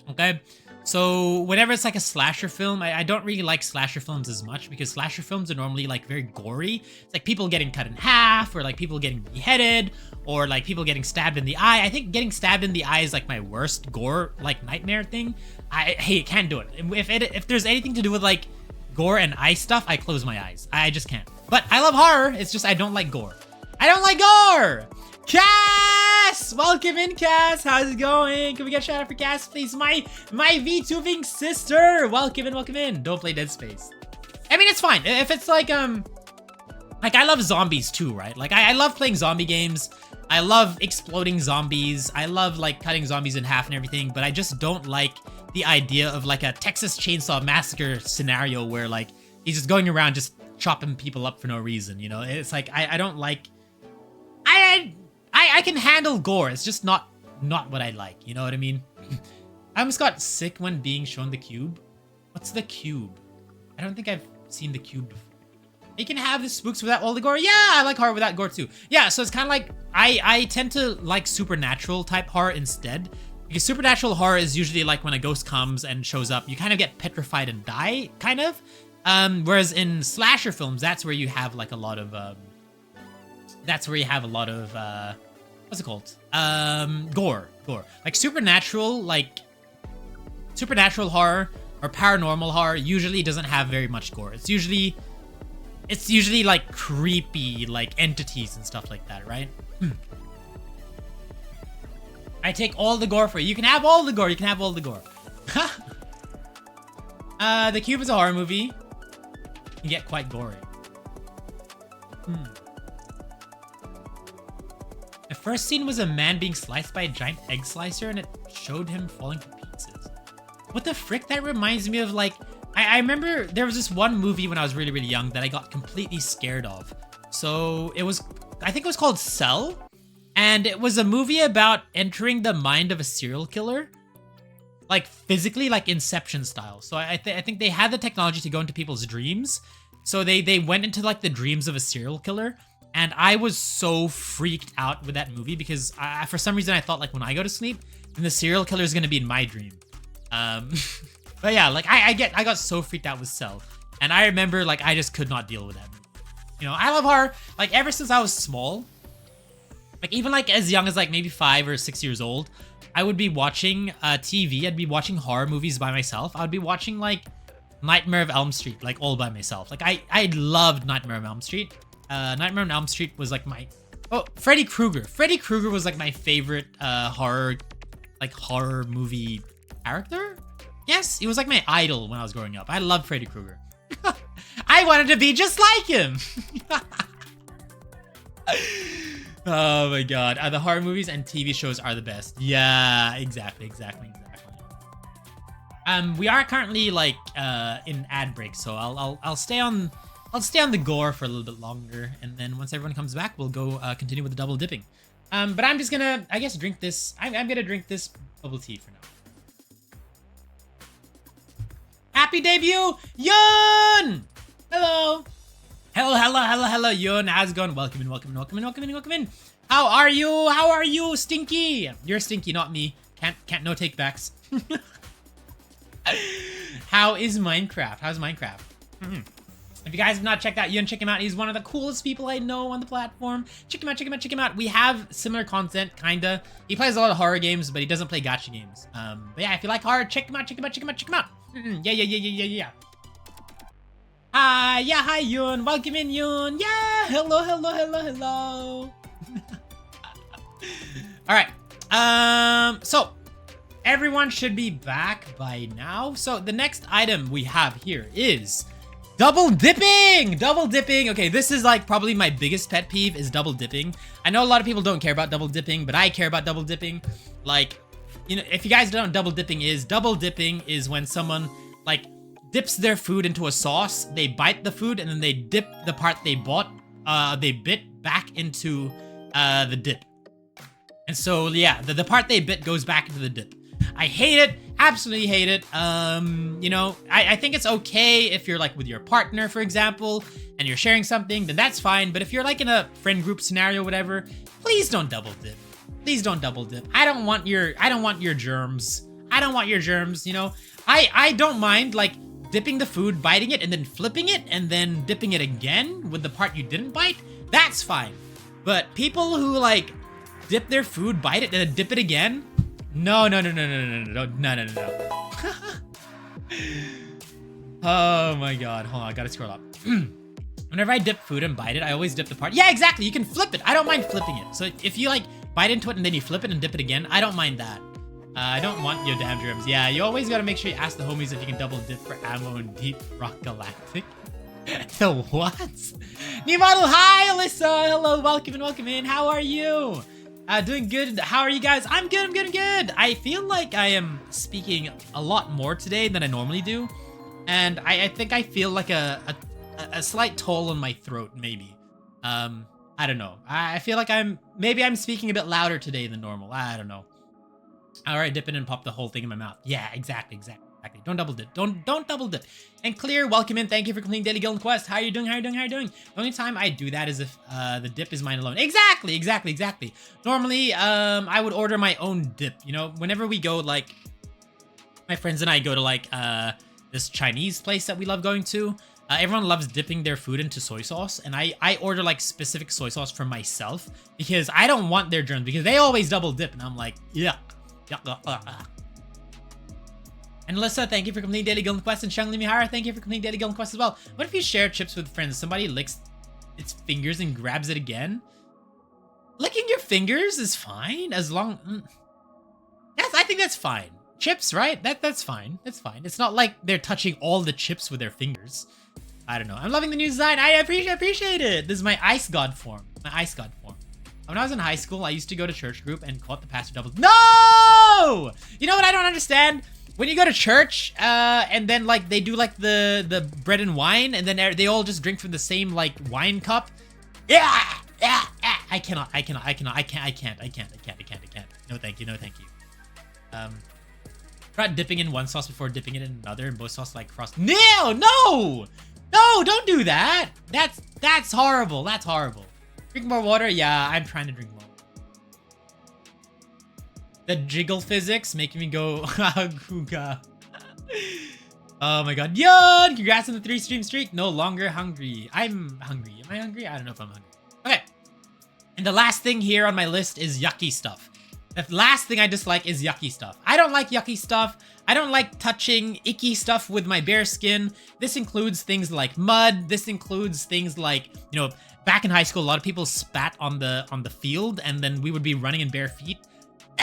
Okay? So whenever it's like a slasher film, I don't really like slasher films as much because slasher films are normally like very gory. It's like people getting cut in half or like people getting beheaded or like people getting stabbed in the eye. I think getting stabbed in the eye is like my worst gore like nightmare thing. I can't do it. If there's anything to do with like gore and eye stuff, I close my eyes. I just can't. But I love horror. It's just I don't like gore. I don't like gore! Cass! Welcome in, Cass. How's it going? Can we get a shout out for Cass, please? My VTubing sister. Welcome in, welcome in. Don't play Dead Space. I mean, it's fine. If it's like I love zombies too, right? Like I love playing zombie games. I love exploding zombies. I love like cutting zombies in half and everything, but I just don't like the idea of like a Texas Chainsaw Massacre scenario where like he's just going around just chopping people up for no reason, you know? It's like I don't like I can handle gore. It's just not what I like. You know what I mean? I almost got sick when being shown the cube. What's the cube? I don't think I've seen the cube before. You can have the spooks without all the gore. Yeah, I like horror without gore too. Yeah, so it's kind of like I tend to like supernatural type horror instead. Because supernatural horror is usually like when a ghost comes and shows up, you kind of get petrified and die, kind of. Whereas in slasher films, that's where you have like a lot of what's it called? Gore. Like supernatural horror or paranormal horror usually doesn't have very much gore. It's usually like creepy, like entities and stuff like that, right? I take all the gore for you. You can have all the gore. You can have all the gore. The Cube is a horror movie. You can get quite gory. The first scene was a man being sliced by a giant egg slicer and it showed him falling to pieces. What the frick? That reminds me of like... I remember there was this one movie when I was really, really young that I got completely scared of. So it was... I think it was called Cell. And it was a movie about entering the mind of a serial killer. Like physically, like Inception style. So I think they had the technology to go into people's dreams. So they went into like the dreams of a serial killer. And I was so freaked out with that movie because for some reason I thought like when I go to sleep, then the serial killer is going to be in my dream. But yeah, like I got so freaked out with Cell. And I remember like I just could not deal with that movie. You know, I love horror. Like ever since I was small, like even like as young as like maybe 5 or 6 years old, I would be watching TV. I'd be watching horror movies by myself. I would be watching like Nightmare of Elm Street, like all by myself. Like I loved Nightmare of Elm Street. Nightmare on Elm Street was like my... Oh, Freddy Krueger. Freddy Krueger was like my favorite horror movie character? Yes, he was like my idol when I was growing up. I loved Freddy Krueger. I wanted to be just like him. Oh my god. The horror movies and TV shows are the best. Yeah, exactly. We are currently like in ad break, so I'll stay on the gore for a little bit longer, and then once everyone comes back, we'll go continue with the double dipping. But I'm just gonna, I guess, drink this. I'm gonna drink this bubble tea for now. Happy debut, Yun! Hello, Yun. How's it going? Welcome in. How are you, Stinky? You're Stinky, not me. Can't no take backs. How is Minecraft? How's Minecraft? If you guys have not checked out Yun, check him out. He's one of the coolest people I know on the platform. Check him out. We have similar content, kinda. He plays a lot of horror games, but he doesn't play gacha games. But yeah, if you like horror, check him out. Yeah. Hi Yun. Welcome in, Yun. Yeah, hello. Alright. So everyone should be back by now. So the next item we have here is double dipping! Okay, this is like probably my biggest pet peeve is double dipping. I know a lot of people don't care about double dipping, but I care about double dipping. Like, you know, if you guys don't know what double dipping is when someone like dips their food into a sauce, they bite the food, and then they dip the part they bit back into the dip. And so, yeah, the part they bit goes back into the dip. I hate it. Absolutely hate it. You know, I think it's okay if you're like with your partner, for example, and you're sharing something, then that's fine. But if you're like in a friend group scenario, whatever, please don't double dip. Please don't double dip. I don't want your germs. I don't want your germs, you know. I don't mind like dipping the food, biting it, and then flipping it, and then dipping it again with the part you didn't bite. That's fine. But people who like dip their food, bite it, and then dip it again, no. Oh my god, hold on, I gotta scroll up. Whenever I dip food and bite it, I always dip the part. Yeah, exactly, you can flip it. I don't mind flipping it. So if you like bite into it and then you flip it and dip it again, I don't mind that. I don't want your damn germs. Yeah, you always gotta make sure you ask the homies if you can double dip for ammo in Deep Rock Galactic. The what? New model, hi Alyssa! Hello, welcome in. How are you? Doing good. How are you guys? I'm good. I feel like I am speaking a lot more today than I normally do. And I think I feel like a slight toll on my throat, maybe. I don't know. I feel like I'm speaking a bit louder today than normal. I don't know. All right, dip it and pop the whole thing in my mouth. Yeah, exactly. Don't double dip. Don't double dip. And Clear, welcome in. Thank you for completing Daily Guild Quest. How are you doing? The only time I do that is if the dip is mine alone. Exactly. Normally, I would order my own dip. You know, whenever we go, like, my friends and I go to like this Chinese place that we love going to. Everyone loves dipping their food into soy sauce, and I order like specific soy sauce for myself because I don't want their germs because they always double dip, and I'm like, yeah. And Alyssa, thank you for completing Daily Guild Quest, and Shangli Mihara, thank you for completing Daily Guild Quest as well. What if you share chips with friends? Somebody licks its fingers and grabs it again? Licking your fingers is fine as long. Yes, I think that's fine. Chips, right? That's fine. That's fine. It's not like they're touching all the chips with their fingers. I don't know. I'm loving the new design. I appreciate it. This is my ice god form. When I was in high school, I used to go to church group and caught the pastor double. No! You know what I don't understand? When you go to church, and then like they do like the bread and wine, and then they all just drink from the same like wine cup. Yeah. I can't. No, thank you. Try dipping in one sauce before dipping it in another, and both sauces like cross. No, don't do that. That's horrible. Drink more water. Yeah, I'm trying to drink more. The jiggle physics making me go Guga. Oh my god. Yon! Congrats on the 3-stream streak. No longer hungry. I'm hungry. Am I hungry? I don't know if I'm hungry. Okay. And the last thing here on my list is yucky stuff. The last thing I dislike is yucky stuff. I don't like yucky stuff. I don't like touching icky stuff with my bare skin. This includes things like mud. This includes things like, you know, back in high school, a lot of people spat on the field, and then we would be running in bare feet.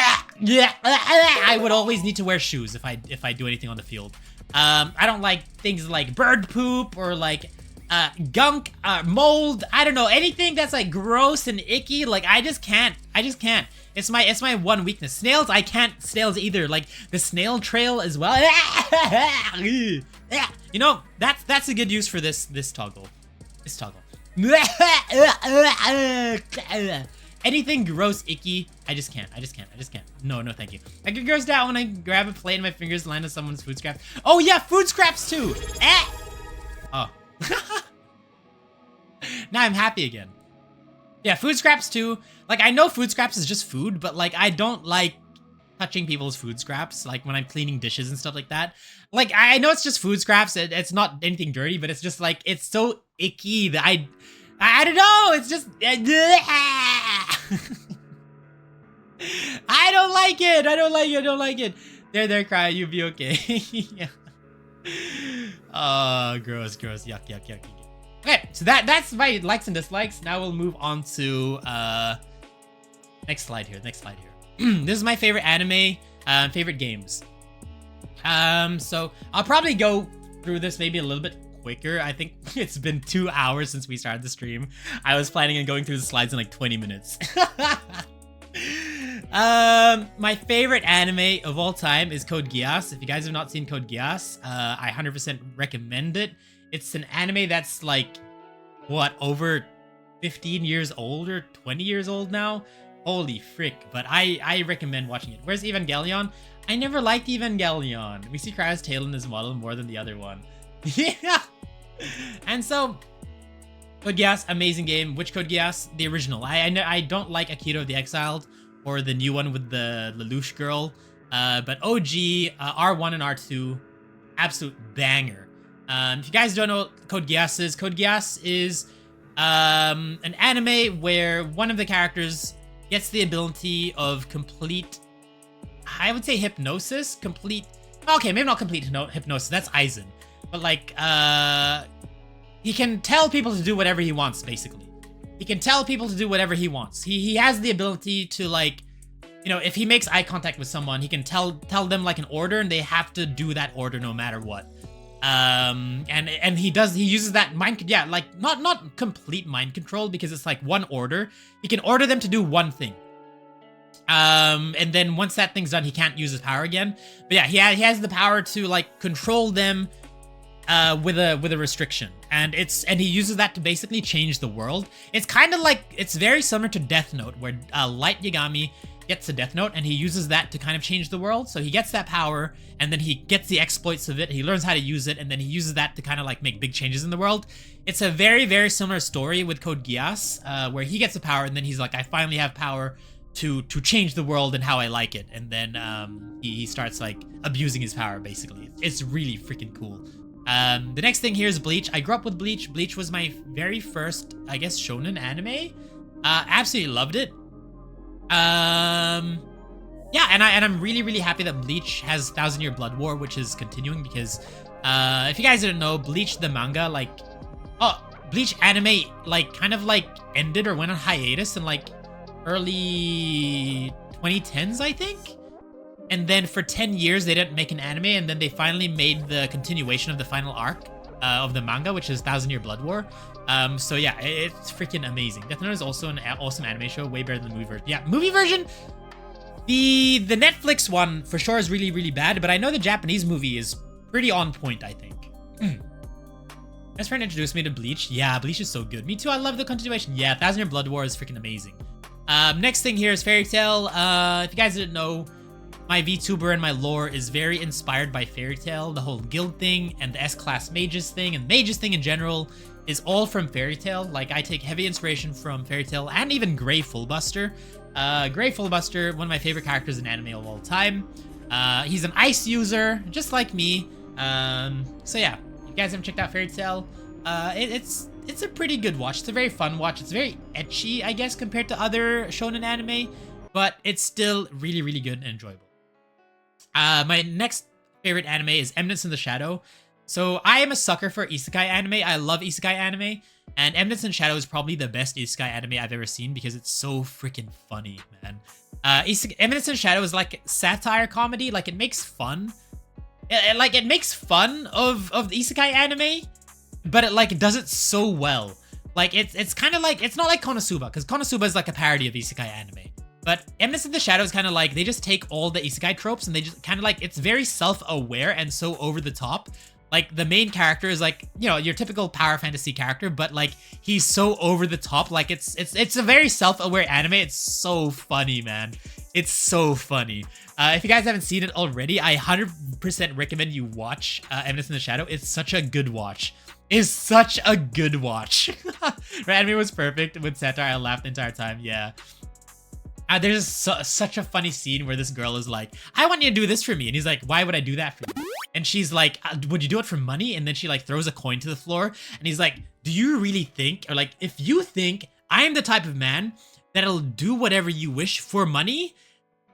I would always need to wear shoes if I do anything on the field. I don't like things like bird poop or like gunk, mold. I don't know, anything that's like gross and icky. Like I just can't. It's my one weakness. Snails, I can't snails either. Like the snail trail as well. You know, that's a good use for this toggle. Anything gross, icky, I just can't. No, thank you. I get grossed out when I grab a plate and my fingers land on someone's food scraps. Oh yeah, food scraps too. Oh. Now I'm happy again. Yeah, food scraps too. Like I know food scraps is just food, but like I don't like touching people's food scraps, like when I'm cleaning dishes and stuff like that. Like I know it's just food scraps, it's not anything dirty, but it's just like it's so icky that I don't know, it's just I don't like it. There, Kryo, you'll be okay. Yeah. Oh, gross, yuck. Okay, so that's my likes and dislikes. Now we'll move on to next slide here. This is my favorite anime, favorite games. So I'll probably go through this maybe a little bit quicker. I think it's been 2 hours since we started the stream. I was planning on going through the slides in like 20 minutes. My favorite anime of all time is Code Geass. If you guys have not seen Code Geass, I 100% recommend it. It's an anime that's like, what, over 15 years old or 20 years old now? Holy frick, but I recommend watching it. Where's Evangelion? I never liked Evangelion. We see Kryo's tail in this model more than the other one. Yeah. And so, Code Geass, amazing game. Which Code Geass? The original. I don't like Akira of the Exiled or the new one with the Lelouch girl. But OG, R1 and R2, absolute banger. If you guys don't know what Code Geass is an anime where one of the characters gets the ability of complete, I would say hypnosis, okay, maybe not complete hypnosis, that's Aizen. But like, he can tell people to do whatever he wants, basically. He can tell people to do whatever he wants. He has the ability to, like, you know, if he makes eye contact with someone, he can tell them like an order and they have to do that order no matter what. And he uses that like not complete mind control because it's like one order. He can order them to do one thing. And then once that thing's done, he can't use his power again. But yeah, he has the power to like control them with a restriction. And he uses that to basically change the world. It's kind of like, it's very similar to Death Note, where Light Yagami gets a Death Note and he uses that to kind of change the world. So he gets that power and then he gets the exploits of it. He learns how to use it and then he uses that to kind of like make big changes in the world. It's a very, very similar story with Code Geass, where he gets the power and then he's like, I finally have power to change the world and how I like it. And then he starts like abusing his power, basically. It's really freaking cool. The next thing here is Bleach. I grew up with Bleach. Bleach was my very first, I guess, shonen anime. Absolutely loved it. Yeah, and I'm really, really happy that Bleach has 1000 Year Blood War, which is continuing because, if you guys didn't know, Bleach the manga, like, Bleach anime, like, kind of like ended or went on hiatus in like early 2010s, I think. And then for 10 years, they didn't make an anime, and then they finally made the continuation of the final arc of the manga, which is 1000 Year Blood War. So yeah, it's freaking amazing. Death Note is also an awesome anime show, way better than the movie version. Yeah, movie version, the Netflix one for sure is really, really bad, but I know the Japanese movie is pretty on point, I think. Best friend introduced me to Bleach. Yeah, Bleach is so good. Me too, I love the continuation. Yeah, 1000 Year Blood War is freaking amazing. Next thing here is Fairy Tail. If you guys didn't know, my VTuber and my lore is very inspired by Fairy Tail. The whole guild thing and the S-Class mages thing and mages thing in general is all from Fairy Tail. Like, I take heavy inspiration from Fairy Tail and even Grey Fullbuster. Grey Fullbuster, one of my favorite characters in anime of all time. He's an ice user, just like me. So yeah, if you guys haven't checked out Fairy Tail, it's a pretty good watch. It's a very fun watch. It's very ecchi, I guess, compared to other shonen anime, but it's still really, really good and enjoyable. My next favorite anime is Eminence in the Shadow. So I am a sucker for isekai anime. I love isekai anime, and Eminence in the Shadow is probably the best isekai anime I've ever seen because it's so freaking funny, man. Eminence in the Shadow is like satire comedy. Like, it makes fun. It makes fun of the isekai anime, but it does it so well. Like, it's kind of like, it's not like Konosuba, because Konosuba is like a parody of isekai anime. But Eminence in the Shadow is kind of like, they just take all the isekai tropes and they just kind of like, it's very self-aware and so over the top. Like, the main character is like, you know, your typical power fantasy character, but like, he's so over the top. Like, it's a very self-aware anime. It's so funny, man. It's so funny. If you guys haven't seen it already, I 100% recommend you watch Eminence in the Shadow. It's such a good watch. It's such a good watch. Right, anime was perfect with satire. I laughed the entire time. Yeah. There's such a funny scene where this girl is like, I want you to do this for me. And he's like, why would I do that for you? And she's like, would you do it for money? And then she like throws a coin to the floor. And he's like, do you really think, or like, if you think I'm the type of man that'll do whatever you wish for money,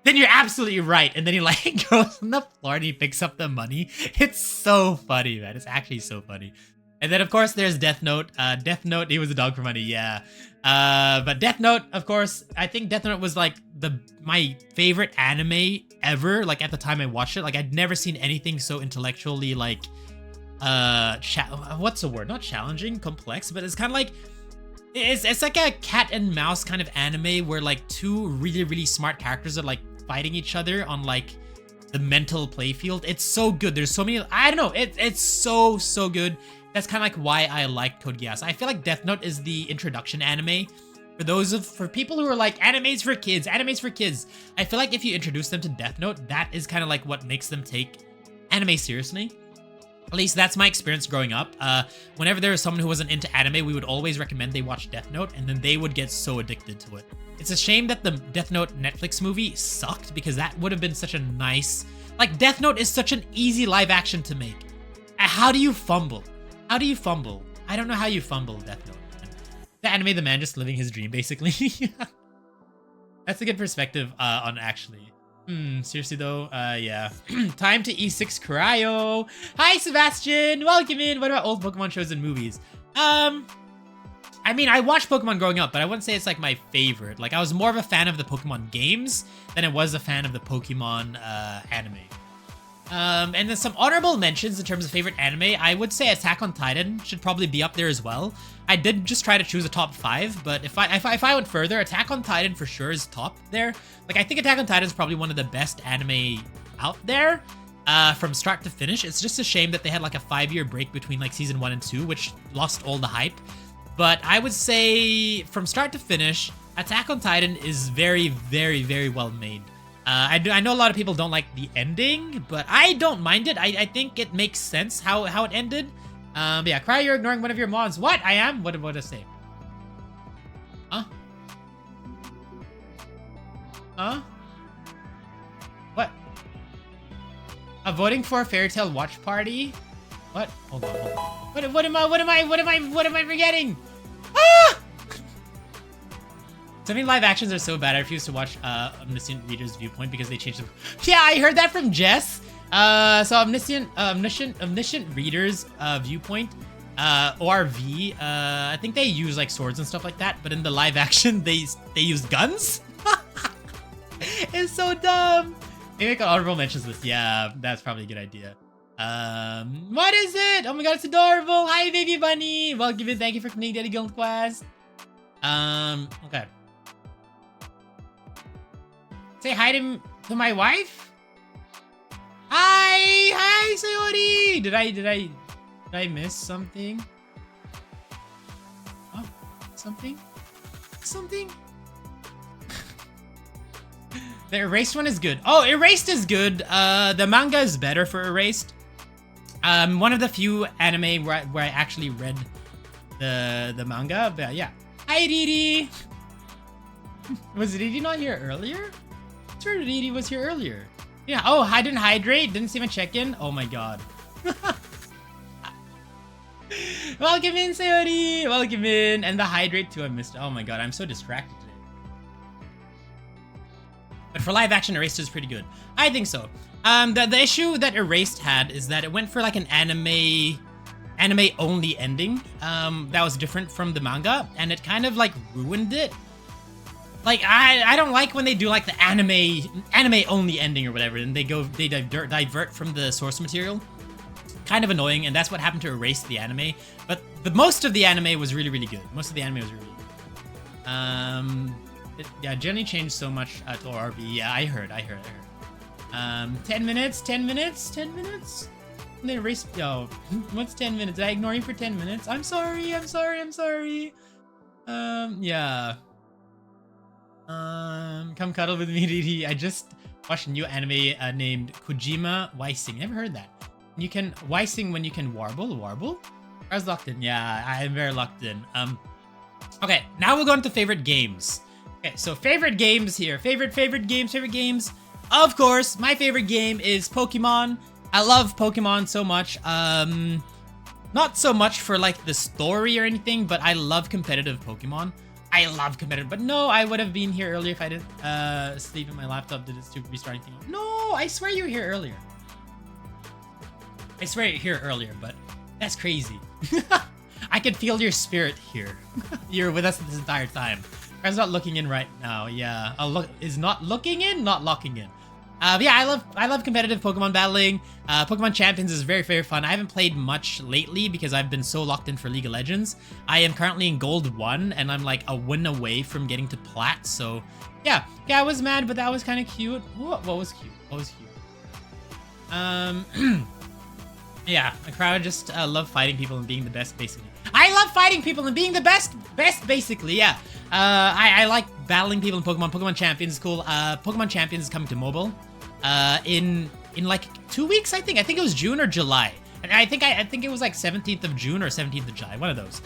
then you're absolutely right. And then he like goes on the floor and he picks up the money. It's so funny, man. It's actually so funny. And then, of course, there's Death Note. Death Note, he was a dog for money, yeah. But Death Note, of course, I think Death Note was like my favorite anime ever. Like, at the time I watched it, like, I'd never seen anything so intellectually, like, what's the word? Not challenging, complex, but it's kind of like, it's like a cat and mouse kind of anime where like two really, really smart characters are like fighting each other on like the mental playfield. It's so good. There's so many, I don't know, it's so good. That's kind of like why I like Code Geass. I feel like Death Note is the introduction anime For people who are like, animes for kids, animes for kids. I feel like if you introduce them to Death Note, that is kind of like what makes them take anime seriously. At least that's my experience growing up. Whenever there was someone who wasn't into anime, we would always recommend they watch Death Note, and then they would get so addicted to it. It's a shame that the Death Note Netflix movie sucked, because that would have been such a nice... Like, Death Note is such an easy live action to make. How do you fumble? How do you fumble? I don't know how you fumble Death Note. The anime, the man just living his dream, basically. That's a good perspective on actually. Seriously though, yeah. Time to E6 Kryo. Hi, Sebastian. Welcome in. What about old Pokemon shows and movies? I mean, I watched Pokemon growing up, but I wouldn't say it's like my favorite. Like, I was more of a fan of the Pokemon games than I was a fan of the Pokemon anime. And then some honorable mentions in terms of favorite anime. I would say Attack on Titan should probably be up there as well. I did just try to choose a top 5, but if I went further, Attack on Titan for sure is top there. Like, I think Attack on Titan is probably one of the best anime out there from start to finish. It's just a shame that they had like a 5-year break between like season 1 and 2, which lost all the hype. But I would say from start to finish, Attack on Titan is very, very, very well made. I know a lot of people don't like the ending, but I don't mind it. I think it makes sense how it ended. But yeah, Cry, you're ignoring one of your mods. What? I am? What did I say? Huh? Huh? What? Voting for a Fairy Tail watch party? What? Hold on. What am I forgetting? Ah! So many live actions are so bad, I refuse to watch Omniscient Reader's Viewpoint because they changed them. Yeah, I heard that from Jess. So Omniscient Reader's Viewpoint, ORV, I think they use like swords and stuff like that, but in the live action, they use guns? It's so dumb. Maybe make an honorable mentions list. Yeah, that's probably a good idea. What is it? Oh my god, it's adorable. Hi, baby bunny. Welcome in. Thank you for coming to the Guild Quest. Okay. Say hi to my wife. Hi, Sayori. Did I miss something? Oh, something. The Erased one is good. Oh, Erased is good. The manga is better for Erased. One of the few anime where I actually read the manga, but yeah. Hi, Riri. Was Riri not here earlier? I'm sure Riri was here earlier. Yeah. Oh, I didn't hydrate. Didn't see my check-in. Oh my god. Welcome in, Sayori. Welcome in. And the hydrate too. I missed. Oh my god. I'm so distracted today. But for live action, Erased is pretty good. I think so. The issue that Erased had is that it went for like an anime only ending that was different from the manga, and it kind of like ruined it. Like, I don't like when they do like the anime only ending or whatever, and they divert from the source material. Kind of annoying, and that's what happened to Erase the anime. But most of the anime was really, really good. Most of the anime was really good. Yeah, Jenny changed so much to ORV. Yeah, I heard. 10 minutes. And they erased. Yo, what's 10 minutes? Did I ignore you for 10 minutes? I'm sorry. Yeah. Come cuddle with me, Riri. I just watched a new anime named Kojima Waising. Never heard that. You can Waising when you can warble. I was locked in. Yeah, I am very locked in. Okay, now we'll go into favorite games. Okay, so favorite games here. Favorite games. Of course, my favorite game is Pokemon. I love Pokemon so much. Not so much for like the story or anything, but I love competitive Pokemon. But no, I would have been here earlier if I didn't sleep and my laptop did it to restart anything. No, I swear you were here earlier. But that's crazy. I could feel your spirit here. You're with us this entire time. Kara's not looking in right now. Yeah, is not looking in, not locking in. Yeah, I love competitive Pokemon battling. Pokemon Champions is very, very fun. I haven't played much lately because I've been so locked in for League of Legends. I am currently in Gold 1, and I'm like a win away from getting to Plat. So yeah, I was mad, but that was kind of cute. What was cute? Yeah, the crowd just love fighting people and being the best, basically. I love fighting people and being the best, basically, yeah. I like battling people in Pokemon. Pokemon Champions is cool. Pokemon Champions is coming to mobile. In like 2 weeks, I think. I think it was June or July. And I think it was like 17th of June or 17th of July. One of those.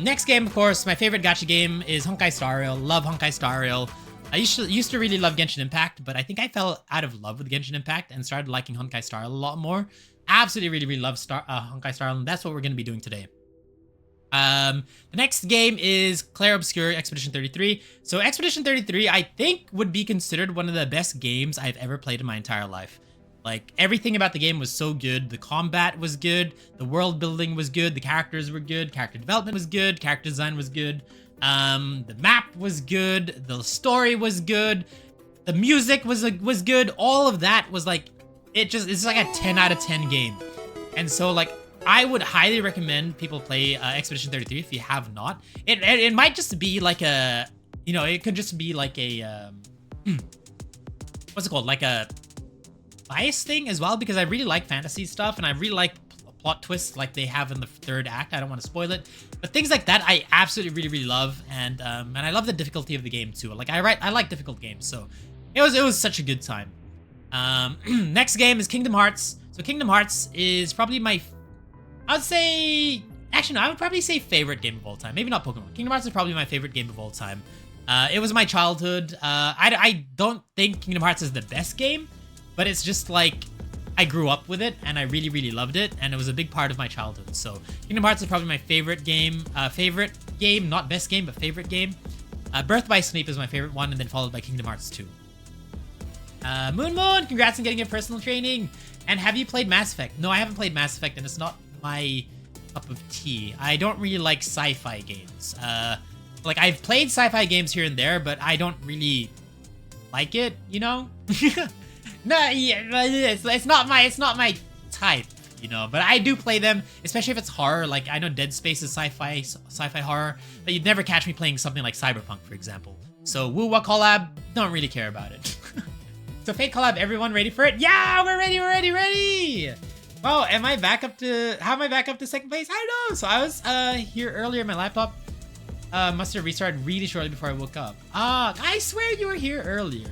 Next game, of course, my favorite gacha game is Honkai Star Rail. Love Honkai Star Rail. I used to really love Genshin Impact, but I think I fell out of love with Genshin Impact and started liking Honkai Star Rail a lot more. Absolutely, really love Honkai Star Rail, and that's what we're going to be doing today. The next game is Clair Obscur Expedition 33. So Expedition 33, I think, would be considered one of the best games I've ever played in my entire life. Like, everything about the game was so good. The combat was good. The world building was good. The characters were good. Character development was good. Character design was good. The map was good. The story was good. The music was good. All of that was like, it's like a 10 out of 10 game. And so like, I would highly recommend people play Expedition 33 if you have not. It might just be like a, you know, it could just be like a, what's it called? Like a bias thing as well, because I really like fantasy stuff and I really like plot twists like they have in the third act. I don't want to spoil it, but things like that I absolutely really love, and I love the difficulty of the game too. Like I like difficult games, so it was such a good time. Next game is Kingdom Hearts. So Kingdom Hearts is probably my, I would say, actually no, I would probably say favorite game of all time. Maybe not Pokemon. Kingdom Hearts is probably my favorite game of all time. It was my childhood. I don't think Kingdom Hearts is the best game, but it's just like, I grew up with it and I really loved it, and it was a big part of my childhood. So Kingdom Hearts is probably my favorite game, not best game, but favorite game. Birth by Sleep is my favorite one, and then followed by Kingdom Hearts 2. Moon, congrats on getting your personal training. And have you played Mass Effect? No, I haven't played Mass Effect, and it's not my cup of tea. I don't really like sci-fi games. Like, I've played sci-fi games here and there, but I don't really like it, you know? No, yeah, it's not my type, you know. But I do play them, especially if it's horror. Like, I know Dead Space is sci-fi horror, but you'd never catch me playing something like Cyberpunk, for example. So Woo-Wah collab, don't really care about it. So Fate collab, everyone ready for it? Yeah, we're ready. Wow, how am I back up to second place? I don't know. So I was here earlier. My laptop must have restarted really shortly before I woke up. I swear you were here earlier.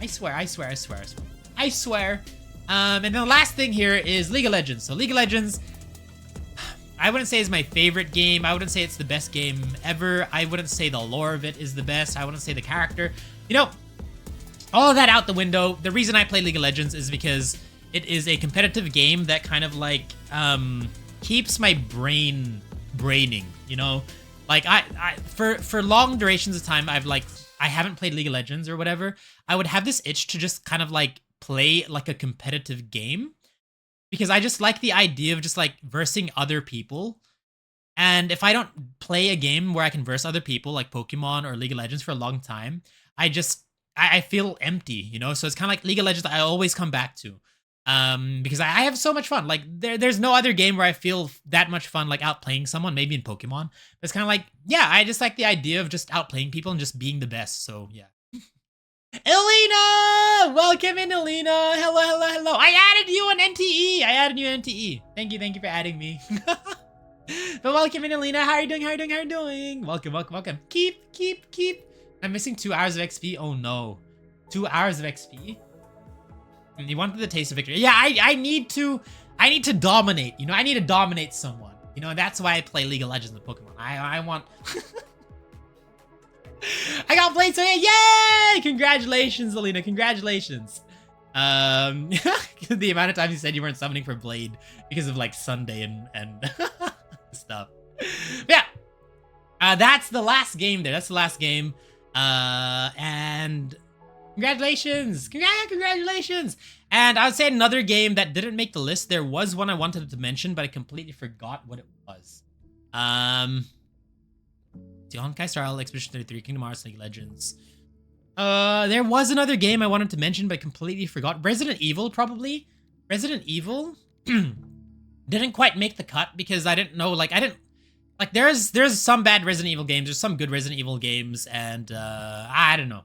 I swear. And then the last thing here is League of Legends. So League of Legends, I wouldn't say is my favorite game. I wouldn't say it's the best game ever. I wouldn't say the lore of it is the best. I wouldn't say the character. You know, all of that out the window. The reason I play League of Legends is because it is a competitive game that kind of like keeps my brain braining, you know? Like for long durations of time, I haven't played League of Legends or whatever. I would have this itch to just kind of like play like a competitive game, because I just like the idea of just like versing other people. And if I don't play a game where I can verse other people like Pokemon or League of Legends for a long time, I feel empty, you know? So it's kind of like League of Legends I always come back to. Because I have so much fun. Like there's no other game where I feel that much fun like outplaying someone, maybe in Pokemon. But it's kind of like, yeah, I just like the idea of just outplaying people and just being the best. So yeah. Elena! Welcome in, Elena. Hello. I added you on NTE. Thank you for adding me. But welcome in, Elena. How are you doing? Welcome. Keep. I'm missing 2 hours of XP. Oh no. 2 hours of XP? You wanted the taste of victory. Yeah, I need to dominate, you know? I need to dominate someone. You know, that's why I play League of Legends with Pokemon. I want... I got played today! Yay! Congratulations, Alina. Congratulations. The amount of times you said you weren't summoning for Blade because of like Sunday and stuff. But yeah. That's the last game there. That's the last game. And... Congratulations! Congratulations! And I would say another game that didn't make the list. There was one I wanted to mention, but I completely forgot what it was. Honkai Star Rail, Expedition 33, Kingdom Hearts, League of Legends. There was another game I wanted to mention, but I completely forgot. Resident Evil, probably. Resident Evil didn't quite make the cut because I didn't know, like, there's some bad Resident Evil games, there's some good Resident Evil games, and I don't know.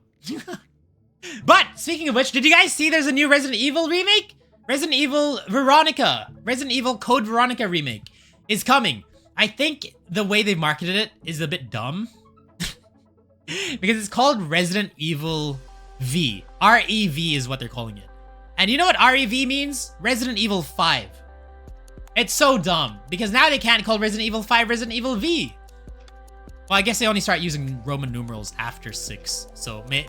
But speaking of which, did you guys see there's a new Resident Evil remake? Resident Evil Veronica. Resident Evil Code Veronica remake is coming. I think the way they marketed it is a bit dumb. because it's called Resident Evil V. REV is what they're calling it. And you know what REV means? Resident Evil 5. It's so dumb, because now they can't call Resident Evil 5 Resident Evil V. Well, I guess they only start using Roman numerals after 6, so maybe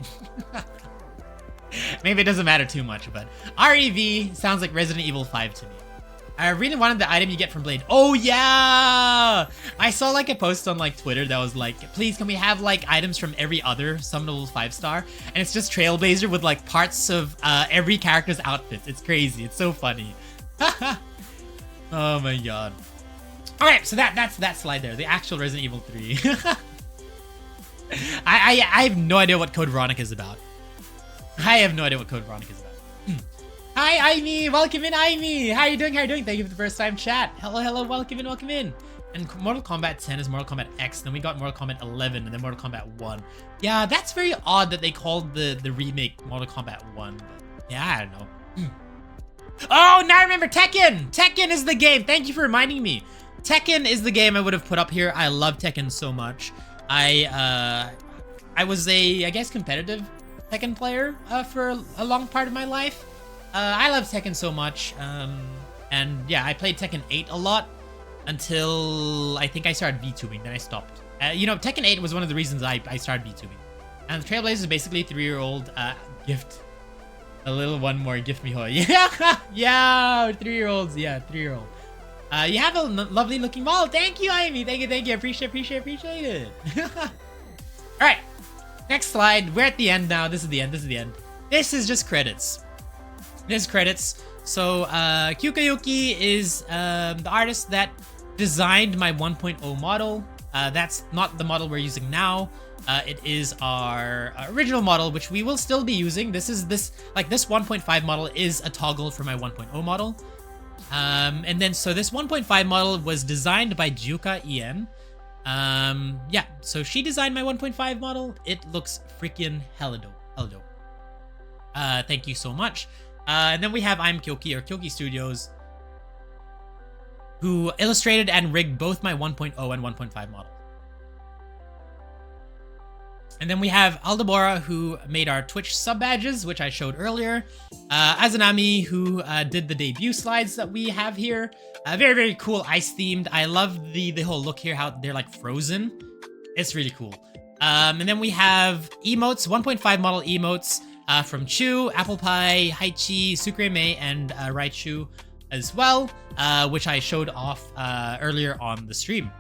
it doesn't matter too much, but REV sounds like Resident Evil 5 to me. I really wanted the item you get from Blade. Oh yeah! I saw like a post on like Twitter that was like, please can we have like items from every other summonable 5-star? And it's just Trailblazer with like parts of every character's outfits. It's crazy. It's so funny. Oh my god. Alright, so that's that slide there. The actual Resident Evil 3. I have no idea what Code Veronica is about. I have no idea what Code Veronica is about. Hi, Aimee! Welcome in, Aimee! How are you doing? How are you doing? Thank you for the first time chat. Hello, hello, welcome in, welcome in. And Mortal Kombat 10 is Mortal Kombat X, then we got Mortal Kombat 11, and then Mortal Kombat 1. Yeah, that's very odd that they called the remake Mortal Kombat 1. But yeah, I don't know. Oh, now I remember Tekken! Tekken is the game! Thank you for reminding me. Tekken is the game I would have put up here. I love Tekken so much. I was a, I guess, competitive Tekken player for a long part of my life. I love Tekken so much, and yeah, I played Tekken 8 a lot until I think I started VTubing, then I stopped. You know, Tekken 8 was one of the reasons I started VTubing. And Trailblazer is basically 3-year-old gift. A little one more gift me hoy. Yeah, yeah, 3-year-olds, yeah, 3-year-old. You have a lovely looking model. Thank you, Aimee. Thank you. Appreciate it. All right, next slide. We're at the end now. This is the end. This is just credits. There's credits. So Kyokayuki is the artist that designed my 1.0 model. That's not the model we're using now. It is our original model, which we will still be using. This 1.5 model is a toggle for my 1.0 model. And then so this 1.5 model was designed by Juka En. Yeah, so she designed my 1.5 model. It looks freaking hella dope. Thank you so much. And then we have I'm Kyoki, or Kyoki Studios, who illustrated and rigged both my 1.0 and 1.5 model. And then we have Aldebora, who made our Twitch sub badges, which I showed earlier. Azanami, who did the debut slides that we have here. Very, very cool ice themed. I love the whole look here, how they're like frozen. It's really cool. And then we have emotes, 1.5 model emotes from Chu, Apple Pie, Haichi, Sukreme, and Raichu as well, which I showed off earlier on the stream.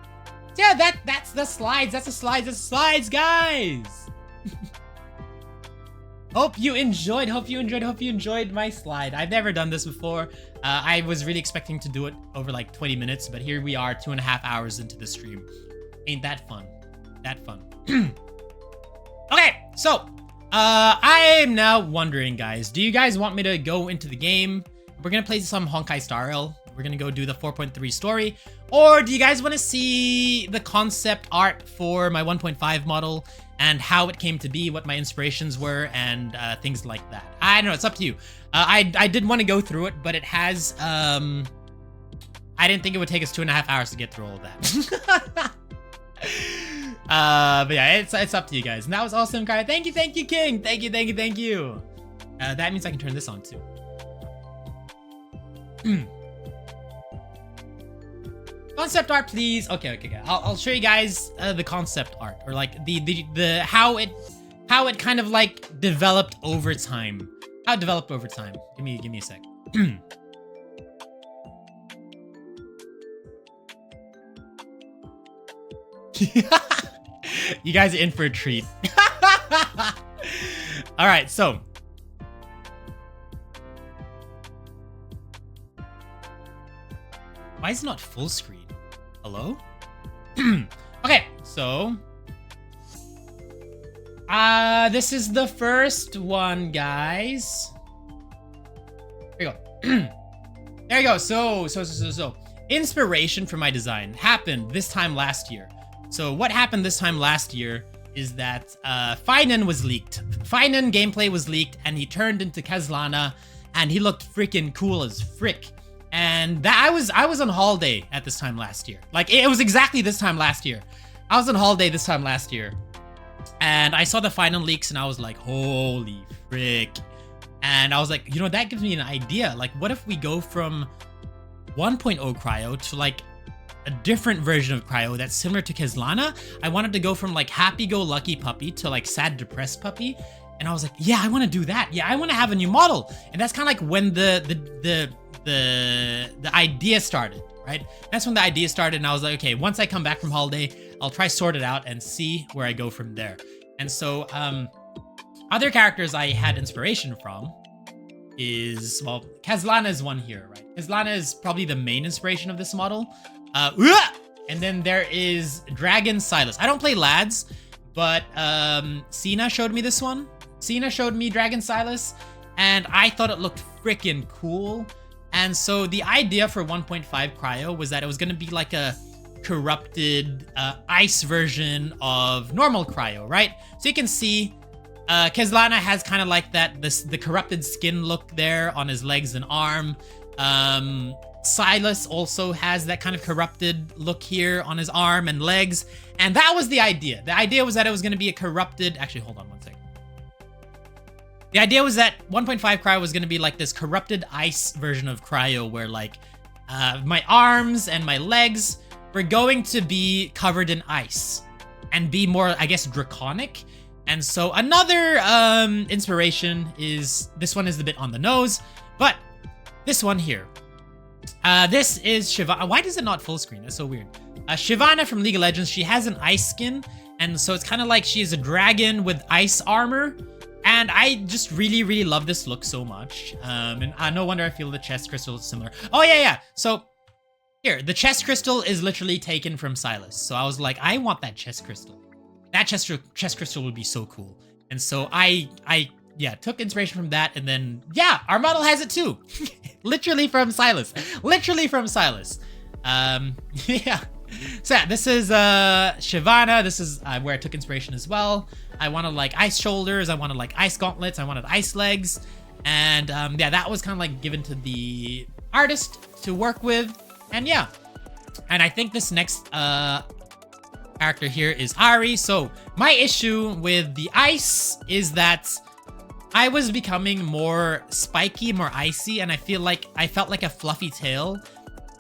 Yeah, that's the slides. That's the slides, guys. Hope you enjoyed my slide. I've never done this before. I was really expecting to do it over like 20 minutes, but here we are 2.5 hours into the stream. Ain't that fun? Okay, so I am now wondering, guys, do you guys want me to go into the game? We're gonna play some Honkai Star Rail. We're gonna go do the 4.3 story. Or do you guys want to see the concept art for my 1.5 model and how it came to be, what my inspirations were, and things like that? I don't know, it's up to you. I did want to go through it, but it has, I didn't think it would take us 2.5 hours to get through all of that. But yeah, it's up to you guys. And that was awesome, Kai. Thank you, King. Thank you. That means I can turn this on too. Concept art, please. Okay. I'll show you guys the concept art, or like the how it kind of like developed over time. How it developed over time. Give me a sec. You guys are in for a treat. All right, so why is it not full screen? Hello? Okay, so this is the first one, guys. There you go. There you go. So inspiration for my design happened this time last year. So what happened this time last year is that Finan was leaked. Finan gameplay was leaked, and he turned into Kazlana, and he looked freaking cool as frick. And that I was on holiday at this time last year. Like, it was exactly this time last year. I was on holiday this time last year. And I saw the final leaks and I was like, holy frick. And I was like, you know, that gives me an idea. Like, what if we go from 1.0 Kryo to like a different version of Kryo that's similar to Kezlana? I wanted to go from like happy-go-lucky puppy to like sad, depressed puppy. And I was like, yeah, I want to do that. Yeah, I want to have a new model. And that's kind of like when the idea started, right? That's when the idea started. And I was like, okay, once I come back from holiday, I'll try sort it out and see where I go from there. And so, other characters I had inspiration from is, well, Kezlana is one here, right? Kezlana is probably the main inspiration of this model. And then there is Dragon Silas. I don't play lads, but Cena showed me this one. Cena showed me Dragon Silas, and I thought it looked freaking cool. And so the idea for 1.5 Kryo was that it was going to be like a corrupted ice version of normal Kryo, right? So you can see Kezlana has kind of like the corrupted skin look there on his legs and arm. Silas also has that kind of corrupted look here on his arm and legs. And that was the idea. The idea was that it was going to be a corrupted... Actually, hold on one second. The idea was that 1.5 Kryo was going to be like this corrupted ice version of Kryo where like my arms and my legs were going to be covered in ice and be more, I guess, draconic. And so another inspiration is, this one is a bit on the nose, but this one here. This is Shyvana. Why does it not full screen? That's so weird. Shyvana from League of Legends, she has an ice skin, and so it's kind of like she's a dragon with ice armor. And I just really, really love this look so much. And no wonder I feel the chest crystal is similar. Oh, yeah. So here, the chest crystal is literally taken from Silas. So I was like, I want that chest crystal. That chest crystal would be so cool. And so I took inspiration from that. And then, yeah, our model has it too. Literally from Silas. Literally from Silas. Yeah. So yeah, this is Shyvana. This is where I took inspiration as well. I wanted like ice shoulders. I wanted like ice gauntlets. I wanted ice legs. And yeah, that was kind of like given to the artist to work with. And yeah. And I think this next character here is Ari. So my issue with the ice is that I was becoming more spiky, more icy. And I felt like a fluffy tail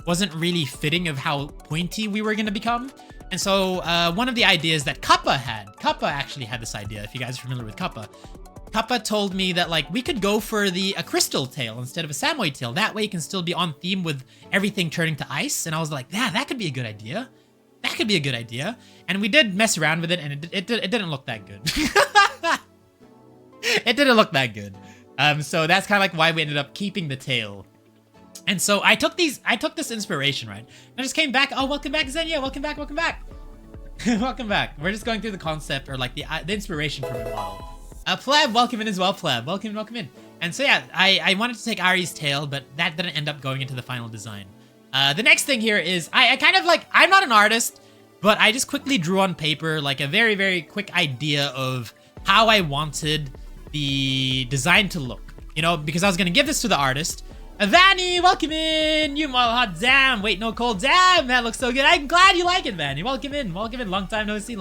wasn't really fitting of how pointy we were going to become. And so one of the ideas that Kappa actually had this idea, if you guys are familiar with Kappa. Kappa told me that like we could go for a crystal tail instead of a Samoyed tail. That way you can still be on theme with everything turning to ice. And I was like, yeah, that could be a good idea. That could be a good idea. And we did mess around with it, and it didn't look that good. It didn't look that good. So that's kind of like why we ended up keeping the tail. And so I took this inspiration, right? I just came back. Oh, welcome back, Xenia. Welcome back. Welcome back. Welcome back. We're just going through the concept or like the inspiration from the model. Pleb, welcome in as well, Pleb. Welcome in. And so yeah, I wanted to take Ari's tail, but that didn't end up going into the final design. The next thing here is I kind of like, I'm not an artist, but I just quickly drew on paper like a very, very quick idea of how I wanted the design to look. You know, because I was going to give this to the artist. Vanny, welcome in! You model hot, damn! Wait, no cold, damn! That looks so good. I'm glad you like it, Vanny. Welcome in. Long time no see.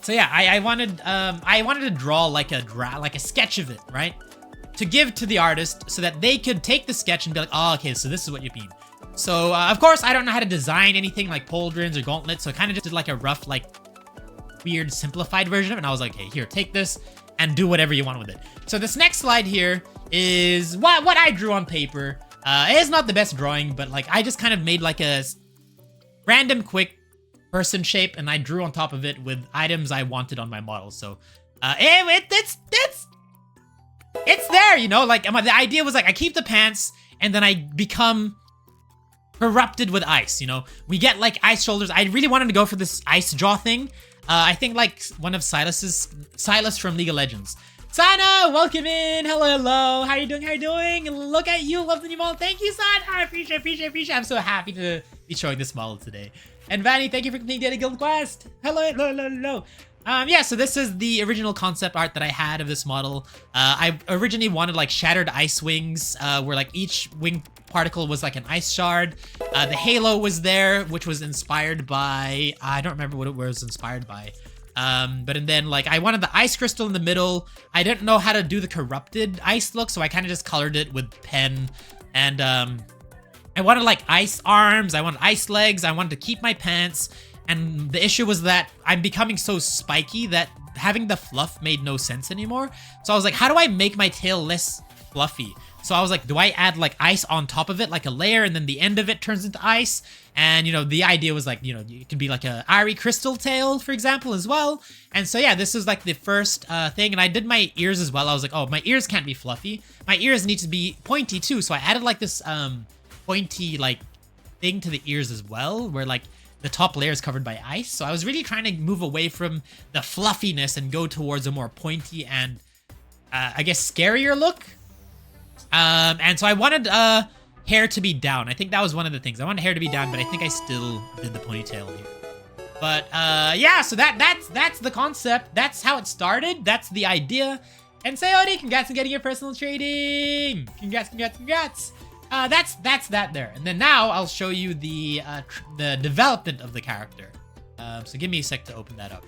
So yeah, I wanted to draw like a sketch of it, right? To give to the artist so that they could take the sketch and be like, oh, okay, so this is what you mean. So of course, I don't know how to design anything like pauldrons or gauntlets, so I kind of just did like a rough, like weird simplified version of it. And I was like, hey, here, take this and do whatever you want with it. So this next slide here is what I drew on paper. It is not the best drawing, but like I just kind of made like a random quick person shape, and I drew on top of it with items I wanted on my model. So it's there, you know, like the idea was like I keep the pants and then I become corrupted with ice, you know. We get like ice shoulders. I really wanted to go for this ice jaw thing. I think like one of Silas from League of Legends. Sana, welcome in. Hello. How you doing? Look at you. Love the new model. Thank you, Sana. I appreciate. I'm so happy to be showing this model today. And Vanny, thank you for completing Daily Guild Quest. Hello. Yeah, so this is the original concept art that I had of this model. I originally wanted like shattered ice wings, where like each wing particle was like an ice shard. The halo was there, which was inspired by, I don't remember what it was inspired by. But and then like I wanted the ice crystal in the middle. I didn't know how to do the corrupted ice look, so I kind of just colored it with pen. And I wanted like ice arms, I wanted ice legs, I wanted to keep my pants. And the issue was that I'm becoming so spiky that having the fluff made no sense anymore. So I was like, how do I make my tail less fluffy? So I was like, do I add like ice on top of it, like a layer, and then the end of it turns into ice? And, you know, the idea was like, you know, it could be like a Ari crystal tail, for example, as well. And so, yeah, this is like the first thing. And I did my ears as well. I was like, oh, my ears can't be fluffy. My ears need to be pointy too. So I added like this pointy like thing to the ears as well, where like the top layer is covered by ice. So I was really trying to move away from the fluffiness and go towards a more pointy and I guess scarier look. And so I wanted hair to be down. I think that was one of the things. I wanted hair to be down, but I think I still did the ponytail here. But yeah, so that's the concept. That's how it started. That's the idea. And Sayori, congrats on getting your personal trading. Congrats, congrats, congrats. That's that there. And then now I'll show you the development of the character. So give me a sec to open that up.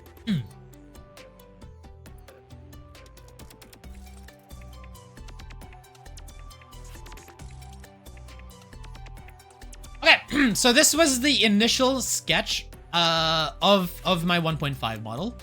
Okay, so this was the initial sketch of my 1.5 model.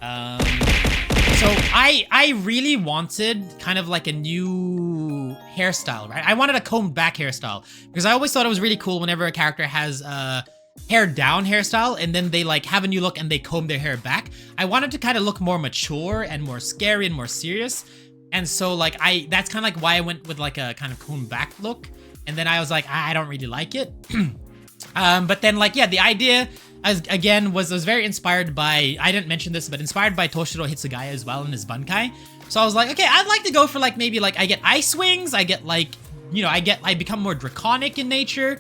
So I really wanted kind of like a new hairstyle, right? I wanted a combed back hairstyle because I always thought it was really cool whenever a character has a hair down hairstyle and then they like have a new look and they comb their hair back. I wanted to kind of look more mature and more scary and more serious. And so like that's kind of like why I went with like a kind of combed back look. And then I was like, I don't really like it. But then like, yeah, the idea was very inspired by, I didn't mention this, but inspired by Toshiro Hitsugaya as well in his Bunkai. So I was like, okay, I'd like to go for like, maybe like I get ice wings. I get like, you know, I become more draconic in nature.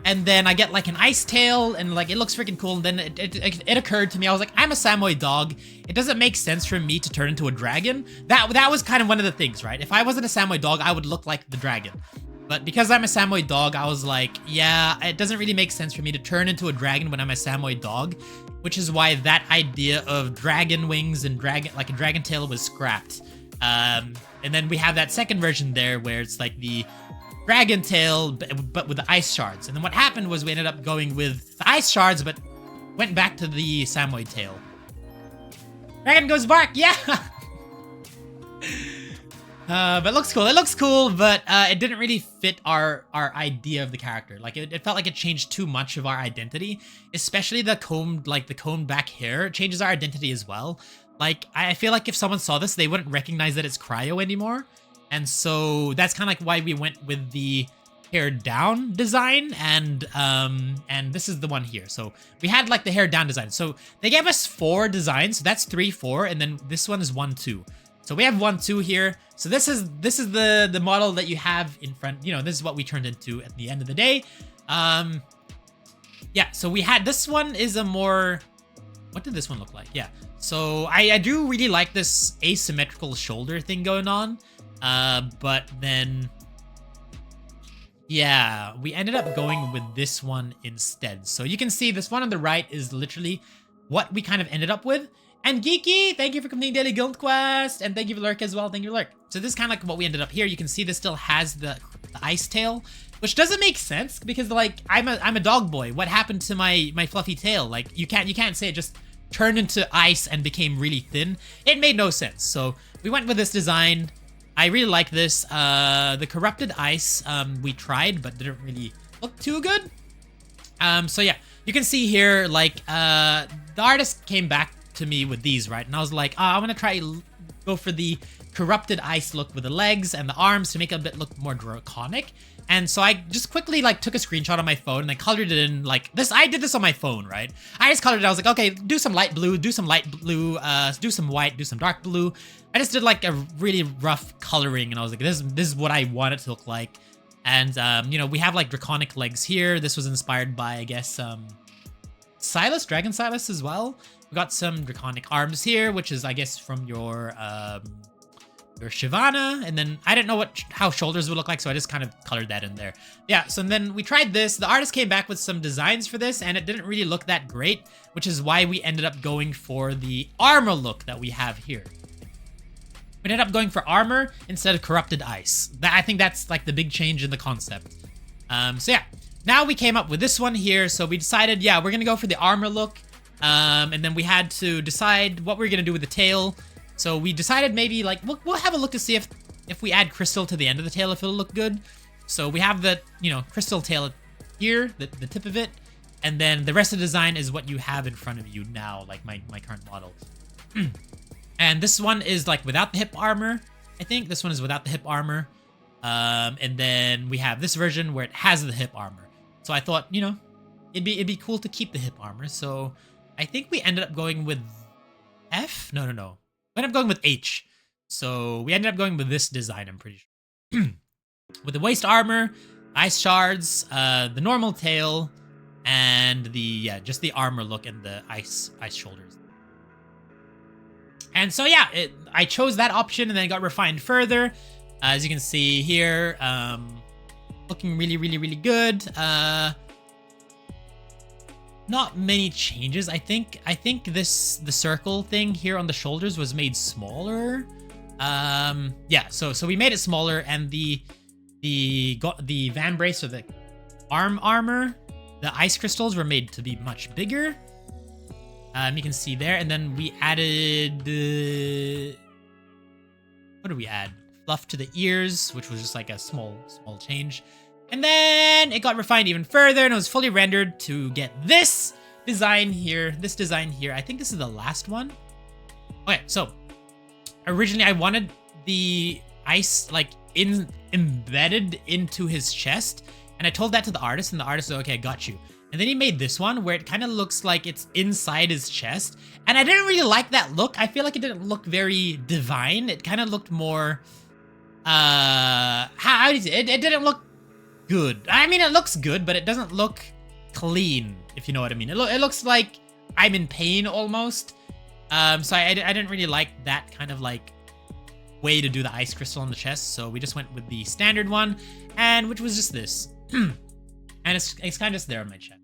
And then I get like an ice tail and like, it looks freaking cool. And then it occurred to me, I was like, I'm a Samoyed dog. It doesn't make sense for me to turn into a dragon. That was kind of one of the things, right? If I wasn't a Samoyed dog, I would look like the dragon. But because I'm a Samoyed dog, I was like, yeah, it doesn't really make sense for me to turn into a dragon when I'm a Samoyed dog, which is why that idea of dragon wings and like a dragon tail was scrapped. And then we have that second version there where it's like the dragon tail, but with the ice shards. And then what happened was we ended up going with the ice shards, but went back to the Samoyed tail. Dragon goes bark, yeah! But it looks cool. It looks cool, but it didn't really fit our idea of the character. Like it felt like it changed too much of our identity, especially the combed back hair. It changes our identity as well. Like I feel like if someone saw this, they wouldn't recognize that it's Kryo anymore. And so that's kind of like why we went with the hair down design, and this is the one here. So we had like the hair down design. So they gave us 4 designs. So that's 3, 4, and then this one is 1, 2. So we have 1, 2 here. So this is the model that you have in front. You know, this is what we turned into at the end of the day. Yeah, so we had, this one is a more, what did this one look like? Yeah, so I do really like this asymmetrical shoulder thing going on. But then, yeah, we ended up going with this one instead. So you can see this one on the right is literally what we kind of ended up with. And Geeky, thank you for completing Daily Guild Quest. And thank you for Lurk as well. Thank you, Lurk. So this is kind of like what we ended up here. You can see this still has the ice tail, which doesn't make sense because like I'm a dog boy. What happened to my fluffy tail? Like you can't say it just turned into ice and became really thin. It made no sense. So we went with this design. I really like this. The corrupted ice we tried, but didn't really look too good. So yeah, you can see here like the artist came back to me with these, right? And I was like, oh, I'm gonna try go for the corrupted ice look with the legs and the arms to make it a bit look more draconic. And so I just quickly like took a screenshot on my phone and I colored it in like this. I did this on my phone, right? I just colored it. I was like, okay, do some light blue, do some light blue, do some white, do some dark blue. I just did like a really rough coloring and I was like, this is what I want it to look like. And you know, we have like draconic legs here. This was inspired by, I guess, Silas, Dragon Silas as well. We got some draconic arms here, which is, I guess, from your your Shivana, and then I didn't know how shoulders would look like, so I just kind of colored that in there. Yeah, so then we tried this. The artist came back with some designs for this, and it didn't really look that great, which is why we ended up going for the armor look that we have here. We ended up going for armor instead of corrupted ice. I think that's like the big change in the concept. So yeah, now we came up with this one here. So we decided, yeah, we're gonna go for the armor look. And then we had to decide what we were gonna do with the tail. So we decided maybe like, we'll have a look to see if we add crystal to the end of the tail, if it'll look good. So we have the, you know, crystal tail here, the tip of it. And then the rest of the design is what you have in front of you now, like my current model. And this one is like without the hip armor. I think this one is without the hip armor. And then we have this version where it has the hip armor. So I thought, you know, it'd be cool to keep the hip armor. So I think we ended up going with F. No. We ended up going with H. So we ended up going with this design, I'm pretty sure. With the waist armor, ice shards, the normal tail, and the just the armor look and the ice shoulders. And so yeah, I chose that option and then it got refined further. As you can see here, looking really good. Not many changes. I think the circle thing here on the shoulders was made smaller. Yeah, so we made it smaller, and the van brace or the arm armor, the ice crystals were made to be much bigger. You can see there, and then we added what did we add? Fluff to the ears, which was just like a small change. And then it got refined even further, and it was fully rendered to get this design here. This design here. I think this is the last one. Okay, so originally I wanted the ice like embedded into his chest, and I told that to the artist, and the artist said, okay, I got you. And then he made this one where it kind of looks like it's inside his chest. And I didn't really like that look. I feel like it didn't look very divine. It kind of looked more, how do you say it? It didn't look good. I mean, it looks good, but it doesn't look clean, if you know what I mean. It looks like I'm in pain almost. So I didn't really like that kind of like way to do the ice crystal on the chest. So we just went with the standard one, and which was just this. And it's kind of just there on my chest.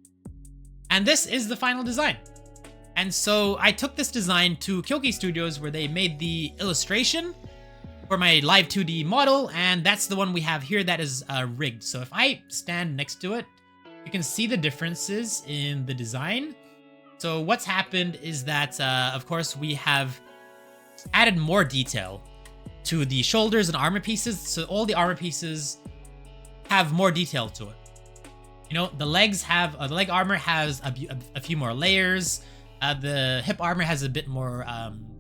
And this is the final design. And so I took this design to Kyoki Studios, where they made the illustration for my live 2D model, and that's the one we have here that is rigged. So if I stand next to it, you can see the differences in the design. So what's happened is that, of course, we have added more detail to the shoulders and armor pieces. So all the armor pieces have more detail to it. You know, the legs have, the leg armor has a few more layers. The hip armor has a bit more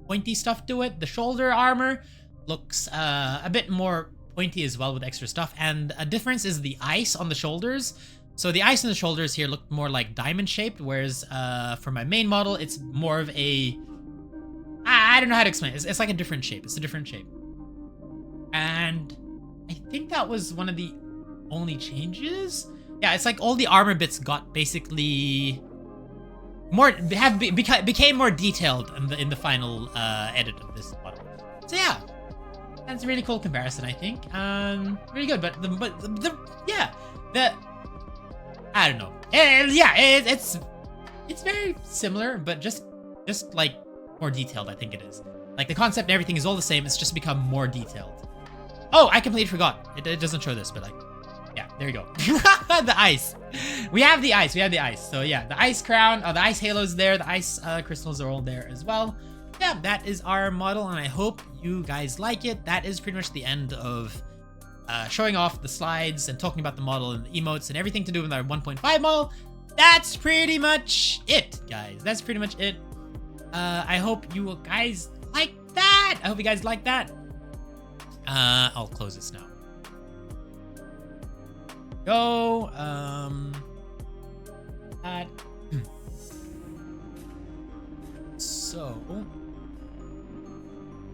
pointy stuff to it. The shoulder armor looks a bit more pointy as well with extra stuff. And a difference is the ice on the shoulders. So the ice on the shoulders here looked more like diamond shaped, whereas for my main model, it's more of a, I don't know how to explain it. It's like a different shape. It's a different shape. And I think that was one of the only changes. Yeah, it's like all the armor bits got basically more, became more detailed in the final edit of this model. So yeah, that's a really cool comparison, I think. Really good, but I don't know. It's very similar, but just like more detailed. I think it is. Like the concept and everything is all the same. It's just become more detailed. Oh, I completely forgot. It doesn't show this, but like, yeah, there you go. The ice. We have the ice. So yeah, the ice crown, the ice halo's there. The ice crystals are all there as well. Yeah, that is our model, and I hope you guys like it. That is pretty much the end of showing off the slides and talking about the model and the emotes and everything to do with our 1.5 model. That's pretty much it, guys. That's pretty much it. I hope you guys like that. I hope you guys like that. I'll close this now. Go. So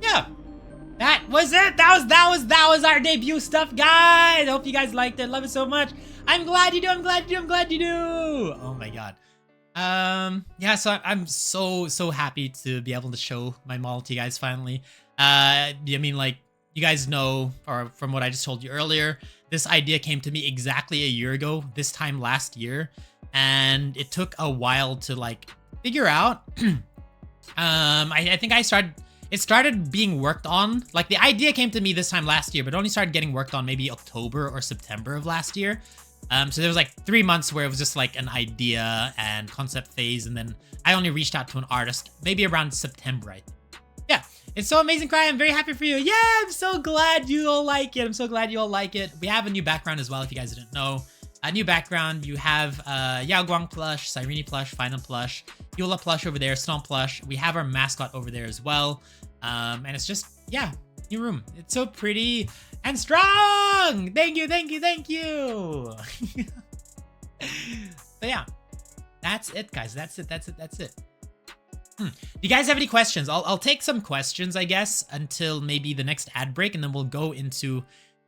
yeah, that was it. That was our debut stuff, guys. I hope you guys liked it. Love it so much. I'm glad you do. I'm glad you do. Oh my god. Yeah, so I'm so happy to be able to show my model to you guys finally. I mean, like, you guys know, or from what I just told you earlier, this idea came to me exactly a year ago, this time last year, and it took a while to like figure out. I think it started being worked on. Like the idea came to me this time last year, but only started getting worked on maybe October or September of last year. So there was like 3 months where it was just like an idea and concept phase, and then I only reached out to an artist maybe around September, I think. Yeah, it's so amazing, Kryo. I'm very happy for you. Yeah, I'm so glad you all like it. I'm so glad you all like it. We have a new background as well, if you guys didn't know. A new background, you have Yao Guang plush, Cyrene plush, Final plush, Yola plush over there, Stomp plush. We have our mascot over there as well. And it's just, yeah, new room. It's so pretty and strong. Thank you, thank you, thank you. So yeah, that's it, guys. That's it. Do you guys have any questions? I'll take some questions, I guess, until maybe the next ad break, and then we'll go into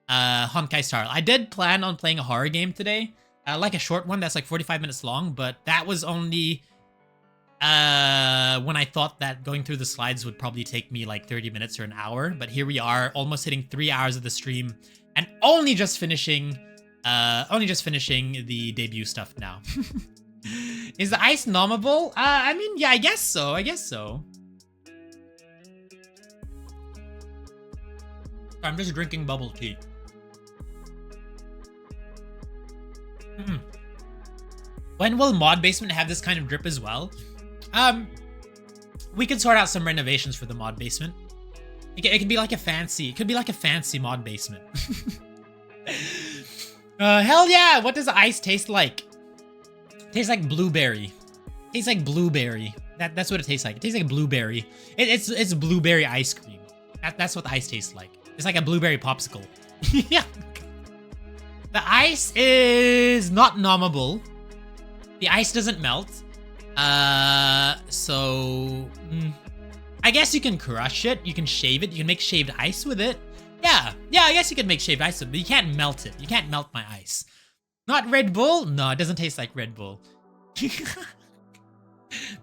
Honkai Star. I did plan on playing a horror game today, like a short one that's like 45 minutes long, but that was only when I thought that going through the slides would probably take me like 30 minutes or an hour. But here we are, almost hitting 3 hours of the stream, and only just finishing the debut stuff now. Is the ice nommable? I mean, yeah, I guess so. I'm just drinking bubble tea. When will Mod Basement have this kind of drip as well? We could sort out some renovations for the Mod Basement. It could be like a fancy, Mod Basement. Hell yeah! What does the ice taste like? Tastes like blueberry. That's what it tastes like. It tastes like blueberry. It's blueberry ice cream. That's what the ice tastes like. It's like a blueberry popsicle. Yeah. The ice is not nommable. The ice doesn't melt. So I guess you can crush it. You can shave it. You can make shaved ice with it. Yeah, I guess you can make shaved ice with it, but you can't melt it. You can't melt my ice. Not Red Bull? No, it doesn't taste like Red Bull.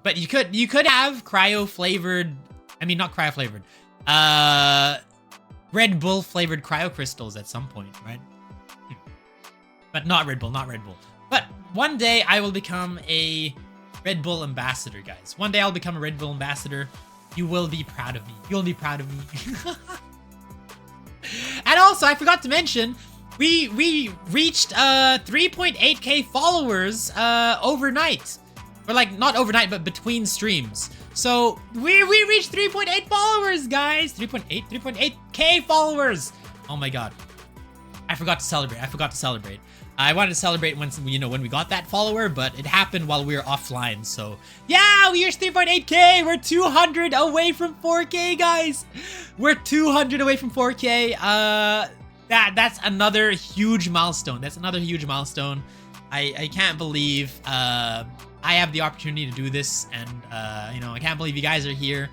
But you could have cryo flavored, I mean not cryo flavored, Red Bull flavored cryo crystals at some point, right? But not Red Bull. But one day I will become a Red Bull ambassador, guys. One day I'll become a Red Bull ambassador. You will be proud of me. You'll be proud of me. And also, I forgot to mention, we reached 3.8k followers overnight. Or like, not overnight, but between streams. So we reached 3.8 followers, guys. 3.8k followers. Oh my god. I forgot to celebrate. I wanted to celebrate when we got that follower, but it happened while we were offline. So yeah, we reached 3.8k. We're 200 away from 4k, guys. We're 200 away from 4k. That's another huge milestone. I can't believe I have the opportunity to do this, and I can't believe you guys are here.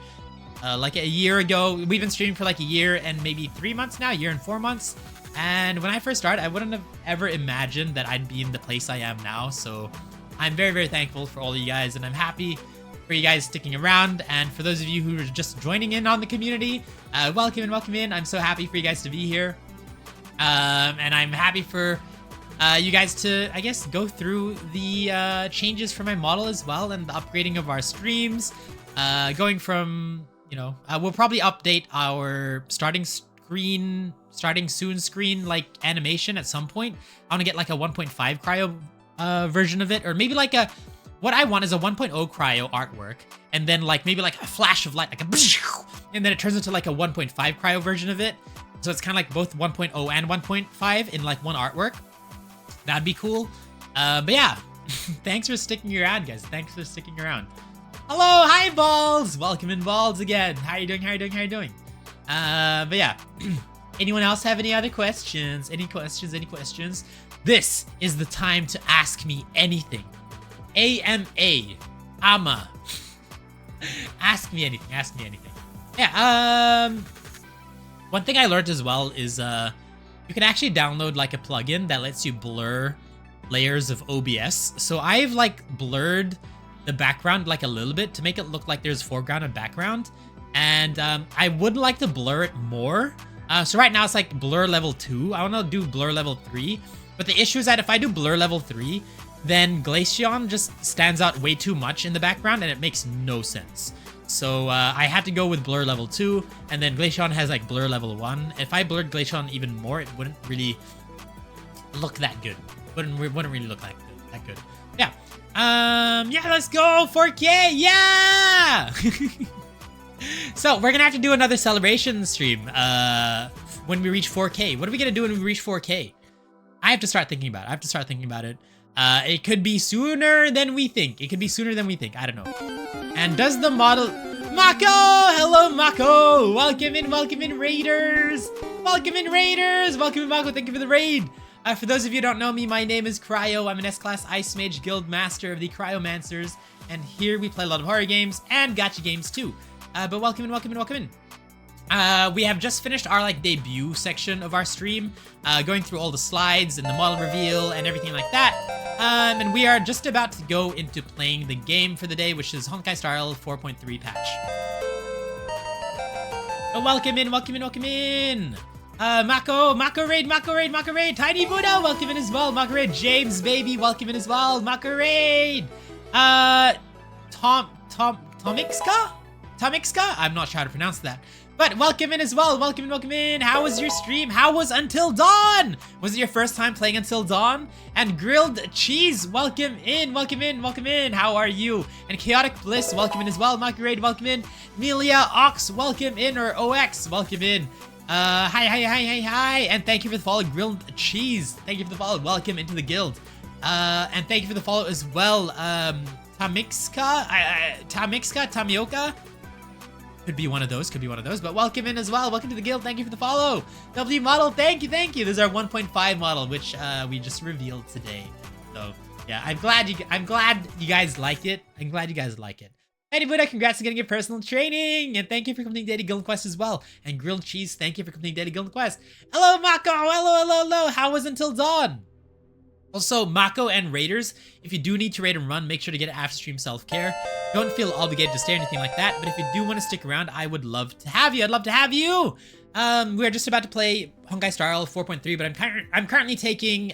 Like a year ago, we've been streaming for like a year and maybe 3 months now, a year and 4 months. And when I first started, I wouldn't have ever imagined that I'd be in the place I am now. So I'm very, very thankful for all of you guys, and I'm happy for you guys sticking around. And for those of you who are just joining in on the community, welcome in. I'm so happy for you guys to be here. And I'm happy for you guys to, I guess, go through the changes for my model as well, and the upgrading of our streams. Going from, we'll probably update our starting soon screen like animation at some point. I want to get like a 1.5 cryo version of it, or maybe like what I want is a 1.0 cryo artwork, and then like maybe like a flash of light, like and then it turns into like a 1.5 cryo version of it. So it's kind of like both 1.0 and 1.5 in like one artwork. That'd be cool. But yeah, thanks for sticking around, guys. Hello, hi Balls. Welcome in, Balls, again. How you doing? But yeah. Anyone else have any other questions? Any questions? This is the time to ask me anything. AMA. Ask me anything. Yeah, one thing I learned as well is you can actually download like a plugin that lets you blur layers of OBS. So I've like blurred the background like a little bit to make it look like there's foreground and background. And I would like to blur it more. So right now it's like blur level 2. I want to do blur level 3. But the issue is that if I do blur level 3, then Glaceon just stands out way too much in the background and it makes no sense. So I had to go with blur level 2, and then Glaceon has like blur level 1. If I blurred Glaceon even more, it wouldn't really look that good. Wouldn't really look that good. Yeah. Yeah, let's go 4K. Yeah. So we're gonna have to do another celebration stream when we reach 4K. What are we gonna do when we reach 4K? I have to start thinking about it. It could be sooner than we think. I don't know. And does the model... Mako! Hello, Mako! Welcome in, Raiders! Welcome in, Mako. Thank you for the raid. For those of you who don't know me, my name is Kryo. I'm an S-Class Ice Mage Guild Master of the Cryomancers. And here we play a lot of horror games and gacha games too. But welcome in. We have just finished our like debut section of our stream, going through all the slides and the model reveal and everything like that. And we are just about to go into playing the game for the day, which is Honkai Star Rail 4.3 patch. Oh, welcome in. Mako raid. Tiny Buddha, welcome in as well. Mako raid. James baby, welcome in as well. Mako raid. Tomixka? I'm not sure how to pronounce that. But welcome in as well. Welcome in. How was your stream? How was Until Dawn? Was it your first time playing Until Dawn? And Grilled Cheese, welcome in. How are you? And Chaotic Bliss, welcome in as well. Mako raid, welcome in. Melia Ox, welcome in. Or OX, welcome in. Hi. And thank you for the follow, Grilled Cheese. Thank you for the follow. Welcome into the guild. And thank you for the follow as well. Tamioka. Could be one of those, but welcome in as well. Welcome to the guild. Thank you for the follow. W model, thank you. This is our 1.5 model, which we just revealed today. So yeah, I'm glad you guys like it. Hey Buddha, congrats on getting your personal training, and thank you for completing Daily Guild Quest as well. And Grilled Cheese, thank you for completing Daily Guild Quest. Hello Mako, hello. How was Until Dawn? Also, Mako and Raiders, if you do need to raid and run, make sure to get it after stream self-care. Don't feel obligated to stay or anything like that, but if you do want to stick around, I would love to have you. We're just about to play Honkai Star Rail 4.3, but I'm currently taking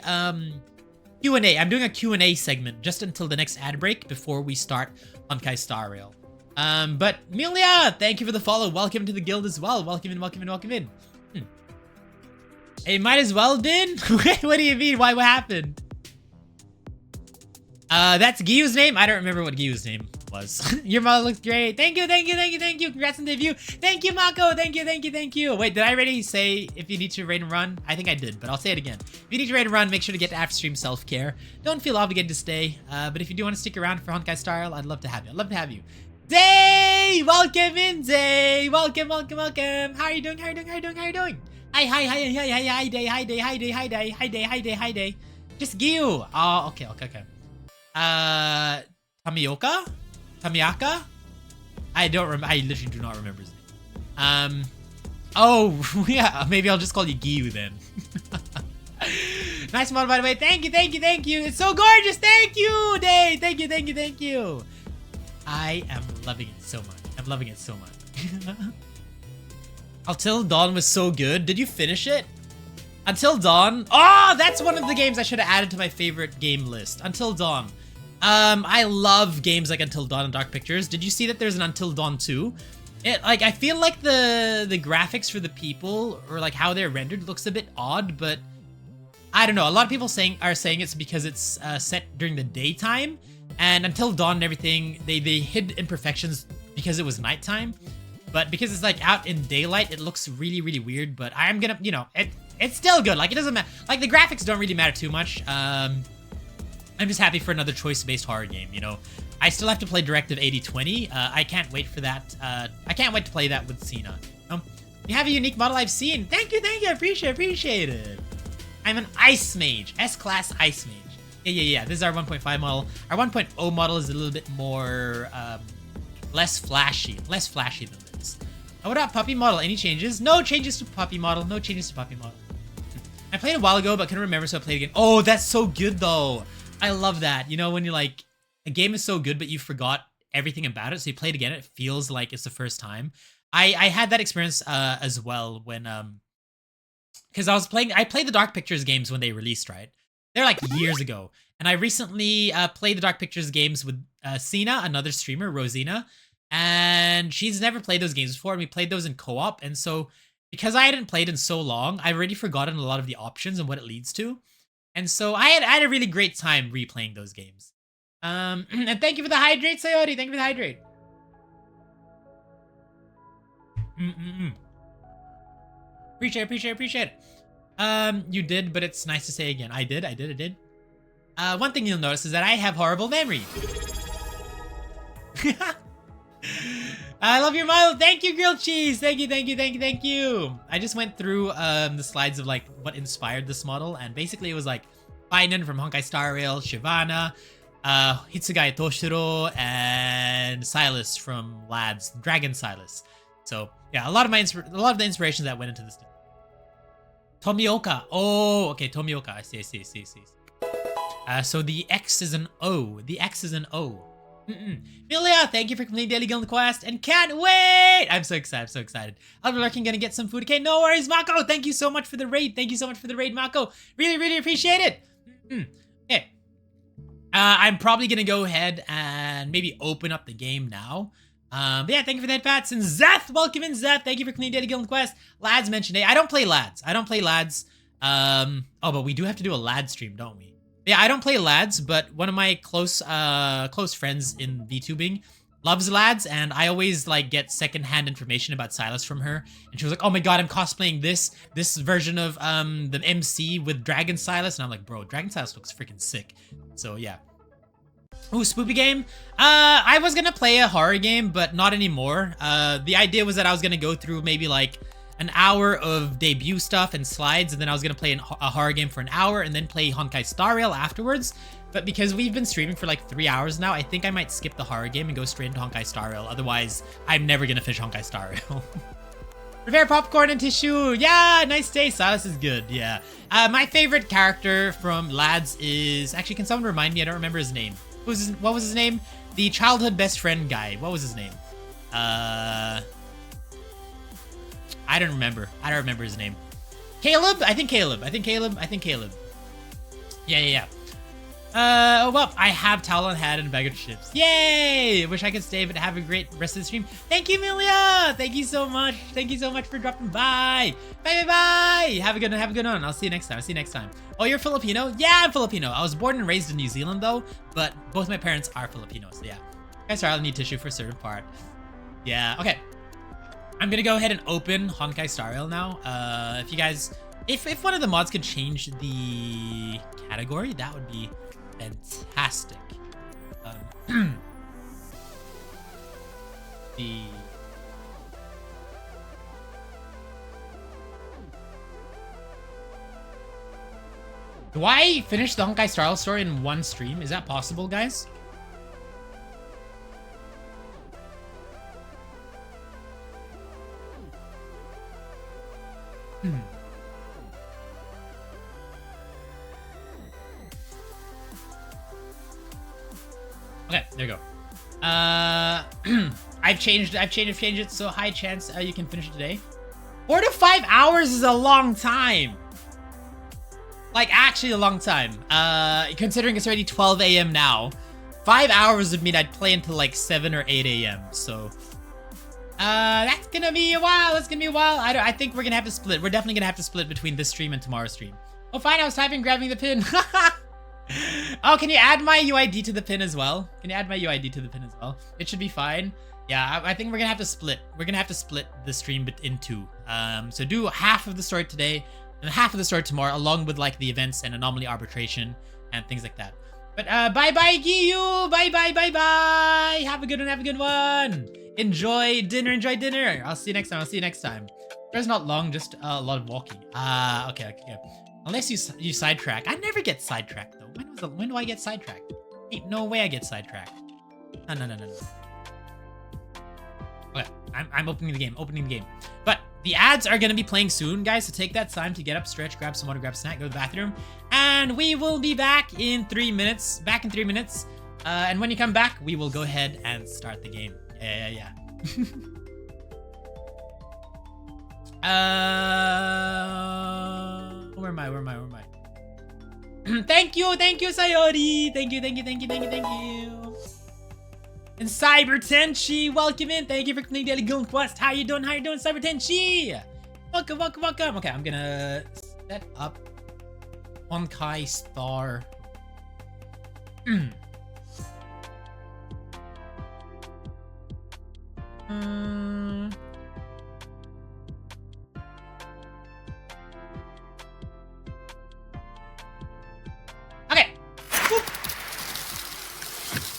Q&A. I'm doing a Q&A segment just until the next ad break before we start Honkai Star Rail. But Milia, thank you for the follow. Welcome to the guild as well. Welcome in. It might as well have been. What do you mean? What happened? That's Gyu's name. I don't remember what Gyu's name was. Your model looks great. Thank you. Congrats on the debut. Thank you, Mako. Thank you. Wait, did I already say if you need to raid and run? I think I did, but I'll say it again. If you need to raid and run, make sure to get to after stream self-care. Don't feel obligated to stay. But if you do want to stick around for Honkai Star Rail, I'd love to have you. Day! Welcome in, Day! Welcome. How are you doing? Hi, Day. Just Gyu. Oh, okay. Tamiaka? I literally do not remember his name. Oh, yeah, maybe I'll just call you Gyu then. Nice model, by the way. Thank you. It's so gorgeous. Thank you, Day. Thank you. I am loving it so much. Until Dawn was so good. Did you finish it? Until Dawn? Oh, that's one of the games I should have added to my favorite game list. Until Dawn. I love games like Until Dawn and Dark Pictures. Did you see that there's an Until Dawn 2? I feel like the graphics for the people, or like how they're rendered, looks a bit odd, but I don't know. A lot of people are saying it's because it's set during the daytime, and Until Dawn and everything, they hid imperfections because it was nighttime. But because it's like out in daylight, it looks really, really weird. But I'm gonna, it's still good. Like, it doesn't matter. Like, the graphics don't really matter too much. I'm just happy for another choice-based horror game, I still have to play Directive 8020. I can't wait for that. I can't wait to play that with Cena. You have a unique model I've seen. Thank you. I appreciate it. I'm an Ice Mage. S-Class Ice Mage. Yeah. This is our 1.5 model. Our 1.0 model is a little bit more, less flashy than this. What about Puppy Model? Any changes? No changes to Puppy Model. I played a while ago, but couldn't remember, so I played again. Oh, that's so good, though. I love that. When you're like, a game is so good, but you forgot everything about it, so you play it again, it feels like it's the first time. I had that experience as well when because I played the Dark Pictures games when they released, right? They're like years ago. And I recently played the Dark Pictures games with Sina, another streamer, Rosina. And she's never played those games before. And we played those in co-op. And so, because I hadn't played in so long, I've already forgotten a lot of the options and what it leads to. And so I had a really great time replaying those games. And thank you for the hydrate, Sayori. Thank you for the hydrate. Appreciate it. You did, but it's nice to say again. I did. One thing you'll notice is that I have horrible memory. I love your model. Thank you, grilled cheese. Thank you. I just went through the slides of like what inspired this model, and basically it was like Finan from Honkai Star Rail, Shyvana, Hitsugai Toshiro, and Silas from Lads, Dragon Silas. So yeah, a lot of the inspirations that went into this. Tomioka. Oh, okay, Tomioka. I see. So the X is an O. Milia, thank you for completing Daily Guild Quest and can't wait! I'm so excited. I'll be lurking, gonna get some food. Okay, no worries, Mako. Thank you so much for the raid. Mako. Really appreciate it. Okay. I'm probably gonna go ahead and maybe open up the game now. But yeah, thank you for that, Pats. And Zeth, welcome in, Zeth. Thank you for completing Daily Guild Quest. Lads mentioned it. I don't play Lads. Oh, but we do have to do a Lad stream, don't we? Yeah, I don't play Lads, but one of my close friends in VTubing loves Lads, and I always like get secondhand information about Silas from her. And she was like, "Oh my god, I'm cosplaying this version of the MC with Dragon Silas," and I'm like, "Bro, Dragon Silas looks freaking sick." So yeah. Ooh, spoopy game. I was gonna play a horror game, but not anymore. The idea was that I was gonna go through maybe like an hour of debut stuff and slides, and then I was gonna play a horror game for an hour and then play Honkai Star Rail afterwards. But because we've been streaming for like 3 hours now, I think I might skip the horror game and go straight into Honkai Star Rail. Otherwise, I'm never gonna finish Honkai Star Rail. Prepare popcorn and tissue. Yeah, nice day. Silas is good. Yeah. My favorite character from Lads is... Actually, can someone remind me? I don't remember his name. What was his name? The childhood best friend guy. What was his name? I don't remember. His name. Caleb? I think Caleb. Yeah. Oh, well, I have Talon Hat and a bag of chips. Yay! Wish I could stay, but have a great rest of the stream. Thank you, Milia! Thank you so much for dropping by. Bye. Have a good one. I'll see you next time. Oh, you're Filipino? Yeah, I'm Filipino. I was born and raised in New Zealand, though, but both my parents are Filipino, so yeah. Okay, sorry, I'll need tissue for a certain part. Yeah, okay. I'm gonna go ahead and open Honkai Star Rail now. If you guys... If one of the mods could change the category, that would be fantastic. Do I finish the Honkai Star Rail story in one stream? Is that possible, guys? Okay, there you go. I've changed it, so high chance you can finish it today. 4 to 5 hours is a long time. Like, actually a long time. Considering it's already 12 a.m. now. 5 hours would mean I'd play until like 7 or 8 a.m. So, that's gonna be a while. I think we're gonna have to split. We're definitely gonna have to split between this stream and tomorrow's stream. Oh, fine. I was typing, grabbing the pin. Oh, can you add my UID to the pin as well? It should be fine. Yeah, I think we're gonna have to split. We're gonna have to split the stream in two. So do half of the story today and half of the story tomorrow, along with like the events and anomaly arbitration and things like that. But bye Giyu. Bye. Have a good one. Enjoy dinner. I'll see you next time. It's not long, just a lot of walking. Okay. Unless you sidetrack. I never get sidetracked though. When do I get sidetracked? Ain't no way I get sidetracked. No. Okay, I'm opening the game. But the ads are gonna be playing soon, guys, so take that time to get up, stretch, grab some water, grab a snack, go to the bathroom. And we will be back in 3 minutes. And when you come back, we will go ahead and start the game. Yeah. Where am I? Thank you, Sayori. Thank you. And Cyber Tenchi, welcome in. Thank you for completing Daily Goon Quest. How you doing, Cyber Tenchi? Welcome. Okay, I'm gonna set up Honkai Star.